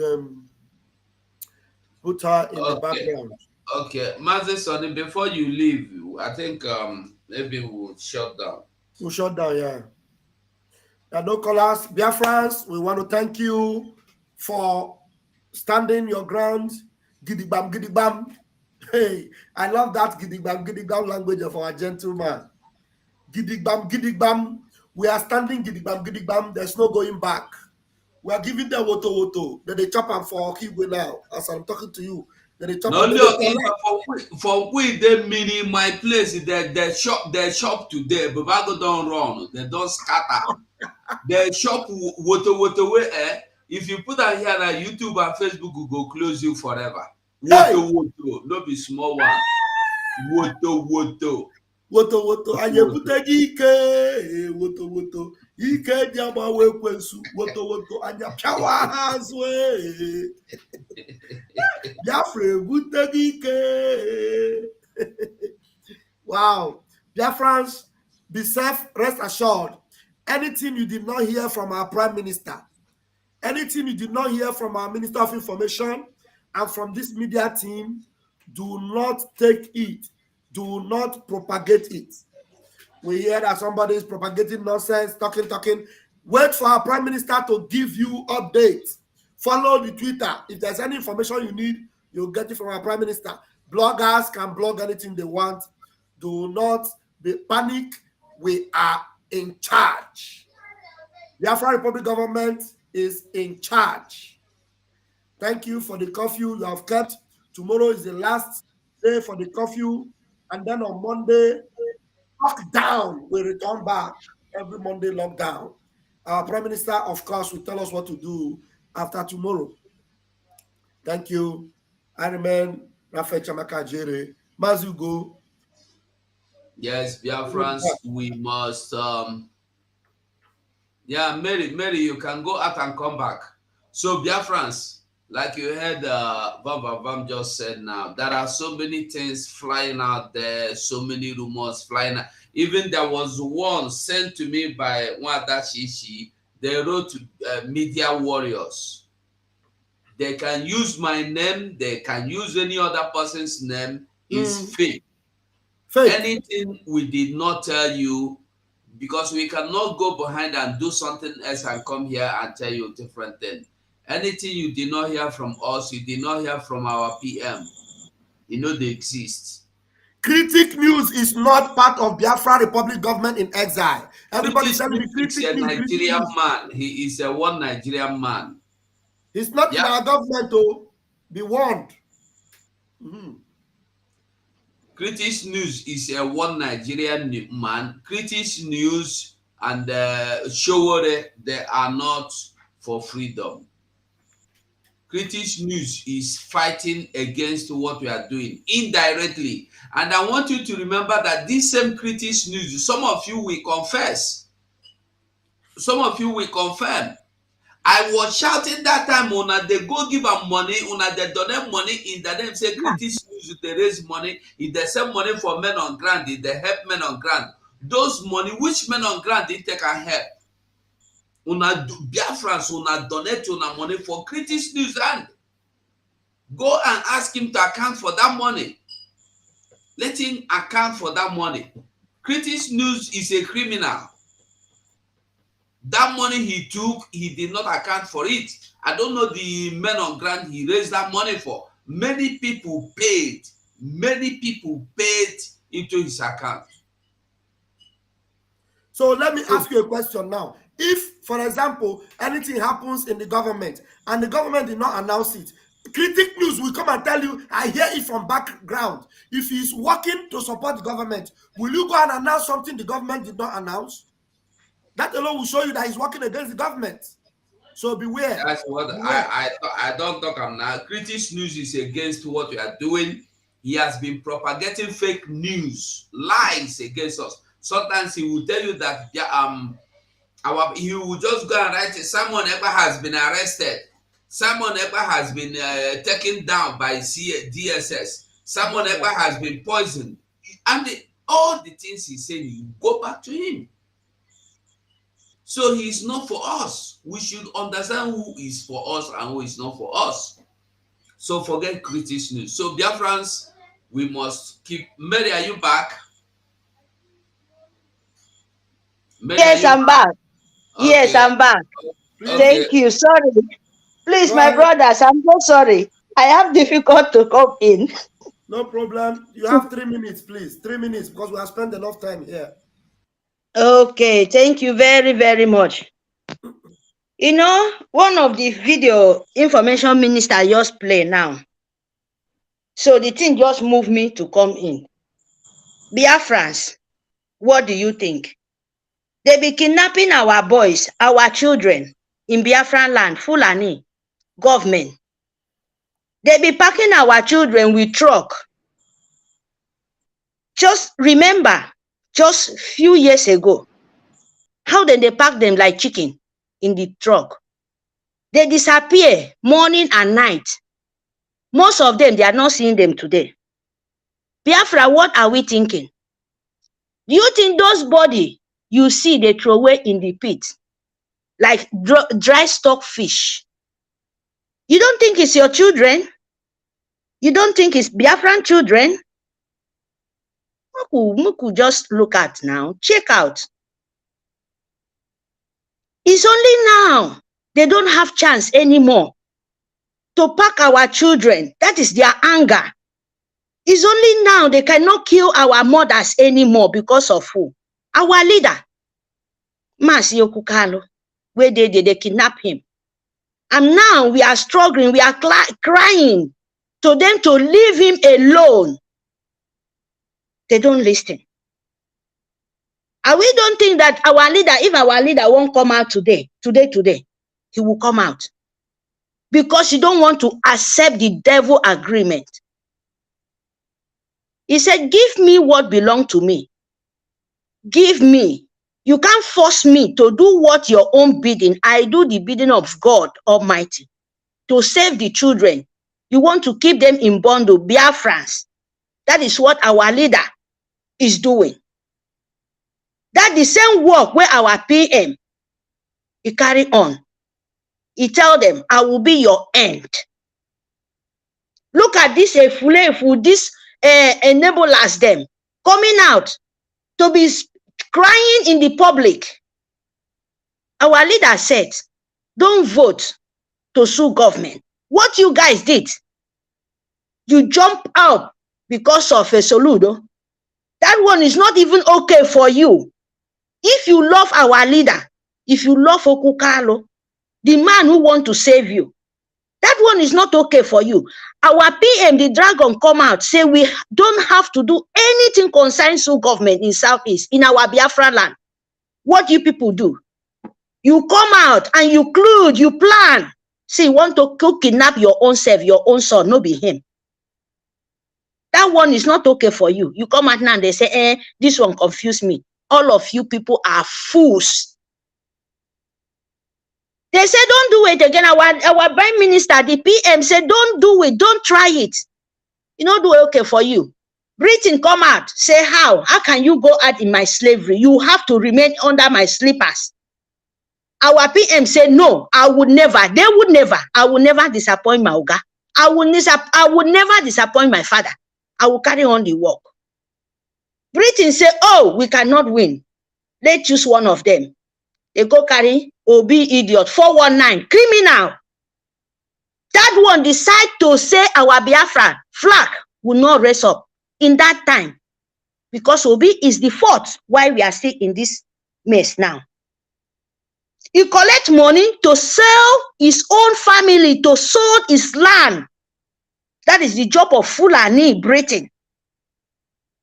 put her in the background. Okay, Mazi Sonny, before you leave, I think maybe we'll shut down. We'll shut down, yeah. There are no callers. Biafrans, we want to thank you for standing your ground. Gidigam, gidigam. Hey, I love that gidigam, gidigam language of our gentleman. Gidigam, gidigam. We are standing gidigam, gidigam. There's no going back. We are giving them woto. Then they chop them for Okigwe now. As I'm talking to you. Then they chop for we they meaning my place. They shop today, but I don't run. They don't scatter. They shop woto way. If you put that here, that YouTube and Facebook will go close you forever. Woto, no be small one. Woto. Woto woto anyebute ike woto woto ike diama we kwensu woto woto anya piawa hazwe Biafra bute ike. Wow. Biafrans, be safe, rest assured. Anything you did not hear from our Prime Minister, anything you did not hear from our Minister of Information and from this media team, do not take it. Do not propagate it. We hear that somebody is propagating nonsense, talking. Wait for our Prime Minister to give you updates. Follow the Twitter. If there's any information you need, you'll get it from our Prime Minister. Bloggers can blog anything they want. Do not be panic. We are in charge. The Biafra Republic government is in charge. Thank you for the curfew you have kept. Tomorrow is the last day for the curfew. And then on Monday, lockdown will return back. Every Monday, lockdown. Our Prime Minister, of course, will tell us what to do after tomorrow. Thank you. I remain Rafael Chamaka Jere. Mazugo. Yes, Biafrans, we must. Yeah, Mary, you can go out and come back. So, Biafrans, like you heard Vam just said now, there are so many things flying out there, so many rumors flying out. Even there was one sent to me by Wada Shishi. They wrote to media warriors. They can use my name, they can use any other person's name. It's fake. Anything we did not tell you, because we cannot go behind and do something else and come here and tell you a different thing. Anything you did not hear from us, you did not hear from our PM, you know they exist. Critic News is not part of Biafra Republic government in exile. Everybody telling me Critic News. He's a Nigerian man. He is a one Nigerian man. He's not in our government, though. Be warned. Critics News is a one Nigerian man. Critics News and Showore, they are not for freedom. Critics News is fighting against what we are doing indirectly. And I want you to remember that this same Critics News, some of you will confess. Some of you will confirm. I was shouting that time, una they go give them money, una they donate money in the name say Critics News, they raise money, if they send money for men on ground, if they help men on ground. Those money, which men on ground they take and help? Una Biafrans, una donate una money for Critics News and go and ask him to account for that money. Let him account for that money. Critics News is a criminal. That money he took, he did not account for it. I don't know the men on ground he raised that money for. Many people paid into his account. So let me ask you a question now. If, for example, anything happens in the government and the government did not announce it, Critic News will come and tell you, I hear it from background. If he's working to support the government, will you go and announce something the government did not announce? That alone will show you that he's working against the government. So beware. That's what I don't talk about now. Critics News is against what we are doing. He has been propagating fake news, lies against us. Sometimes he will tell you that he will just go and write Simon Ekpa has been arrested. Simon Ekpa has been taken down by DSS. Simon Ekpa has been poisoned. And all the things he's saying, you go back to him. So he's not for us. We should understand who is for us and who is not for us. So forget Critics News. So Biafrans, we must keep. Mary, are you back? Mary, yes, I'm back. Okay. Yes, I'm back. Okay. Thank you. Sorry. Please, my brothers, I'm so sorry. I have difficult to come in. No problem. You have 3 minutes, please. 3 minutes, because we have spent enough time here. Okay, thank you very, very much. You know, one of the video information minister just play now. So the thing just moved me to come in. Biafrans, what do you think? They be kidnapping our boys, our children in Biafran land, Fulani government. They be packing our children with truck. Just remember, just few years ago. How then they pack them like chicken in the truck? They disappear morning and night. Most of them, they are not seeing them today. Biafra, what are we thinking? Do you think those bodies you see they throw away in the pit like dry stock fish? You don't think it's your children? You don't think it's Biafran children? Muku just look at now, check out. It's only now they don't have chance anymore to pack our children. That is their anger. It's only now they cannot kill our mothers anymore because of who? Our leader, Masi Okukalo, where they kidnap him. And now we are struggling, we are crying to them to leave him alone. They don't listen. And we don't think that our leader, if our leader won't come out today, he will come out. Because you don't want to accept the devil agreement. He said, give me what belongs to me. Give me. You can't force me to do what your own bidding. I do the bidding of God Almighty to save the children. You want to keep them in bondage, Biafrans. That is what our leader is doing. That the same work where our PM, he carry on. He tell them, I will be your end. Look at this this enablers them coming out to be crying in the public. Our leader said, don't vote to sue government. What you guys did, you jump out because of a Soludo. That one is not even okay for you. If you love our leader, if you love Okukalo, the man who wants to save you, that one is not okay for you. Our PM, the dragon, come out, say we don't have to do anything concerning Sioux government in Southeast, in our Biafra land. What you people do? You come out and you collude, you plan. See, you want to kidnap your own self, your own son, no be him. That one is not okay for you. You come out now and they say, this one confused me. All of you people are fools. They say, don't do it again. Our prime minister, the PM said, don't do it. Don't try it. You know, do it okay for you. Britain come out, say, how can you go out in my slavery? You have to remain under my slippers. Our PM said, no, I would never. They would never. I will never disappoint my Oga. I would never disappoint my father. I will carry on the work. Britain say, oh, we cannot win. Let's choose one of them. They go carry Obi idiot, 419, criminal. That one decide to say our Biafra flag will not raise up in that time. Because Obi is the fault why we are still in this mess now. He collect money to sell his own family, to sold his land. That is the job of Fulani Britain.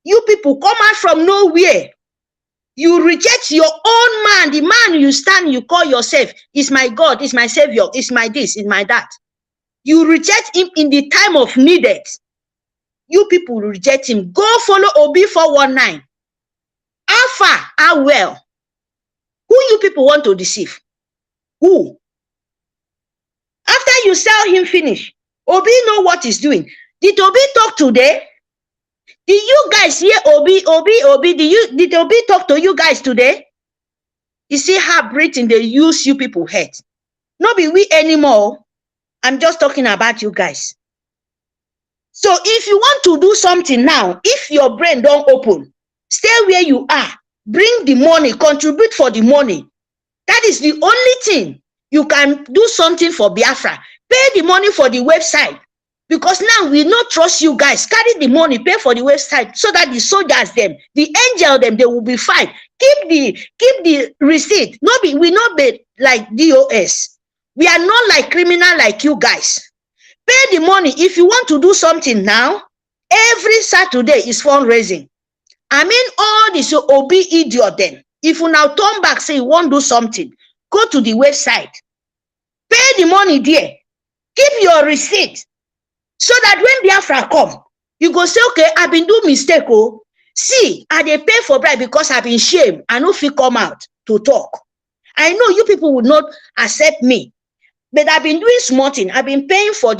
You people come out from nowhere. You reject your own man, the man you stand, you call yourself, is my God, is my Savior, is my this, is my that. You reject him in the time of needed. You people reject him. Go follow Obi 419. How far, how well? Who you people want to deceive? Who? After you sell him finish, Obi know what he's doing. Did Obi talk today? Did you guys hear Obi? Did Obi talk to you guys today? You see how Britain, they use you people head. Not be we anymore. I'm just talking about you guys. So if you want to do something now, if your brain don't open, stay where you are. Bring the money, contribute for the money. That is the only thing you can do something for Biafra. Pay the money for the website. Because now we not trust you guys. Carry the money, pay for the website so that the soldiers them, the angel them, they will be fine. Keep the receipt. We not be like DOS. We are not like criminal like you guys. Pay the money. If you want to do something now, every Saturday is fundraising. I mean all this Obi idiot then. If you now turn back, say you want to do something, go to the website. Pay the money there. Keep your receipt. So that when Biafra come, you go say, okay, I've been doing mistake. Oh, See, I dey pay for bribe because I've been shamed. I no fit come out to talk. I know you people would not accept me, but I've been doing small thing. I've been paying for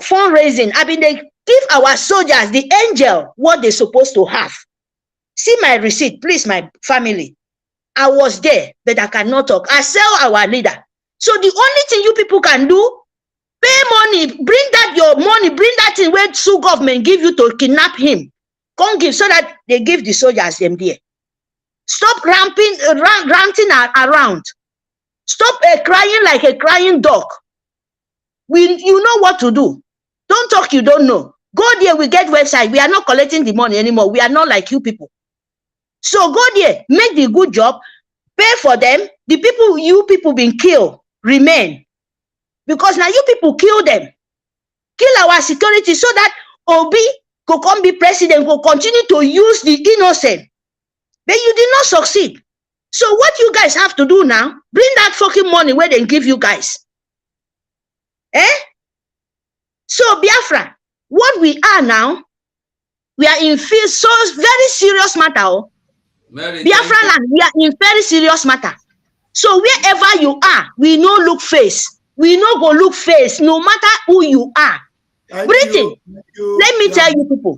fundraising. I've been give our soldiers, the angel, what they're supposed to have. See my receipt, please, my family. I was there, but I cannot talk. I sell our leader. So the only thing you people can do, pay money, bring that your money, bring that thing where Sioux government give you to kidnap him. Come give so that they give the soldiers them there. Stop ranting around. Stop crying like a crying dog. You know what to do. Don't talk you don't know. Go there, we get website. We are not collecting the money anymore. We are not like you people. So go there, make the good job, pay for them. The people, you people been killed, remain. Because now you people kill them. Kill our security so that Obi could come be president, will continue to use the innocent. But you did not succeed. So what you guys have to do now, bring that fucking money where they give you guys. So Biafra, what we are now, we are in so very serious matter. Mary, Biafra land, we are in very serious matter. So wherever you are, we no look face. We no go look face, no matter who you are. Britain, let me tell you people.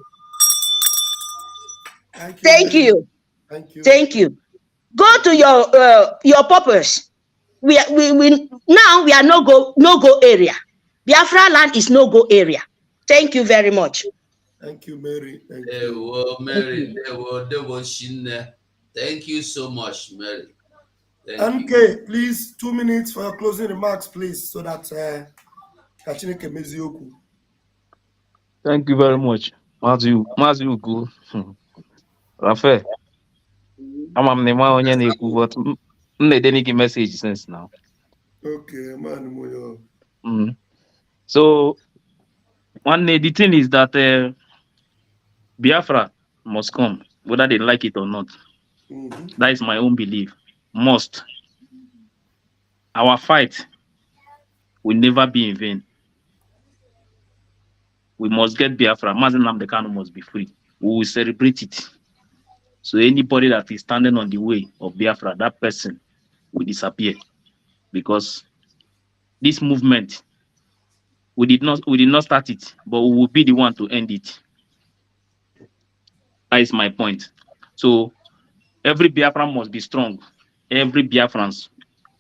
Thank you. Thank you. Go to your purpose. We now we are no go area. Biafra land is no go area. Thank you very much. Thank you, Mary. Thank you. Mary, thank you so much, Mary. MK, please, 2 minutes for your closing remarks, please, so that Kachineke Mezioku. Thank you very much. Mazu Ugu. Rafael. I'm the man on your but they didn't give message since now. Okay, man. So one day the thing is that Biafra must come, whether they like it or not. That is my own belief. Must. Our fight will never be in vain. We must get Biafra. Mazen Namdekano must be free. We will celebrate it. So anybody that is standing on the way of Biafra, that person will disappear. Because this movement, we did not start it, but we will be the one to end it. That is my point. So every Biafran must be strong. Every Biafrans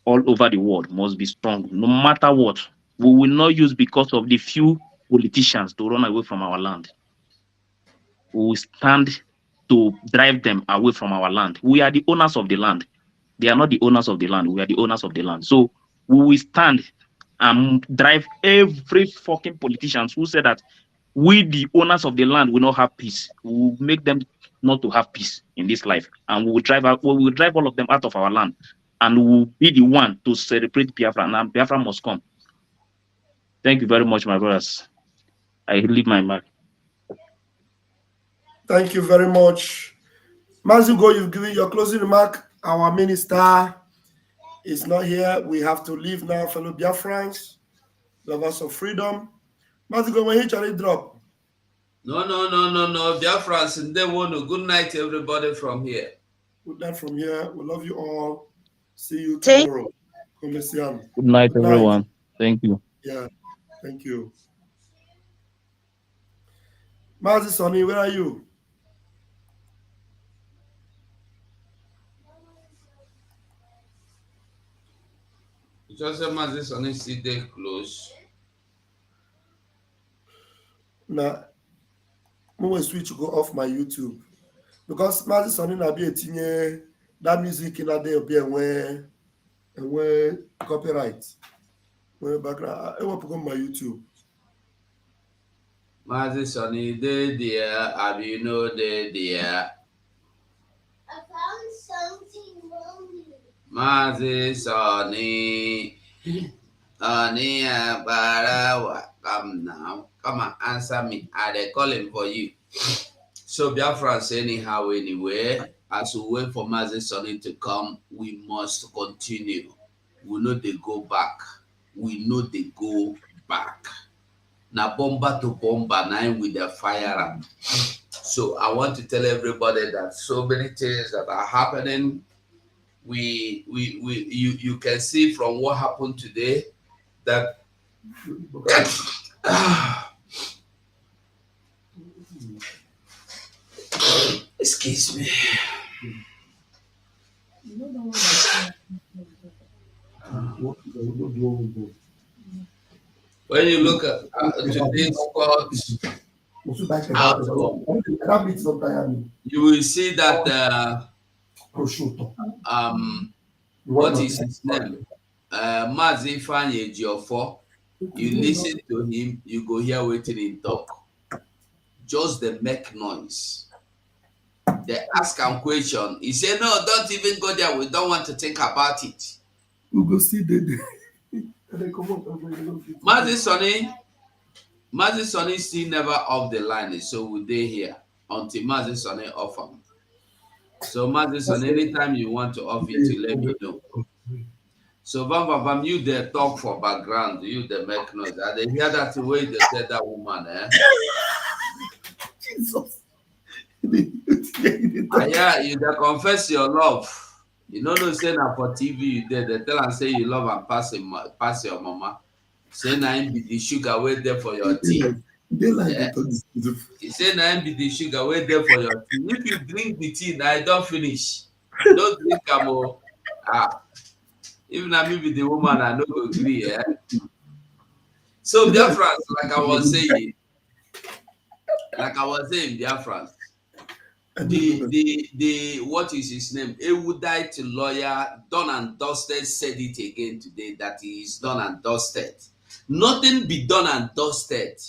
all over the world must be strong, no matter what. We will not use because of the few politicians to run away from our land. We will stand to drive them away from our land. We are the owners of the land. They are not the owners of the land. We are the owners of the land. So we will stand and drive every fucking politicians who said that we, the owners of the land, will not have peace. We will make them not to have peace in this life. And we will drive all of them out of our land. And we will be the one to celebrate Biafra. And Biafra must come. Thank you very much, my brothers. I leave my mark. Thank you very much. Mazugo, you've given your closing remark. Our minister is not here. We have to leave now, fellow Biafrans, lovers of freedom. Mazugo, when he drop. No. Biafrans, and they want to good night, everybody from here. Good night from here. We love you all. See you tomorrow. Good night, everyone. Thank you. Yeah, thank you. Mazi Sonny, where are you? Just Mazi Sonny sit there close. Now, I'm going to switch to go off my YouTube because Mazi Sonny na be etinye that music in a day be and copyright. When background, I want to go on my YouTube. Mazi Sonny, they there, have you know they there? I found something wrong. Mazi Sonny, honey, come now, come and answer me. They calling for you. So Biafrans, anyhow, anyway, as we wait for Mazi Sonny to come, we must continue. We know they go back. We know they go back. Now bomber to bomber, now with the firearm. So I want to tell everybody that so many things that are happening. You can see from what happened today that excuse me. When you look at today's court outcome, you will see that what is his name? Mazi Ifeanyi Ejiofor. You listen to him, you go hear waiting in talk. Just they make noise. They ask him question. He say, no, don't even go there. We don't want to think about it. We go see the Mazi Sonny still never off the line, so we dey here until Mazi Sonny off him. So Mazi Sonny, anytime you want to off it, you let me know. So Bam, you there talk for background, you there make noise. I dey hear that way they tell that woman, Jesus. Yeah, you dey confess your love. You know say na for TV you there. They tell and say you love and pass your mama. Say na him be the sugar way there for your tea. Yeah. He say na him be the sugar way there for your tea. If you drink the tea, now I don't finish. Don't drink am. If na me be the woman, I no go agree. Yeah. So Biafra, like I was saying, Biafra. The what is his name? Erudite lawyer done and dusted said it again today that he is done and dusted. Nothing be done and dusted.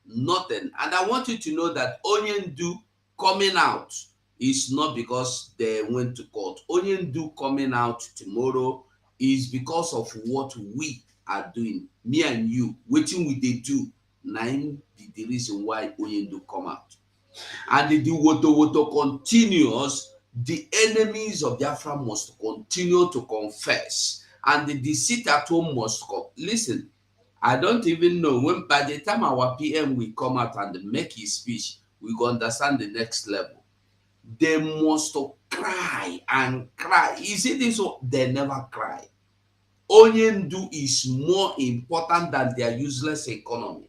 Nothing. And I want you to know that Onyendu coming out is not because they went to court. Onyendu coming out tomorrow is because of what we are doing. Me and you, waiting with they do. Nine be the reason why Onyendu come out. And the woto continues, the enemies of Biafra must continue to confess. And the deceit at home must come. Listen, I don't even know when by the time our PM will come out and make his speech, we will understand the next level. They must cry and cry. You see this? They never cry. Onyendu is more important than their useless economy.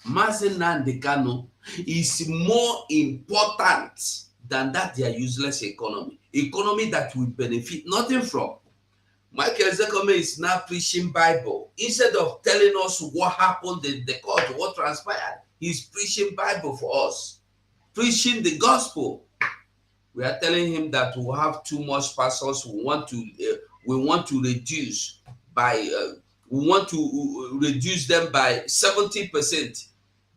Mazi Nnamdi Kanu is more important than that their useless economy. Economy that will benefit nothing from. Michael Zekome is now preaching Bible. Instead of telling us what happened in the court, what transpired, he's preaching Bible for us. Preaching the gospel. We are telling him that we have too much pastors. We want to reduce them by 70%.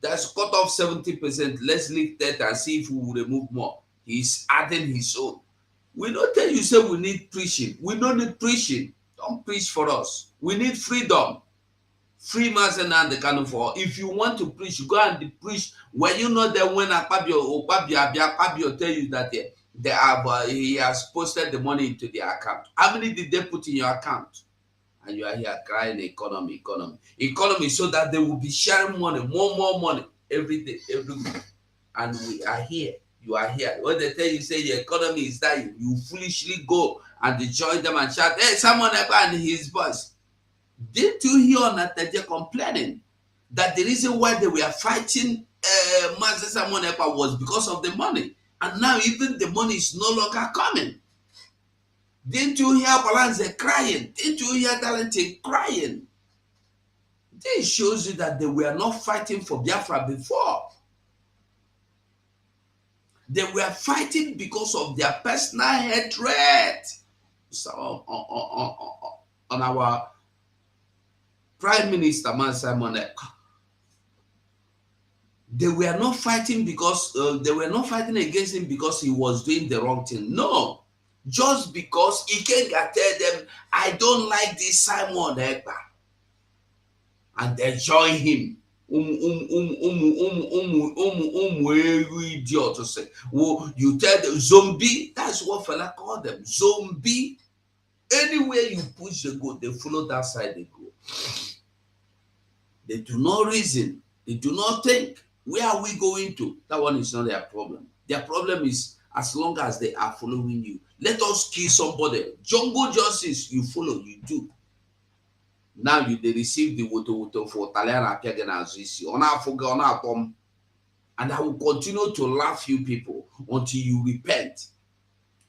That's cut off 70%. Let's leave that and see if we will remove more. He's adding his own. We don't tell you say we need preaching. We don't need preaching. Don't preach for us. We need freedom. Free Mazi Nnamdi Kanu for. If you want to preach, go and preach. When you know that when Akpabio tell you that he has posted the money into the account. How many did they put in your account? And you are here crying economy, so that they will be sharing money, more money every day, every week. And we are here. You are here. When they tell you, say the economy is dying, you foolishly go and join them and shout, hey, someone and his boss. Didn't you hear on that they're complaining that the reason why they were fighting Mazi Simon Ekpa was because of the money? And now even the money is no longer coming. Didn't you hear Balanze crying? Didn't you hear Dalente crying? This shows you that they were not fighting for Biafra before. They were fighting because of their personal hatred. So on our Prime Minister, Mazi Simon Ekpa. They were not fighting because they were not fighting against him because he was doing the wrong thing. No. Just because he can't tell them, I don't like this Simon Ekpa. And they join him. Idiot to say. Well, you tell them zombie, that's what fella call them. Zombie. Anywhere you push they go, they follow that side they go. They do not reason. They do not think. Where are we going to? That one is not their problem. Their problem is as long as they are following you. Let us kill somebody. Jungle justice, you follow, you do. Now they receive the woto for Talera Piaganazisi. On our forget on our bomb. And I will continue to laugh you people until you repent.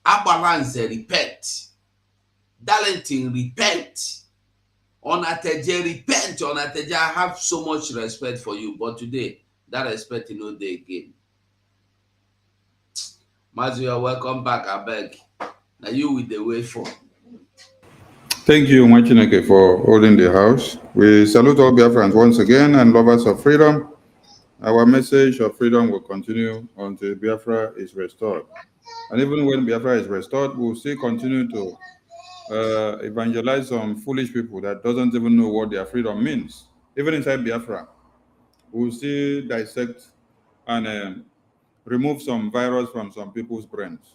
Abalance repent. Darlington repent. Onateje repent. Onateje, I have so much respect for you, but today that respect is no day again. Mazu, you're welcome back, I beg. Now you with the way for. Thank you, Machineke, for holding the house. We salute all Biafrans once again and lovers of freedom. Our message of freedom will continue until Biafra is restored. And even when Biafra is restored, we'll still continue to evangelize some foolish people that doesn't even know what their freedom means. Even inside Biafra, we'll still dissect and remove some virus from some people's brains,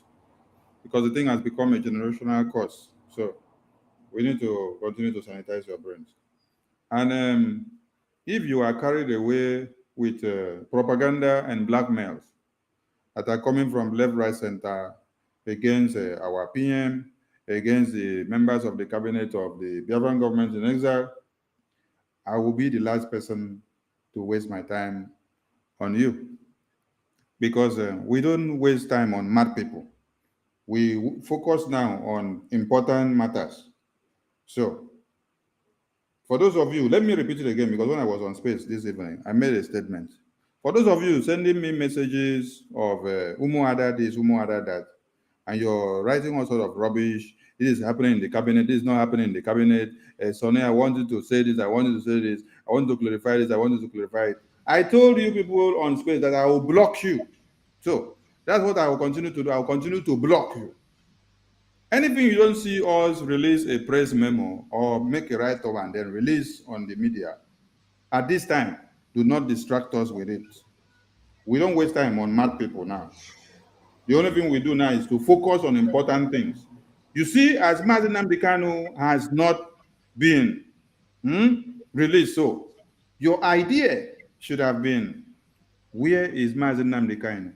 because the thing has become a generational curse. So we need to continue to sanitize your brains. And if you are carried away with propaganda and blackmails that are coming from left, right, center against our PM, against the members of the cabinet of the Biafran government in exile, I will be the last person to waste my time on you. Because we don't waste time on mad people. We focus now on important matters. So, for those of you, let me repeat it again, because when I was on space this evening, I made a statement. For those of you sending me messages of Umu Ada this, Umu Ada that, and you're writing all sort of rubbish, this is happening in the cabinet, this is not happening in the cabinet, Sonny, I wanted to say this, I wanted to say this, I want to clarify this, I wanted to clarify it. I told you people on space that I will block you. So, that's what I will continue to do. I will continue to block you. Anything you don't see us release a press memo or make a write-up and then release on the media, at this time, do not distract us with it. We don't waste time on mad people now. The only thing we do now is to focus on important things. You see, as Mazi Nnamdi Kanu has not been released, so your idea should have been, where is Mazi Nnamdi Kanu?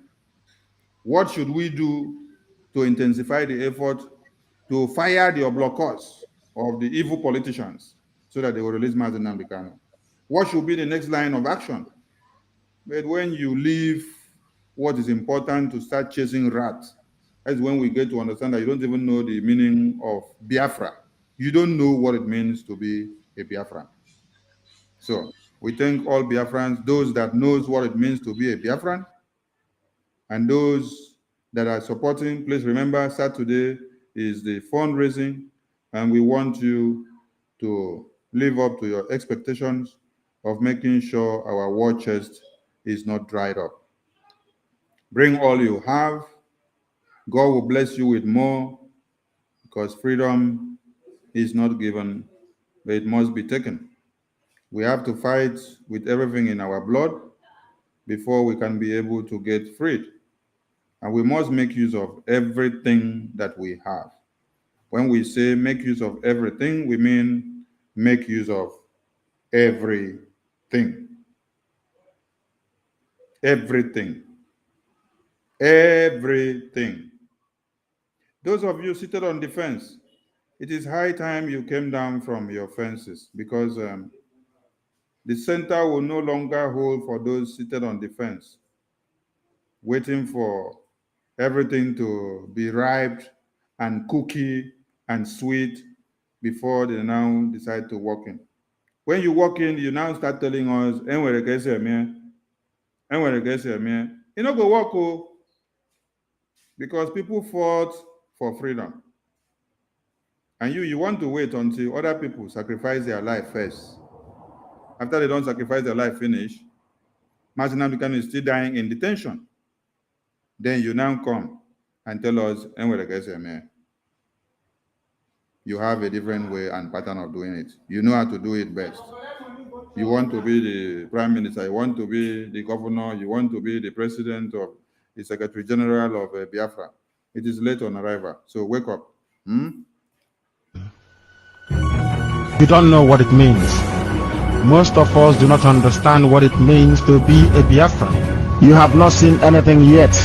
What should we do to intensify the effort to fire the blockers of the evil politicians so that they will release Mazi Nnamdi Kanu? What should be the next line of action? But when you leave what is important to start chasing rats, that's when we get to understand that you don't even know the meaning of Biafra. You don't know what it means to be a Biafran. So we thank all Biafrans, those that knows what it means to be a Biafran, and those that are supporting. Please remember, Saturday is the fundraising, and we want you to live up to your expectations of making sure our war chest is not dried up. Bring all you have. God will bless you with more, because freedom is not given, but it must be taken. We have to fight with everything in our blood before we can be able to get freed. And we must make use of everything that we have. When we say make use of everything, we mean make use of everything. Everything. Everything. Those of you seated on the fence, it is high time you came down from your fences, because the center will no longer hold for those seated on the fence, waiting for everything to be ripe and cookie and sweet before they now decide to walk in. When you walk in, you now start telling us, you know, go walk, because people fought for freedom. And you want to wait until other people sacrifice their life first. After they don't sacrifice their life finish, Mazi Nnamdi Kanu is still dying in detention. Then you now come and tell us, you have a different way and pattern of doing it. You know how to do it best. You want to be the prime minister, you want to be the governor, you want to be the president of the secretary general of Biafra. It is late on arrival, so wake up. You don't know what it means Most of us do not understand what it means to be a Biafran. You have not seen anything yet.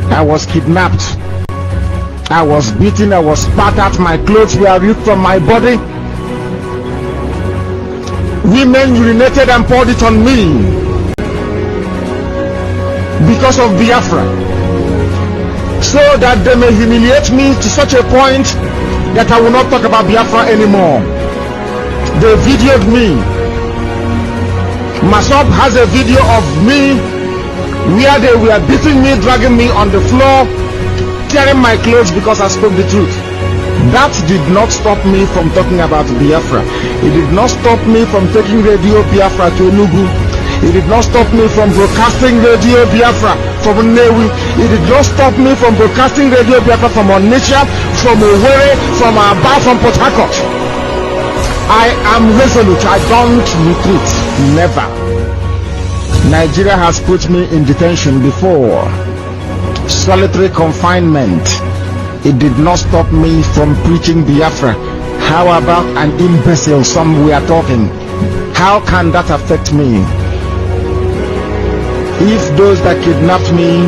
I was kidnapped. I was beaten. I was spat at. My clothes were ripped from my body. Women urinated and poured it on me because of Biafra, so that they may humiliate me to such a point that I will not talk about Biafra anymore. They videoed me. Masop has a video of me where they were beating me, dragging me on the floor, tearing my clothes because I spoke the truth. That did not stop me from talking about Biafra. It did not stop me from taking Radio Biafra to Enugu. It did not stop me from broadcasting Radio Biafra from Nnewi. It did not stop me from broadcasting Radio Biafra from Onitsha, from Owerri, from Aba, from Port Harcourt. I am resolute. I don't retreat. Never. Nigeria has put me in detention before. Solitary confinement. It did not stop me from preaching Biafra. How about an imbecile? Some we are talking. How can that affect me? If those that kidnapped me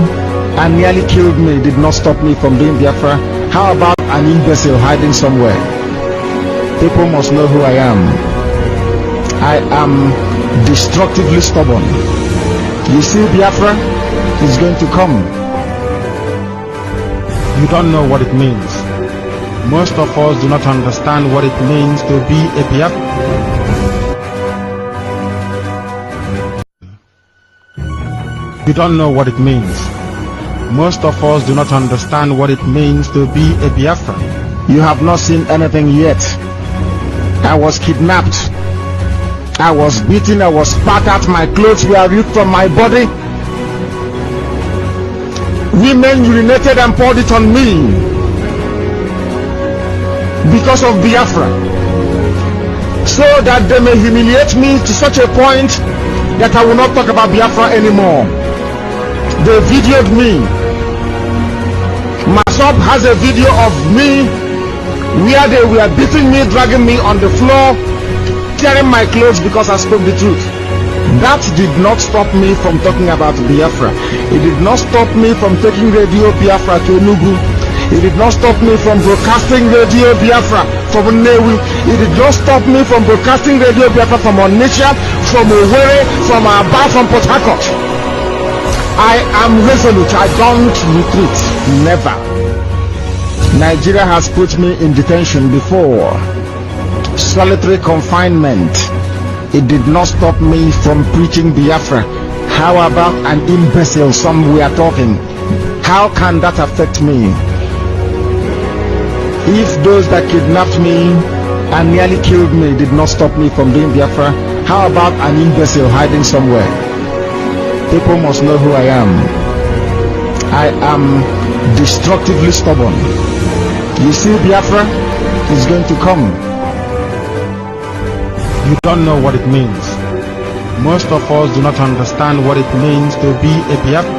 and nearly killed me did not stop me from doing Biafra, how about an imbecile hiding somewhere? People must know who I am. I am destructively stubborn. You see, Biafra is going to come. You don't know what it means. Most of us do not understand what it means to be a Biafra. You don't know what it means. Most of us do not understand what it means to be a Biafra. You have not seen anything yet. I was kidnapped. I was beaten. I was spat at. My clothes were ripped from my body. Women urinated and poured it on me because of Biafra, so that they may humiliate me to such a point that I will not talk about Biafra anymore. They videoed me. Masop has a video of me where they were beating me, dragging me on the floor, tearing my clothes because I spoke the truth. That did not stop me from talking about Biafra. It did not stop me from taking Radio Biafra to Enugu. It did not stop me from broadcasting Radio Biafra from Nnewi. It did not stop me from broadcasting Radio Biafra from Onitsha, from Owerri, from Aba, from Port Harcourt. I am resolute. I don't retreat. Never. Nigeria has put me in detention before. Solitary confinement. It did not stop me from preaching Biafra. How about an imbecile? Some we are talking. How can that affect me? If those that kidnapped me and nearly killed me did not stop me from doing Biafra, how about an imbecile hiding somewhere? People must know who I am. I am destructively stubborn. You see, Biafra is going to come. You don't know what it means. Most of us do not understand what it means to be a Biafra.